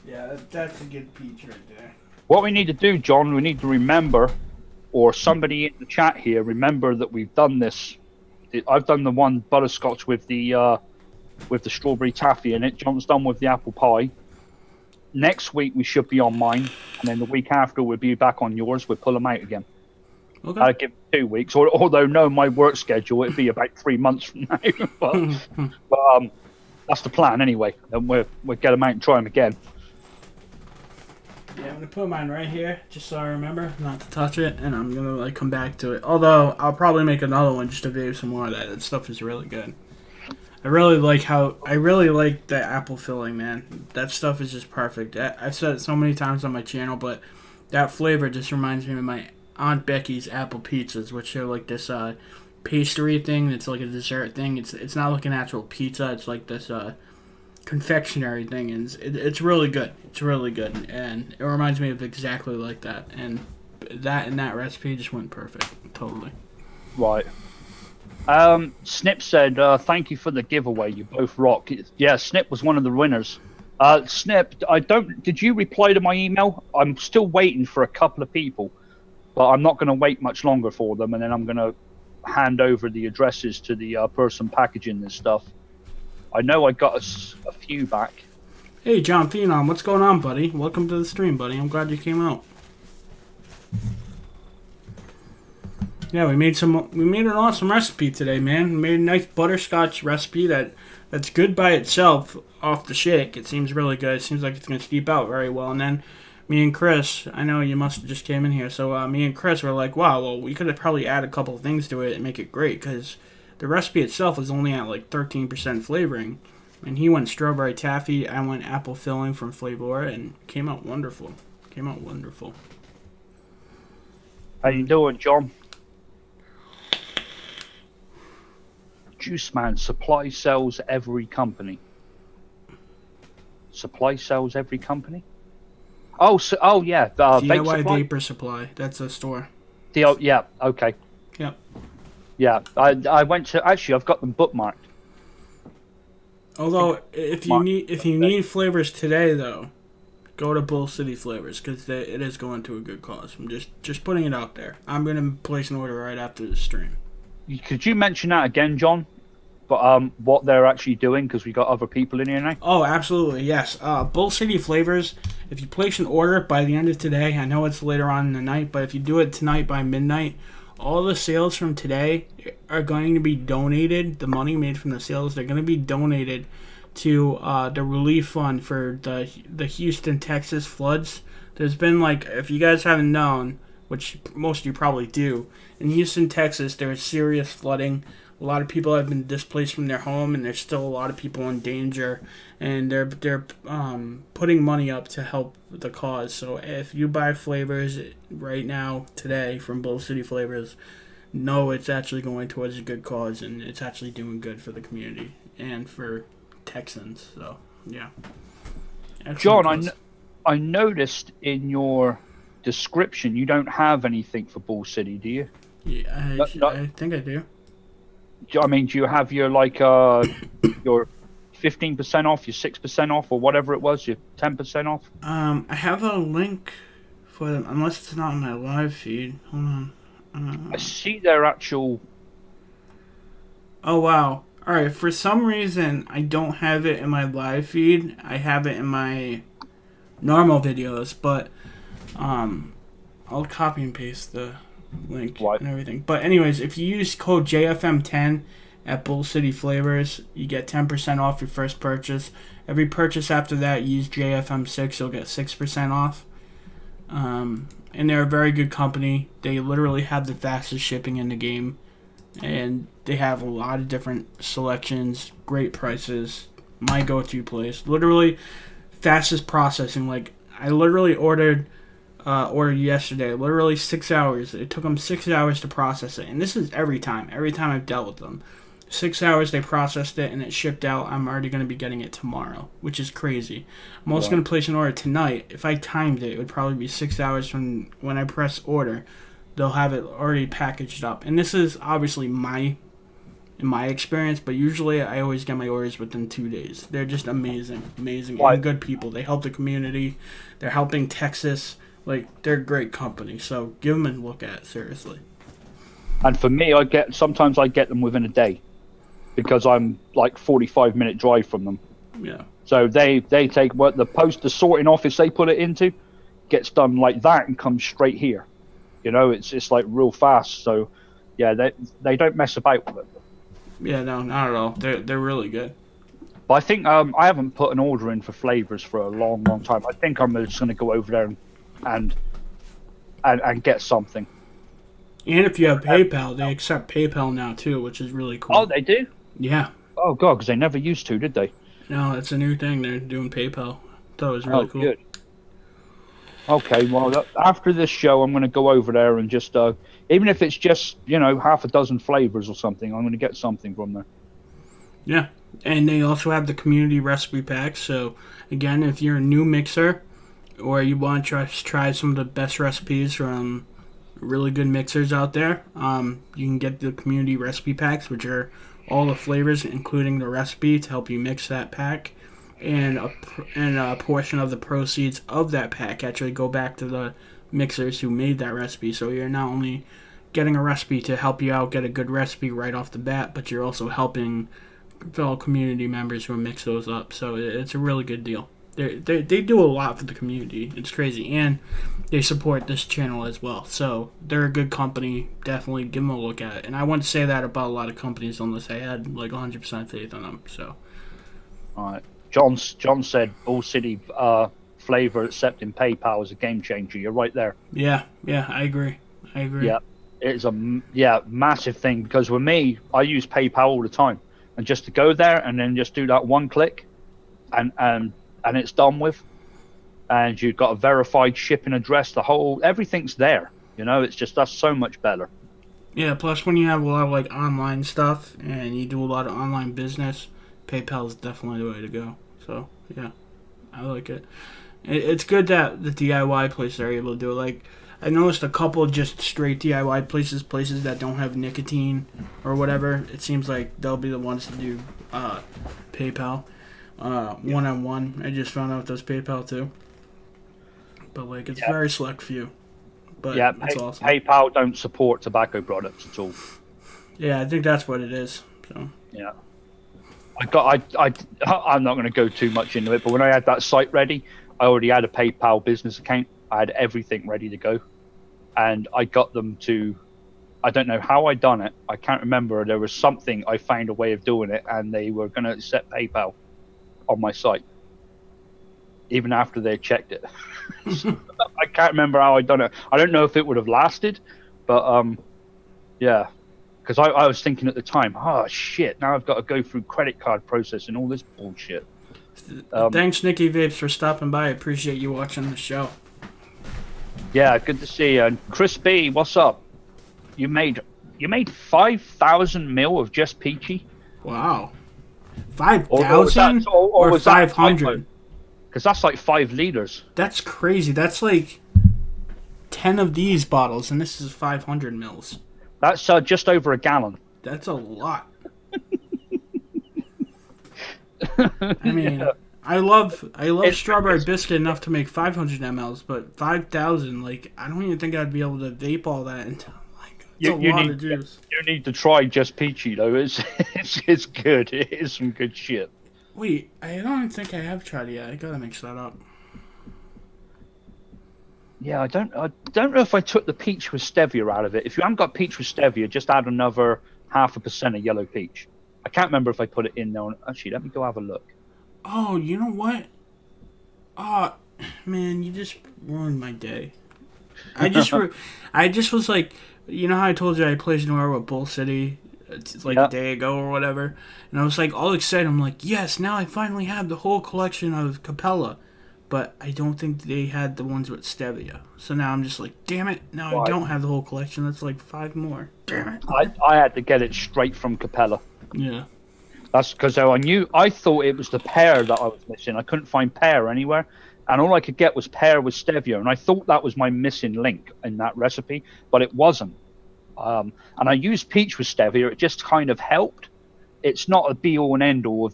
Yeah, that's a good peach right there. What we need to do, John, we need to remember, or somebody in the chat here, remember that we've done this. I've done the one butterscotch with the strawberry taffy in it. John's done with the apple pie. Next week we should be on mine, and then the week after we'll be back on yours. We'll pull them out again. Okay. I'll give it 2 weeks, although no, my work schedule it'd be about 3 months from now. but that's the plan anyway, and we'll get them out and try them again. Yeah, I'm gonna put mine right here just so I remember not to touch it, and I'm gonna like come back to it. Although I'll probably make another one just to vape some more of that. That stuff is really good. I really like the apple filling, man. That stuff is just perfect. I've said it so many times on my channel, but that flavor just reminds me of my Aunt Becky's apple pizzas, which are like this pastry thing. It's like a dessert thing. It's not like an actual pizza. It's like this confectionery thing, and it's really good. It's really good, and it reminds me of exactly like that. And that recipe just went perfect, totally. Right. Snip said, thank you for the giveaway. You both rock. Yeah, Snip was one of the winners. Snip, did you reply to my email? I'm still waiting for a couple of people, but I'm not going to wait much longer for them, and then I'm going to hand over the addresses to the person packaging this stuff. I know I got a few back. Hey, John Phenom, what's going on, buddy? Welcome to the stream, buddy. I'm glad you came out. Yeah, we made an awesome recipe today, man. We made a nice butterscotch recipe that's good by itself off the shake. It seems really good. It seems like it's gonna steep out very well. And then me and Chris, I know you must have just came in here, so me and Chris were like, wow, well, we could have probably added a couple of things to it and make it great, because the recipe itself is only at like 13% flavoring. And he went strawberry taffy, I went apple filling from Flavor, and came out wonderful. How you doing, John? Juice Man, supply sells every company. Supply sells every company? Oh, yeah. DIY Vapor Supply. That's a store. Yeah, okay. Yep. Yeah, I went to... Actually, I've got them bookmarked. Although, if you need flavors today, though, go to Bull City Flavors, because it is going to a good cause. I'm just putting it out there. I'm going to place an order right after the stream. Could you mention that again, John? But what they're actually doing, because we got other people in here now. Oh, absolutely, yes. Bull City Flavors. If you place an order by the end of today, I know it's later on in the night, but if you do it tonight by midnight, all the sales from today are going to be donated. The money made from the sales, they're going to be donated to the relief fund for the Houston, Texas floods. There's been, like, if you guys haven't known, which most of you probably do, in Houston, Texas, there's serious flooding. A lot of people have been displaced from their home, and there's still a lot of people in danger. And they're putting money up to help the cause. So if you buy flavors right now, today, from Bull City Flavors, know it's actually going towards a good cause, and it's actually doing good for the community and for Texans. So, yeah. Excellent. John, I noticed in your description you don't have anything for Bull City, do you? Yeah, I think I do. I mean, do you have your your 15% off, your 6% off, or whatever it was, your 10% off? I have a link for them, unless it's not in my live feed. Hold on. I see their actual... Oh, wow. Alright, for some reason, I don't have it in my live feed. I have it in my normal videos, but I'll copy and paste the link and everything. But anyways, if you use code JFM10 at Bull City Flavors, you get 10% off your first purchase. Every purchase after that, you use JFM6, you'll get 6% off. And they're a very good company. They literally have the fastest shipping in the game. And they have a lot of different selections, great prices, my go-to place. Literally, fastest processing. Like, I literally ordered yesterday, literally 6 hours. It took them 6 hours to process it. And this is every time I've dealt with them. 6 hours they processed it and it shipped out. I'm already going to be getting it tomorrow, which is crazy. I'm also going to place an order tonight. If I timed it, it would probably be 6 hours from when I press order. They'll have it already packaged up. And this is obviously in my experience, but usually I always get my orders within 2 days. They're just amazing, and good people. They help the community. They're helping Texas. Like, they're a great company, so give them a look at, seriously. And for me, sometimes I get them within a day, because I'm like 45-minute drive from them. Yeah. So they take the sorting office they put it into, gets done like that and comes straight here. You know, it's like real fast. So yeah, they don't mess about with it. Yeah, no, not at all. They're really good. But I think I haven't put an order in for flavors for a long time. I think I'm just going to go over there and get something. And if you have PayPal, they accept PayPal now too, which is really cool. Oh, they do? Yeah. Oh god, because they never used to, did they? No, it's a new thing. They're doing PayPal. Thought it was really cool. Good. Okay, well, after this show, I'm going to go over there and just, even if it's just, half a dozen flavors or something, I'm going to get something from there. Yeah, and they also have the community recipe packs. So, again, if you're a new mixer or you want to try some of the best recipes from really good mixers out there, you can get the community recipe packs, which are all the flavors, including the recipe, to help you mix that pack. And a portion of the proceeds of that pack actually go back to the mixers who made that recipe. So you're not only getting a recipe to help you out, get a good recipe right off the bat, but you're also helping fellow community members who mix those up. So it's a really good deal. They do a lot for the community. It's crazy, and they support this channel as well. So they're a good company. Definitely give them a look at it. And I wouldn't say that about a lot of companies unless I had like 100% faith in them. So. All right. John said Bull City flavor accepting PayPal is a game changer. You're right there. Yeah, I agree. Yeah, it's a massive thing because with me, I use PayPal all the time, and just to go there and then just do that one click, and it's done with, and you've got a verified shipping address. Everything's there. You know, that's so much better. Yeah. Plus, when you have a lot of like online stuff and you do a lot of online business, PayPal is definitely the way to go. So yeah, I like it. It's good that the DIY places are able to do it. Like, I noticed a couple of just straight DIY places that don't have nicotine or whatever. It seems like they'll be the ones to do PayPal. One-on-one. I just found out those PayPal too. But like, it's very select few. But yeah, it's awesome. PayPal don't support tobacco products at all. Yeah, I think that's what it is. So yeah. I'm not going to go too much into it, but when I had that site ready, I already had a PayPal business account. I had everything ready to go, and I got them to. I don't know how I done it. I can't remember. There was something I found a way of doing it, and they were going to accept PayPal on my site, even after they checked it. I can't remember how I done it. I don't know if it would have lasted, but yeah. Because I was thinking at the time, oh shit! Now I've got to go through credit card processing, all this bullshit. Thanks, Nicky Vapes, for stopping by. I appreciate you watching the show. Yeah, good to see you. And Chris B, what's up? You made 5,000 mil of just peachy. Wow, 5,000 or 500? Because that's like 5 liters. That's crazy. That's like 10 of these bottles, and this is 500 mils. That's just over a gallon. That's a lot. I mean, yeah. I love strawberry biscuit enough to make 500 mls, but 5,000, like, I don't even think I'd be able to vape all that into, like, it's a lot of juice. You need to try just peachy, though. It's good. It is some good shit. Wait, I don't think I have tried it yet. I gotta mix that up. Yeah, I don't know if I took the peach with stevia out of it. If you haven't got peach with stevia, just add another 0.5% of yellow peach. I can't remember if I put it in there. Actually, let me go have a look. Oh, you know what? Oh, man, you just ruined my day. I just was like, you know how I told you I played Noir with Bull City like a day ago or whatever? And I was like all excited. I'm like, yes, now I finally have the whole collection of Capella. But I don't think they had the ones with stevia. So now I'm just like, damn it, now I don't have the whole collection. That's like 5 more. Damn it. I had to get it straight from Capella. Yeah. That's because I thought it was the pear that I was missing. I couldn't find pear anywhere. And all I could get was pear with stevia. And I thought that was my missing link in that recipe, but it wasn't. And I used peach with stevia. It just kind of helped. It's not a be-all and end-all of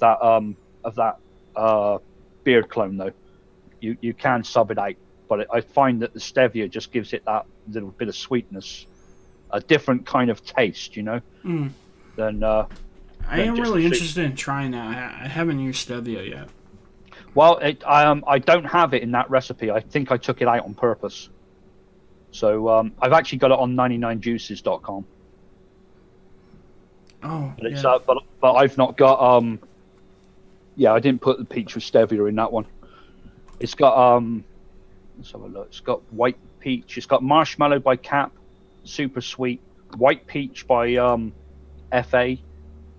that beard clone, though. You can sub it out, but I find that the stevia just gives it that little bit of sweetness, a different kind of taste, you know. Than I am really interested in trying that. I haven't used stevia yet. Well, I don't have it in that recipe. I think I took it out on purpose. So I've actually got it on 99juices.com. Oh, but it's but I've not got I didn't put the peach with stevia in that one. It's got let's have a look. It's got white peach. It's got marshmallow by Cap, super sweet. White peach by FA,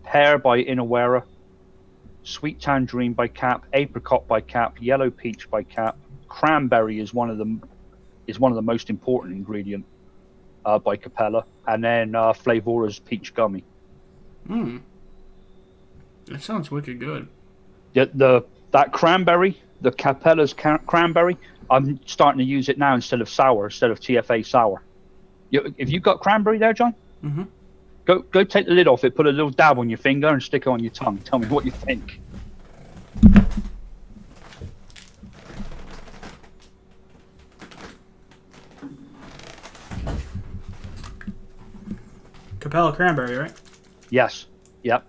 pear by Inawera, sweet tangerine by Cap, apricot by Cap, yellow peach by Cap. Cranberry is one of the most important ingredient by Capella, and then Flavora's peach gummy. That sounds wicked good. That cranberry. The Capella's cranberry, I'm starting to use it now instead of TFA sour. If you've got cranberry there, John, go take the lid off it, put a little dab on your finger and stick it on your tongue. Tell me what you think. Capella cranberry, right? Yes. Yep.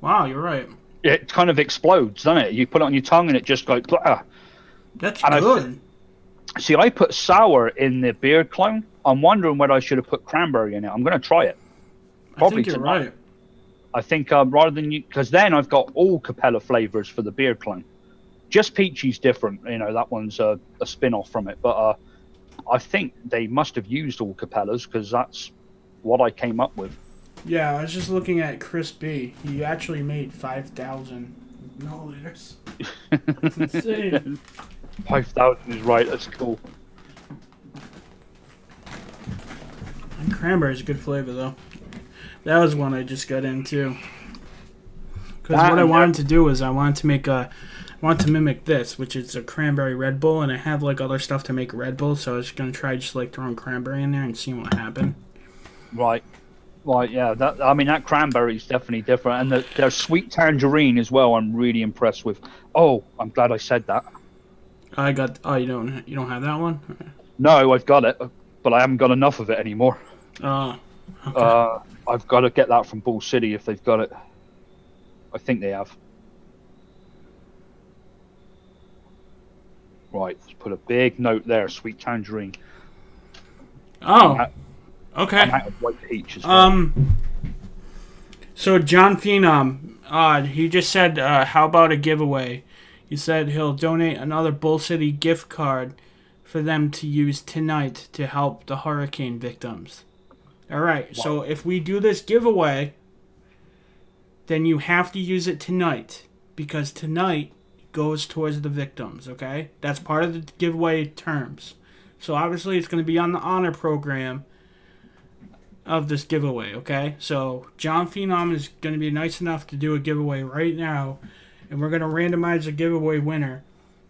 Wow, you're right. It kind of explodes, doesn't it? You put it on your tongue and it just goes. Blah. That's And good. see, I put sour in the beard clone. I'm wondering whether I should have put cranberry in it. I'm going to try it. I Probably think you're tonight. right. I think rather than you, because then I've got all Capella flavors for the beard clone. Just Peachy's different, that one's a spin-off from it. But I think they must have used all Capellas because that's what I came up with. Yeah, I was just looking at Chris B. He actually made 5,000 milliliters. That's insane. 5,000 is right. That's cool. And cranberry's a good flavor, though. That was one I just got into. Because what I wanted to do is I wanted to mimic this, which is a cranberry Red Bull, and I have like other stuff to make Red Bull, so I was gonna try just like throwing cranberry in there and seeing what happened. Right, yeah. That cranberry is definitely different, and their sweet tangerine as well. I'm really impressed with. Oh, I'm glad I said that. You don't have that one? No, I've got it, but I haven't got enough of it anymore. Okay. I've got to get that from Bull City if they've got it. I think they have. Right, let's put a big note there. Sweet tangerine. Oh, okay. I'm out of white peach as well. So John Phenom, he just said, how about a giveaway? He said he'll donate another Bull City gift card for them to use tonight to help the hurricane victims. All right, wow. So if we do this giveaway, then you have to use it tonight because tonight goes towards the victims, okay? That's part of the giveaway terms. So obviously it's going to be on the honor program of this giveaway, okay? So John Phenom is going to be nice enough to do a giveaway right now, and we're going to randomize a giveaway winner,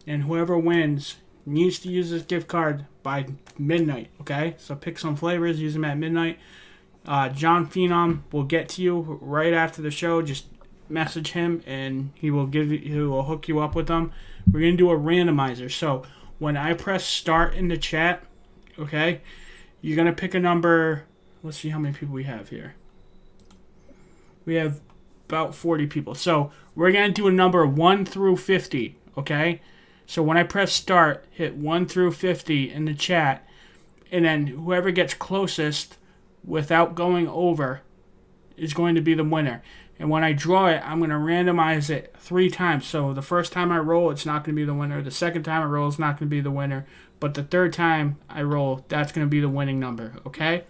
and whoever wins needs to use this gift card by midnight, okay? So pick some flavors, use them at midnight. John Phenom will get to you right after the show. Just message him, and he will hook you up with them. We're going to do a randomizer. So when I press start in the chat, okay, you're going to pick a number. Let's see how many people we have here. We have about 40 people. So we're going to do a number 1 through 50, okay? So when I press start, hit 1 through 50 in the chat, and then whoever gets closest without going over is going to be the winner. And when I draw it, I'm going to randomize it 3 times. So the first time I roll, it's not going to be the winner. The second time I roll, it's not going to be the winner. But the third time I roll, that's going to be the winning number, okay?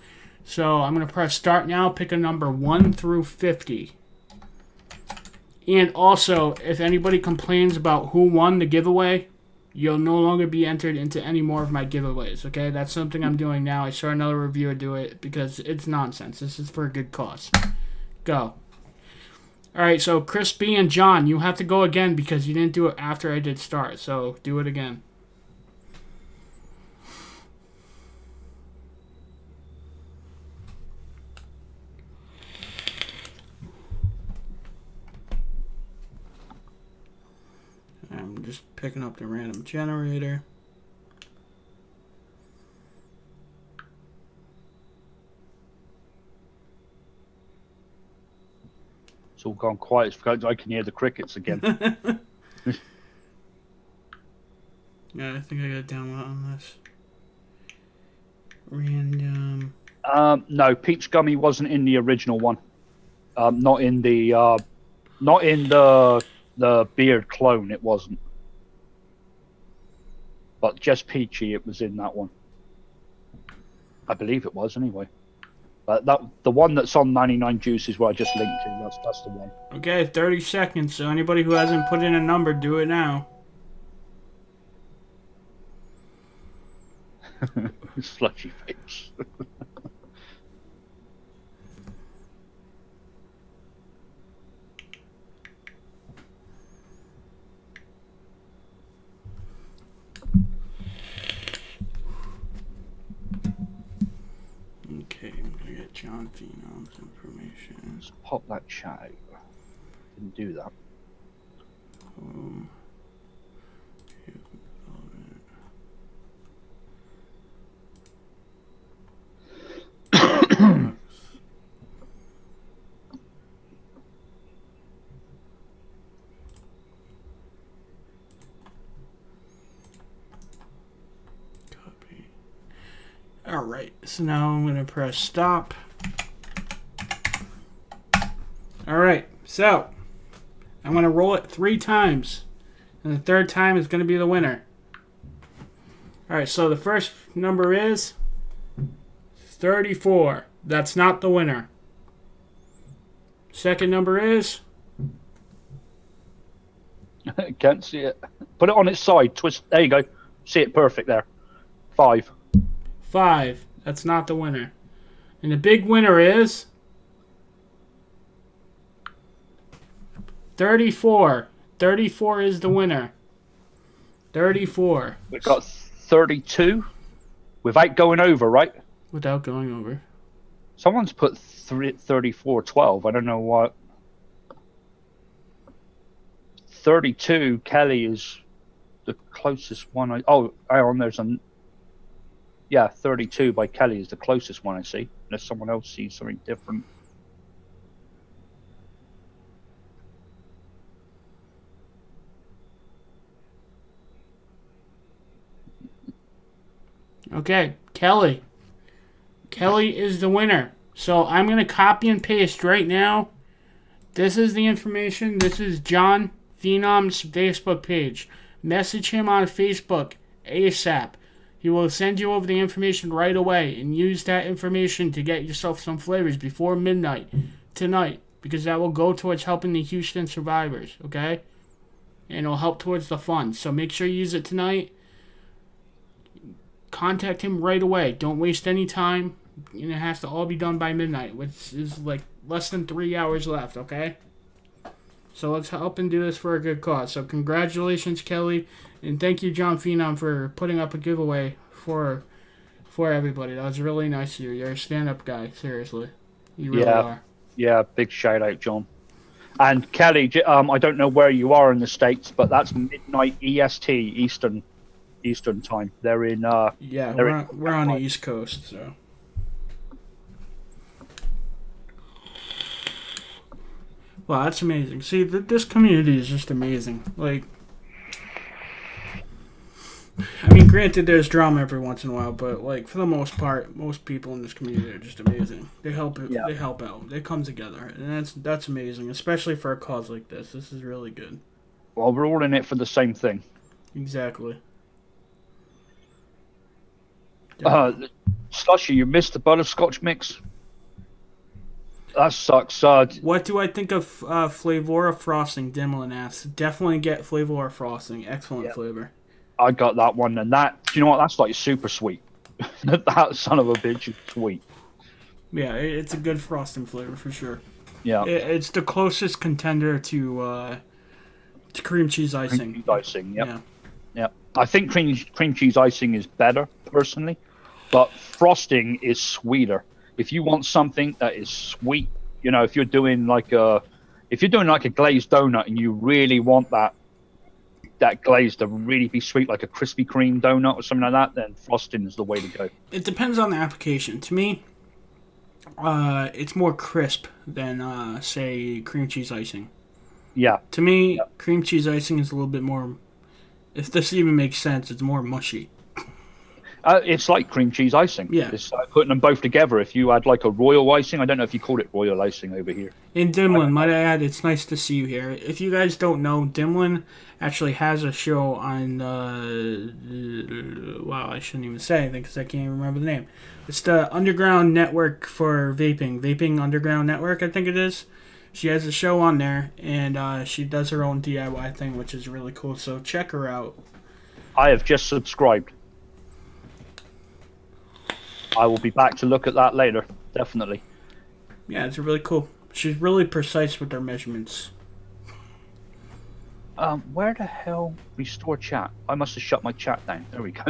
So I'm going to press start now, pick a number 1 through 50. And also, if anybody complains about who won the giveaway, you'll no longer be entered into any more of my giveaways, okay? That's something I'm doing now. I saw another reviewer do it because it's nonsense. This is for a good cause. Go. All right, so Chris B and John, you have to go again because you didn't do it after I did start. So do it again. I'm just picking up the random generator. It's all gone quiet. I can hear the crickets again. Yeah, I think I got a download on this. Random. No, peach gummy wasn't in the original one. Not in the beard clone. It wasn't. But just peachy, it was in that one. I believe it was anyway. The one that's on 99 Juices where I just linked to. That's the one. Okay, 30 seconds. So anybody who hasn't put in a number, do it now. Slushy face. Okay, I'm gonna get John Phenom's information. Let's pop that chat out. Didn't do that. All right, so now I'm going to press stop. All right, so I'm going to roll it 3 times, and the third time is going to be the winner. All right, so the first number is 34. That's not the winner. Second number is... Can't see it. Put it on its side. Twist. There you go. See it perfect there. 5. 5. That's not the winner. And the big winner is 34. 34 is the winner. 34. We've got 32 without going over, right? Without going over. Someone's put 34-12. I don't know what. 32, Kelly is the closest one. Hang on, there's a... Yeah, 32 by Kelly is the closest one I see. Unless someone else sees something different. Okay, Kelly. Kelly is the winner. So I'm going to copy and paste right now. This is the information. This is John Phenom's Facebook page. Message him on Facebook ASAP. He will send you over the information right away, and use that information to get yourself some flavors before midnight tonight, because that will go towards helping the Houston survivors, okay? And it'll help towards the fund. So make sure you use it tonight. Contact him right away. Don't waste any time. And it has to all be done by midnight, which is like less than 3 hours left, okay? So let's help and do this for a good cause. So congratulations, Kelly, and thank you, John Phenom, for putting up a giveaway for everybody. That was really nice of you. You're a stand-up guy, seriously. You really are. Yeah, big shout-out, John. And Kelly, I don't know where you are in the States, but that's midnight EST, Eastern time. They're in... we're on the East Coast, so... Wow, that's amazing. See, this community is just amazing. Like, I mean, granted, there's drama every once in a while, but like for the most part, most people in this community are just amazing. They help. They help out. They come together, and that's amazing, especially for a cause like this. This is really good. Well, we're all in it for the same thing. Exactly. Slushy, you missed the butterscotch mix. That sucks. What do I think of Flavora frosting? Dimlin asks. Definitely get Flavora frosting. Excellent flavor. I got that one, and that, you know what? That's like super sweet. That son of a bitch is sweet. Yeah, it's a good frosting flavor for sure. Yeah, it's the closest contender to cream cheese icing. Cream cheese icing. Yep. Yeah. I think cream cheese icing is better personally, but frosting is sweeter. If you want something that is sweet, you know, if you're doing like a glazed donut and you really want that glaze to really be sweet, like a Krispy Kreme donut or something like that, then frosting is the way to go. It depends on the application. To me, it's more crisp than say cream cheese icing. Yeah. To me, cream cheese icing is a little bit more. If this even makes sense, it's more mushy. It's like cream cheese icing. Yeah. It's like putting them both together. If you add like a royal icing, I don't know if you call it royal icing over here. In Dimlin, might I add, it's nice to see you here. If you guys don't know, Dimlin actually has a show on, wow, I shouldn't even say anything because I can't even remember the name. It's the Underground Network for Vaping. Vaping Underground Network, I think it is. She has a show on there, and she does her own DIY thing, which is really cool. So check her out. I have just subscribed. I will be back to look at that later, definitely. Yeah, it's really cool. She's really precise with her measurements. Where the hell restore chat? I must have shut my chat down. There we go.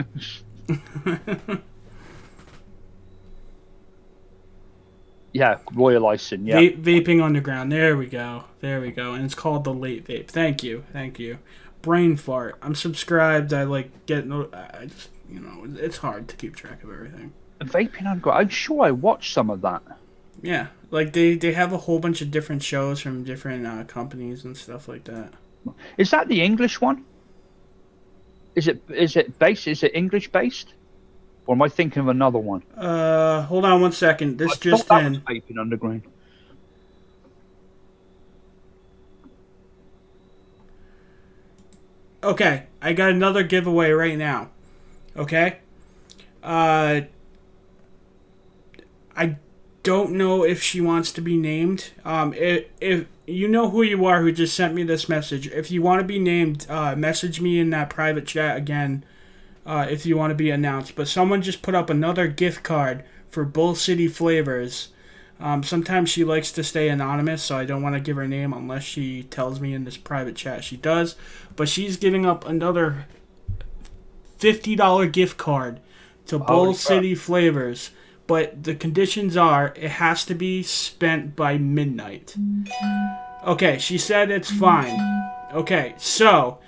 Yeah, royal icing. Yeah, Vaping Underground. There we go. And it's called the Late Vape. Thank you. Brain fart. I'm subscribed. I like get. I just, you know, it's hard to keep track of everything. Vaping Underground. I'm sure I watched some of that. Yeah, like they have a whole bunch of different shows from different companies and stuff like that. Is that the English one? Is it based? Is it English based? Or am I thinking of another one? Hold on 1 second. This I just thought that in. was Vaping Underground. Okay, I got another giveaway right now. Okay? I don't know if she wants to be named. If you know who you are who just sent me this message, if you want to be named, message me in that private chat again if you want to be announced. But someone just put up another gift card for Bull City Flavors. Sometimes she likes to stay anonymous, so I don't want to give her name unless she tells me in this private chat she does. But she's giving up another $50 gift card to Bull City Flavors. But the conditions are it has to be spent by midnight. Okay, she said it's fine. Okay, so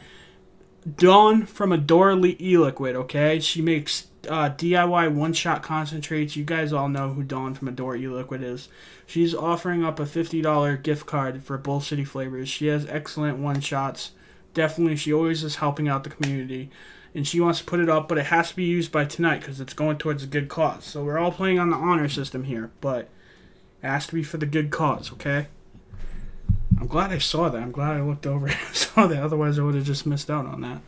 Dawn from Adore E-Liquid, okay? She makes DIY one-shot concentrates. You guys all know who Dawn from Adore E-Liquid is. She's offering up a $50 gift card for Bull City Flavors. She has excellent one-shots. Definitely, she always is helping out the community. And she wants to put it up, but it has to be used by tonight because it's going towards a good cause. So we're all playing on the honor system here, but it has to be for the good cause, okay? I'm glad I saw that. I'm glad I looked over and saw that. Otherwise, I would have just missed out on that.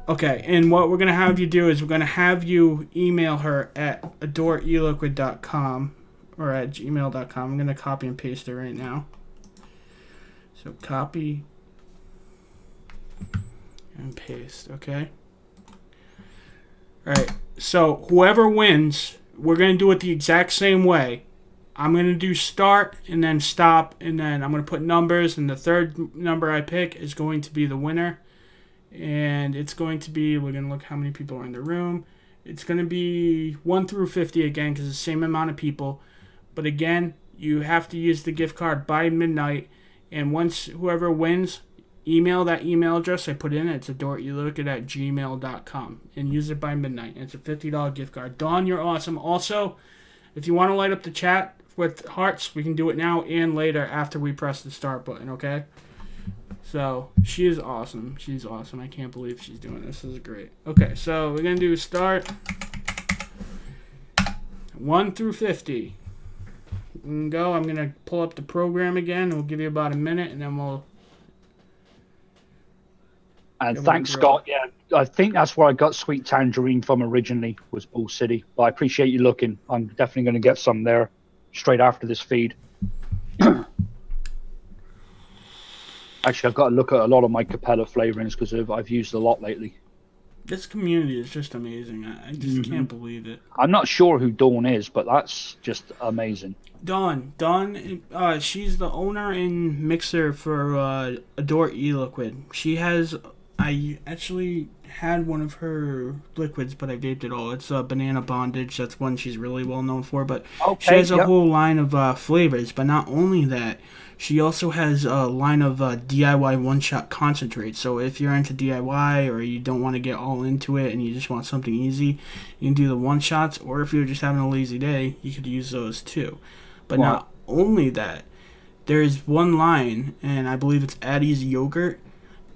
Okay, and what we're going to have you do is we're going to have you email her at adoreeliquid.com or at gmail.com. I'm going to copy and paste it right now. So copy and paste, okay? Alright, so whoever wins, we're going to do it the exact same way. I'm going to do start and then stop, and then I'm going to put numbers, and the third number I pick is going to be the winner. And it's going to be, we're going to look how many people are in the room. It's going to be 1 through 50 again because it's the same amount of people. But again, you have to use the gift card by midnight. And once whoever wins, email that email address I put in. It's adoreeliquid@gmail.com. And use it by midnight. And it's a $50 gift card. Dawn, you're awesome. Also, if you want to light up the chat with hearts, we can do it now and later after we press the start button, okay? So, she is awesome. She's awesome. I can't believe she's doing this. This is great. Okay, so we're going to do start 1 through 50. We can go. I'm going to pull up the program again. We'll give you about a minute, and then we'll... And thanks, Scott. Yeah, I think that's where I got Sweet Tangerine from originally, was Bull City. But I appreciate you looking. I'm definitely going to get some there straight after this feed. Actually, I've got to look at a lot of my Capella flavorings because I've used a lot lately. This community is just amazing. I just can't believe it. I'm not sure who Dawn is, but that's just amazing. Dawn, she's the owner and mixer for Adore E-Liquid. She has... I actually had one of her liquids, but I vaped it all. It's Banana Bondage. That's one she's really well known for. But she has a whole line of flavors. But not only that, she also has a line of DIY one-shot concentrates. So if you're into DIY or you don't want to get all into it and you just want something easy, you can do the one-shots. Or if you're just having a lazy day, you could use those too. But not only that, there's one line, and I believe it's Addie's Yogurt.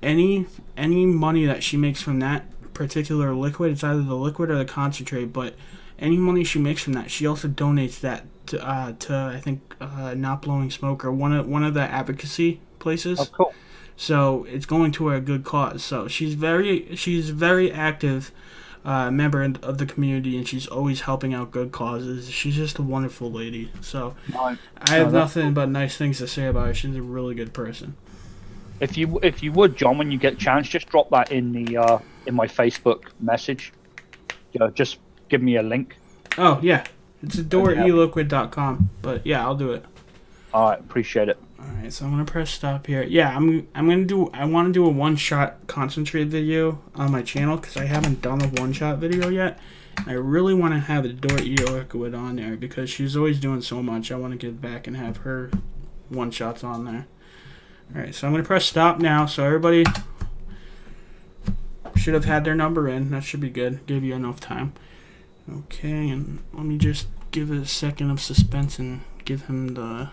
Any money that she makes from that particular liquid, it's either the liquid or the concentrate, but any money she makes from that, she also donates that to I think Not Blowing Smoke or one of the advocacy places. Oh, cool. So it's going to a good cause. So she's very active member of the community, and she's always helping out good causes. She's just a wonderful lady. So I have nothing but nice things to say about her. She's a really good person. If you would, John, when you get a chance, just drop that in the in my Facebook message. Just give me a link. Oh yeah, it's adoreeliquid.com. But yeah, I'll do it. All right, appreciate it. All right, so I'm gonna press stop here. Yeah, I want to do a one-shot concentrate video on my channel because I haven't done a one-shot video yet. I really want to have Adore E-Liquid on there because she's always doing so much. I want to give back and have her one-shots on there. Alright, so I'm going to press stop now, so everybody should have had their number in. That should be good. Give you enough time. Okay, and let me just give it a second of suspense and give him the... I'm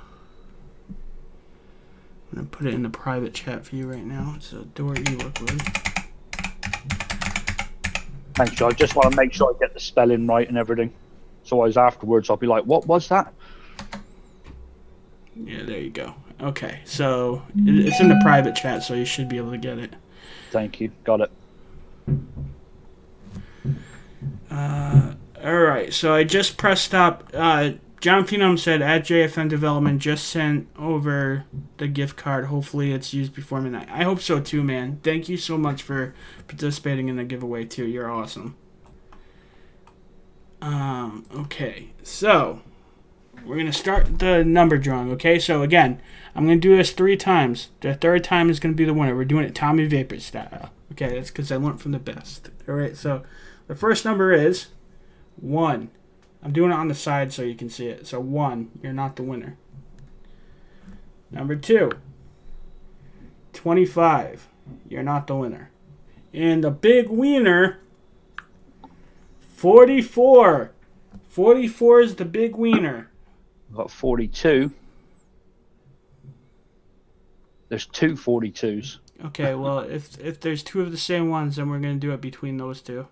going to put it in the private chat for you right now. It's Adore E-Liquid. Thanks, Joe. I just want to make sure I get the spelling right and everything. So as afterwards, I'll be like, what was that? Yeah, there you go. Okay, so it's in the private chat, so you should be able to get it. Thank you. Got it. All right, so I just pressed stop. John Phenom said at JFM Development just sent over the gift card. Hopefully it's used before midnight. I hope so too, man. Thank you so much for participating in the giveaway too. You're awesome. Okay, so we're going to start the number drawing, okay? So again, I'm going to do this 3 times. The third time is going to be the winner. We're doing it Tommy Vapor style. Okay, that's because I learned from the best. All right, so the first number is 1. I'm doing it on the side so you can see it. So 1, you're not the winner. Number 2, 25, you're not the winner. And the big winner, 44. 44 is the big winner. I've got 42. There's 2 42s. Okay, well, if there's 2 of the same ones, then we're going to do it between those 2.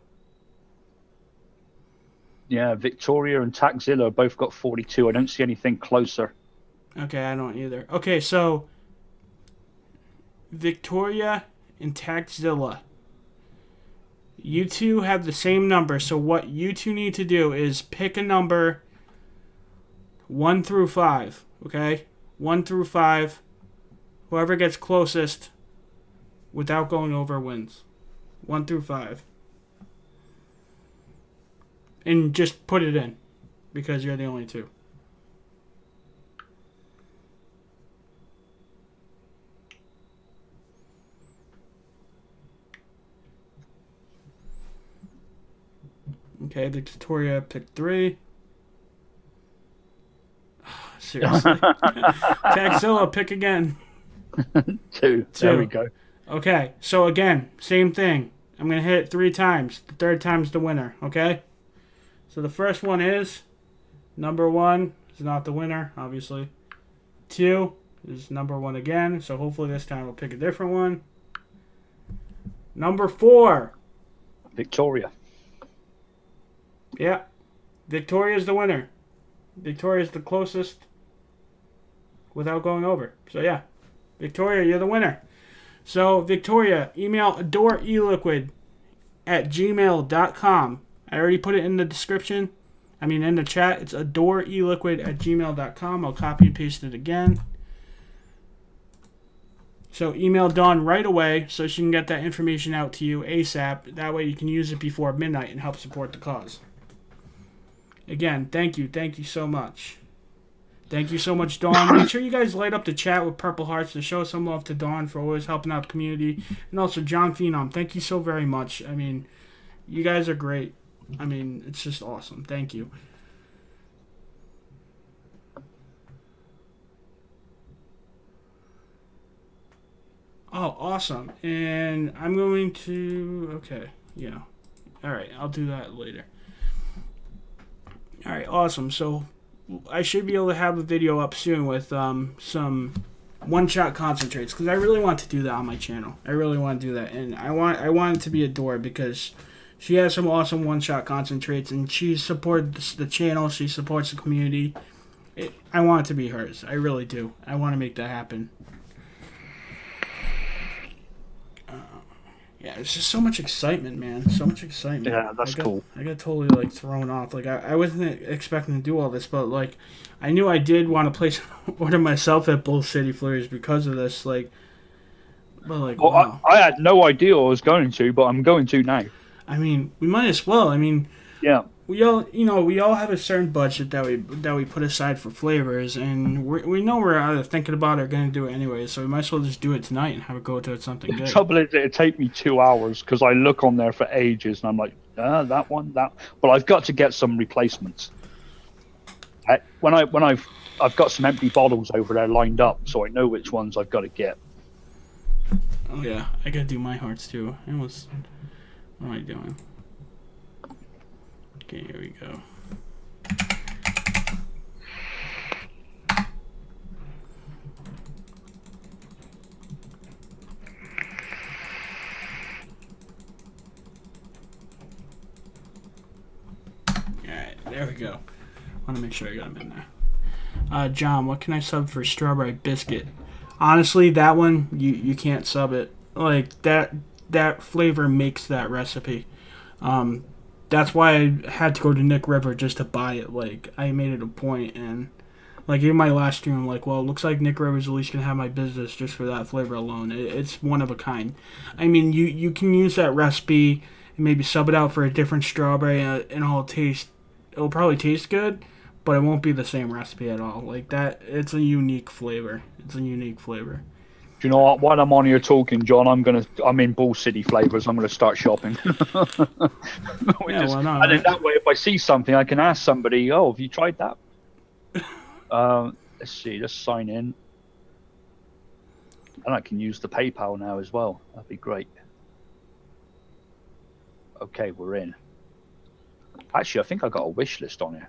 Yeah, Victoria and Taxzilla both got 42. I don't see anything closer. Okay, I don't either. Okay, so Victoria and Taxzilla, you two have the same number. So what you two need to do is pick a number 1 through 5. Okay, 1 through 5. Whoever gets closest without going over wins. 1 through 5. And just put it in, because you're the only 2. Okay, Victoria picked 3. Seriously. Taxzilla, pick again. 2. There we go. Okay, so again, same thing. I'm going to hit it 3 times. The third time's the winner, okay? So the first one is number 1 is not the winner, obviously. 2 is number 1 again, so hopefully this time we'll pick a different one. Number 4. Victoria. Yeah, Victoria's the winner. Victoria's the closest without going over. So yeah, Victoria, you're the winner. So Victoria, email adoreeliquid@gmail.com. I already put it in the description. I mean, in the chat. It's adoreeliquid@gmail.com. I'll copy and paste it again. So email Dawn right away so she can get that information out to you ASAP. That way you can use it before midnight and help support the cause. Again, thank you. Thank you so much. Thank you so much, Dawn. Make sure you guys light up the chat with purple hearts to show some love to Dawn for always helping out the community. And also, John Phenom, thank you so very much. I mean, you guys are great. I mean, it's just awesome. Thank you. Oh, awesome. And I'm going to... Okay, yeah. All right, I'll do that later. All right, awesome. So I should be able to have a video up soon with some one-shot concentrates, because I really want to do that on my channel. I really want to do that, and I want it to be Adore, because she has some awesome one-shot concentrates, and she supports the channel. She supports the community. I want it to be hers. I really do. I want to make that happen. Yeah, it's just so much excitement, man. So much excitement. Yeah, that's cool. I got totally, like, thrown off. Like, I wasn't expecting to do all this, but, like, I knew I did want to place an order myself at Bull City Flurries because of this. Like, but, like, well, wow. I had no idea I was going to, but I'm going to now. I mean, we might as well. I mean, yeah. We all have a certain budget that we put aside for flavors, and we know we're either thinking about it or going to do it anyway, so we might as well just do it tonight and have it go to something good. The trouble is, it'd take me 2 hours because I look on there for ages, and I'm like, that one, that. But I've got to get some replacements. I've got some empty bottles over there lined up, so I know which ones I've got to get. Oh yeah, I got to do my hearts too. What am I doing? Okay, here we go. There we go. Want to make sure I got them in there. John, what can I sub for strawberry biscuit? Honestly, that one you can't sub it. Like that flavor makes that recipe. That's why I had to go to Nick River just to buy it. Like I made it a point, and like in my last stream, I'm like, well, it looks like Nick River's at least gonna have my business just for that flavor alone. It's one of a kind. I mean, you can use that recipe and maybe sub it out for a different strawberry, and it'll probably taste good, but it won't be the same recipe at all. Like that, it's a unique flavor. Do you know what? While I'm on here talking, John, I'm in Ball City Flavors. I'm gonna start shopping. Why not? And in that way, if I see something, I can ask somebody, "Oh, have you tried that?" Let's see. Let's sign in, and I can use the PayPal now as well. That'd be great. Okay, we're in. Actually, I think I got a wish list on here,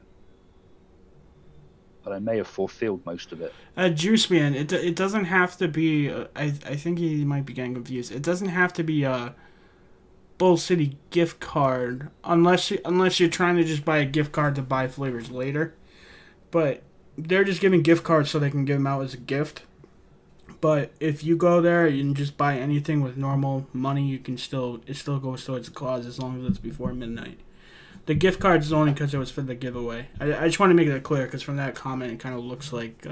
but I may have fulfilled most of it. Juice Man, it doesn't have to be. I think he might be getting confused. It doesn't have to be a Bull City gift card unless you're trying to just buy a gift card to buy flavors later. But they're just giving gift cards so they can give them out as a gift. But if you go there and just buy anything with normal money, it still goes towards the cause as long as it's before midnight. The gift card is only because it was for the giveaway. I just want to make that clear because from that comment it kind of looks like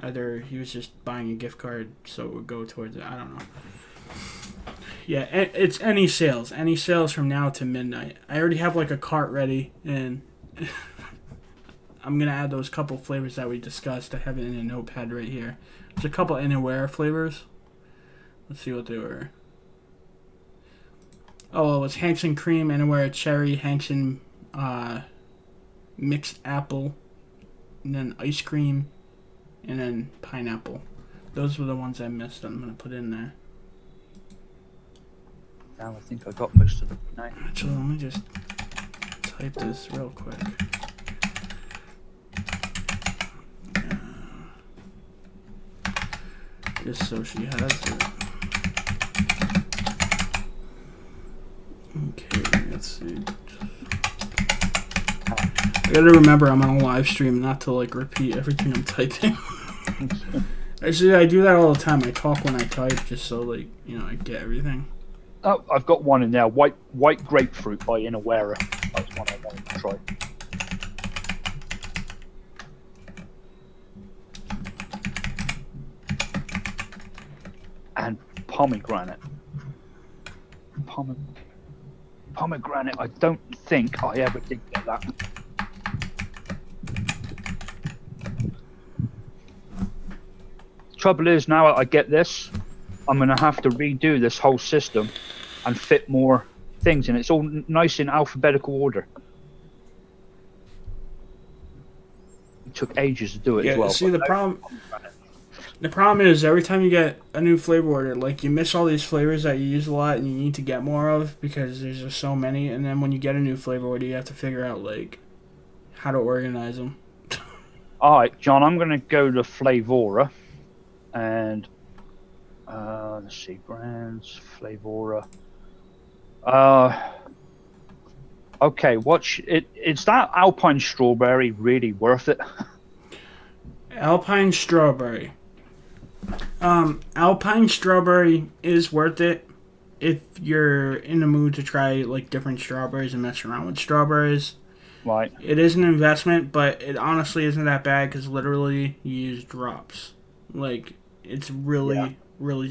either he was just buying a gift card so it would go towards it. I don't know. Yeah, it's any sales from now to midnight. I already have like a cart ready, and I'm gonna add those couple flavors that we discussed. I have it in a notepad right here. There's a couple Anywhere flavors. Let's see what they were. Oh, it was Hanks and Cream, Anywhere Cherry, Hanks and mixed apple, and then ice cream, and then pineapple. Those were the ones I missed. I'm gonna put in there. Now I think I got most of them. No. Actually, let me just type this real quick. Just so she has it. Okay, let's see. I gotta remember I'm on a live stream not to like repeat everything I'm typing. Actually, I do that all the time. I talk when I type just so like, I get everything. Oh, I've got one in there. White grapefruit by Inawera. That's one I wanted to try. And pomegranate. Pomegranate. I don't think I ever did get that. Trouble is, now I get this, I'm going to have to redo this whole system and fit more things in. It's all nice in alphabetical order. It took ages to do it as well. See, the problem is every time you get a new flavor order, like you miss all these flavors that you use a lot and you need to get more of because there's just so many. And then when you get a new flavor order, you have to figure out like how to organize them. All right, John, I'm going to go to Flavora. And let's see, brands, Flavora. Okay, is that Alpine Strawberry really worth it? Alpine Strawberry. Alpine Strawberry is worth it if you're in the mood to try like different strawberries and mess around with strawberries. Right. It is an investment, but it honestly isn't that bad because literally you use drops. Like, it's really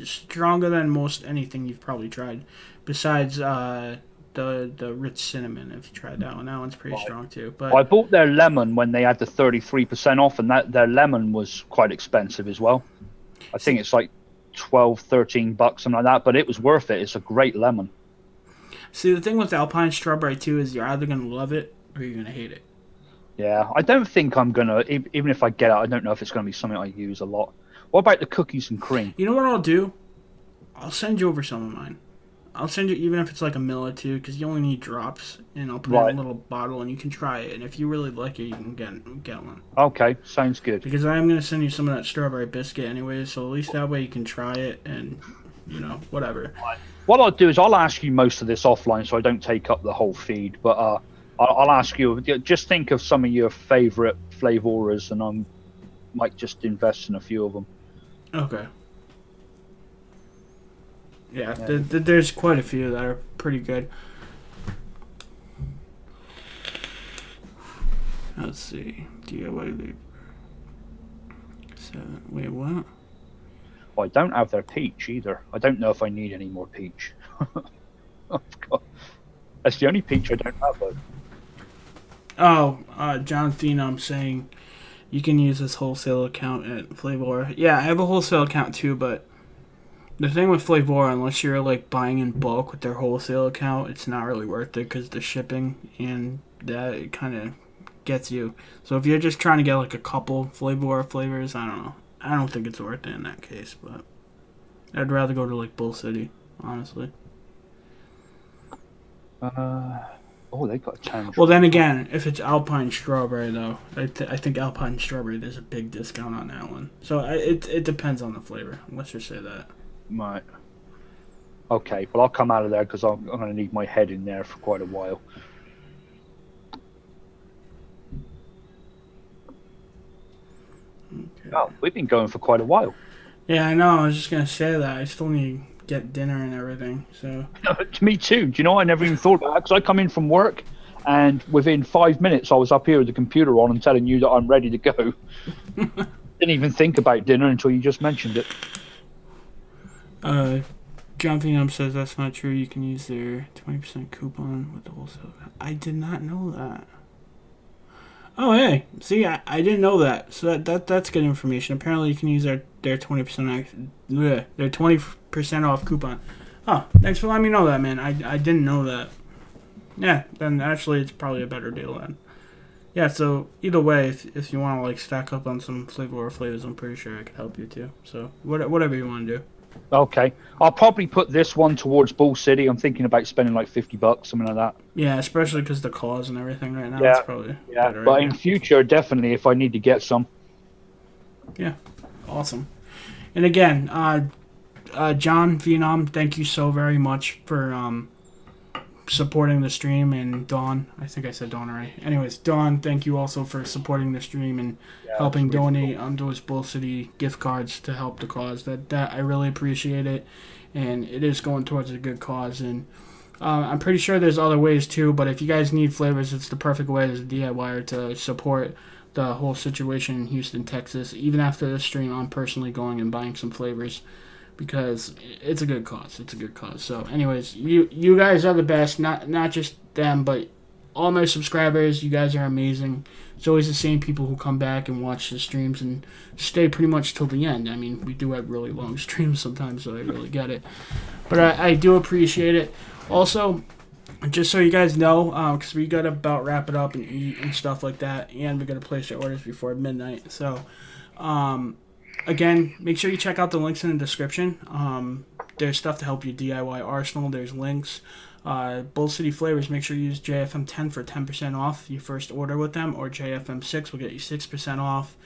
stronger than most anything you've probably tried. Besides the rich cinnamon, if you tried that one. That one's pretty strong too. But I bought their lemon when they had the 33% off, and their lemon was quite expensive as well. I think it's like $12-13, something like that, but it was worth it. It's a great lemon. See, the thing with Alpine Strawberry too is you're either going to love it or you're going to hate it. Yeah, I don't think I'm going to, even if I get it, I don't know if it's going to be something I use a lot. What about the cookies and cream? You know what I'll do? I'll send you over some of mine. I'll send you, even if it's like a mill or two, because you only need drops, and I'll put it in a little bottle, and you can try it. And if you really like it, you can get one. Okay, sounds good. Because I am going to send you some of that strawberry biscuit anyway, so at least that way you can try it, and, whatever. What I'll do is I'll ask you most of this offline so I don't take up the whole feed, but I'll ask you. Just think of some of your favorite flavors, and I might just invest in a few of them. Okay. Yeah, there's quite a few that are pretty good. Let's see. DIY labor. 7. Wait, what? Well, I don't have their peach either. I don't know if I need any more peach. That's the only peach I don't have, though. Oh, John Phenom saying you can use this wholesale account at Flavor. Yeah, I have a wholesale account too, but the thing with Flavor, unless you're like buying in bulk with their wholesale account, it's not really worth it because the shipping and that it kind of gets you. So if you're just trying to get like a couple Flavor flavors, I don't know. I don't think it's worth it in that case, but I'd rather go to like Bull City, honestly. Oh, they got a tangerine. Well, then again, if it's Alpine Strawberry, though, I think Alpine Strawberry, there's a big discount on that one. So it depends on the flavor. Let's just say that. Right. Okay, well, I'll come out of there because I'm going to need my head in there for quite a while. Okay. Oh, we've been going for quite a while. Yeah, I know. I was just going to say that. I still need to get dinner and everything. So. Me too. Do you know, I never even thought about that because I come in from work and within 5 minutes I was up here with the computer on and telling you that I'm ready to go. Didn't even think about dinner until you just mentioned it. John Phenom says that's not true. You can use their 20% coupon with the wholesale. I did not know that. Oh, hey. See, I didn't know that. So that's good information. Apparently, you can use their 20% off coupon. Oh, thanks for letting me know that, man. I didn't know that. Yeah, then actually it's probably a better deal then. Yeah, so either way, if you want to like stack up on some flavors, I'm pretty sure I could help you too. So whatever you want to do. Okay, I'll probably put this one towards Bull City. I'm thinking about spending like $50, something like that. Yeah, especially because the cause and everything right now. Yeah, it's probably better. But in future, definitely, if I need to get some. Yeah, awesome. And again, John Phenom, thank you so very much for supporting the stream, and Dawn, I think I said Dawn already. Anyways, Dawn, thank you also for supporting the stream and helping donate those Bull City gift cards to help the cause. That I really appreciate it, and it is going towards a good cause. And I'm pretty sure there's other ways too, but if you guys need flavors, it's the perfect way as a DIYer to support the whole situation in Houston, Texas. Even after the stream, I'm personally going and buying some flavors, because it's a good cause. It's a good cause. So anyways, you guys are the best. Not just them, but all my subscribers. You guys are amazing. It's always the same people who come back and watch the streams and stay pretty much till the end. I mean, we do have really long streams sometimes, so I really get it. But I do appreciate it. Also, just so you guys know, because we got to about wrap it up and eat and stuff like that, and we got to place your orders before midnight. So, again, make sure you check out the links in the description. There's stuff to help you DIY arsenal. There's links. Bull City Flavors, make sure you use JFM 10 for 10% off your first order with them, or JFM 6 will get you 6% off.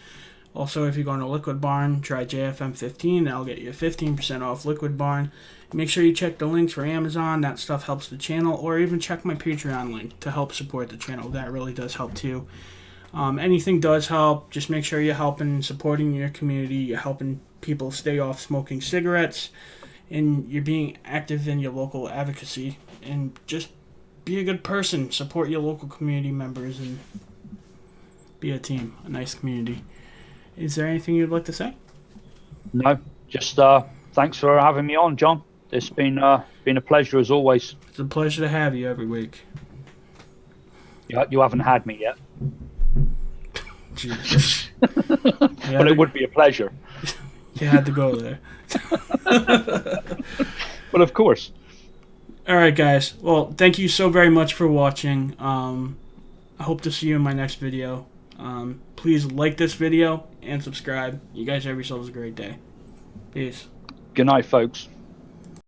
Also, if you're going to Liquid Barn, try JFM 15. That'll get you 15% off Liquid Barn. Make sure you check the links for Amazon. That stuff helps the channel. Or even check my Patreon link to help support the channel. That really does help too. Anything does help. Just make sure you're helping, supporting your community. You're helping people stay off smoking cigarettes. And you're being active in your local advocacy. And just be a good person. Support your local community members and be a team. A nice community. Is there anything you'd like to say? No. Just thanks for having me on, John. It's been a pleasure as always. It's a pleasure to have you every week. You haven't had me yet. Jesus. But it would be a pleasure. You had to go there. But of course. All right, guys. Well, thank you so very much for watching. I hope to see you in my next video. Please like this video and subscribe. You guys have yourselves a great day. Peace. Good night, folks.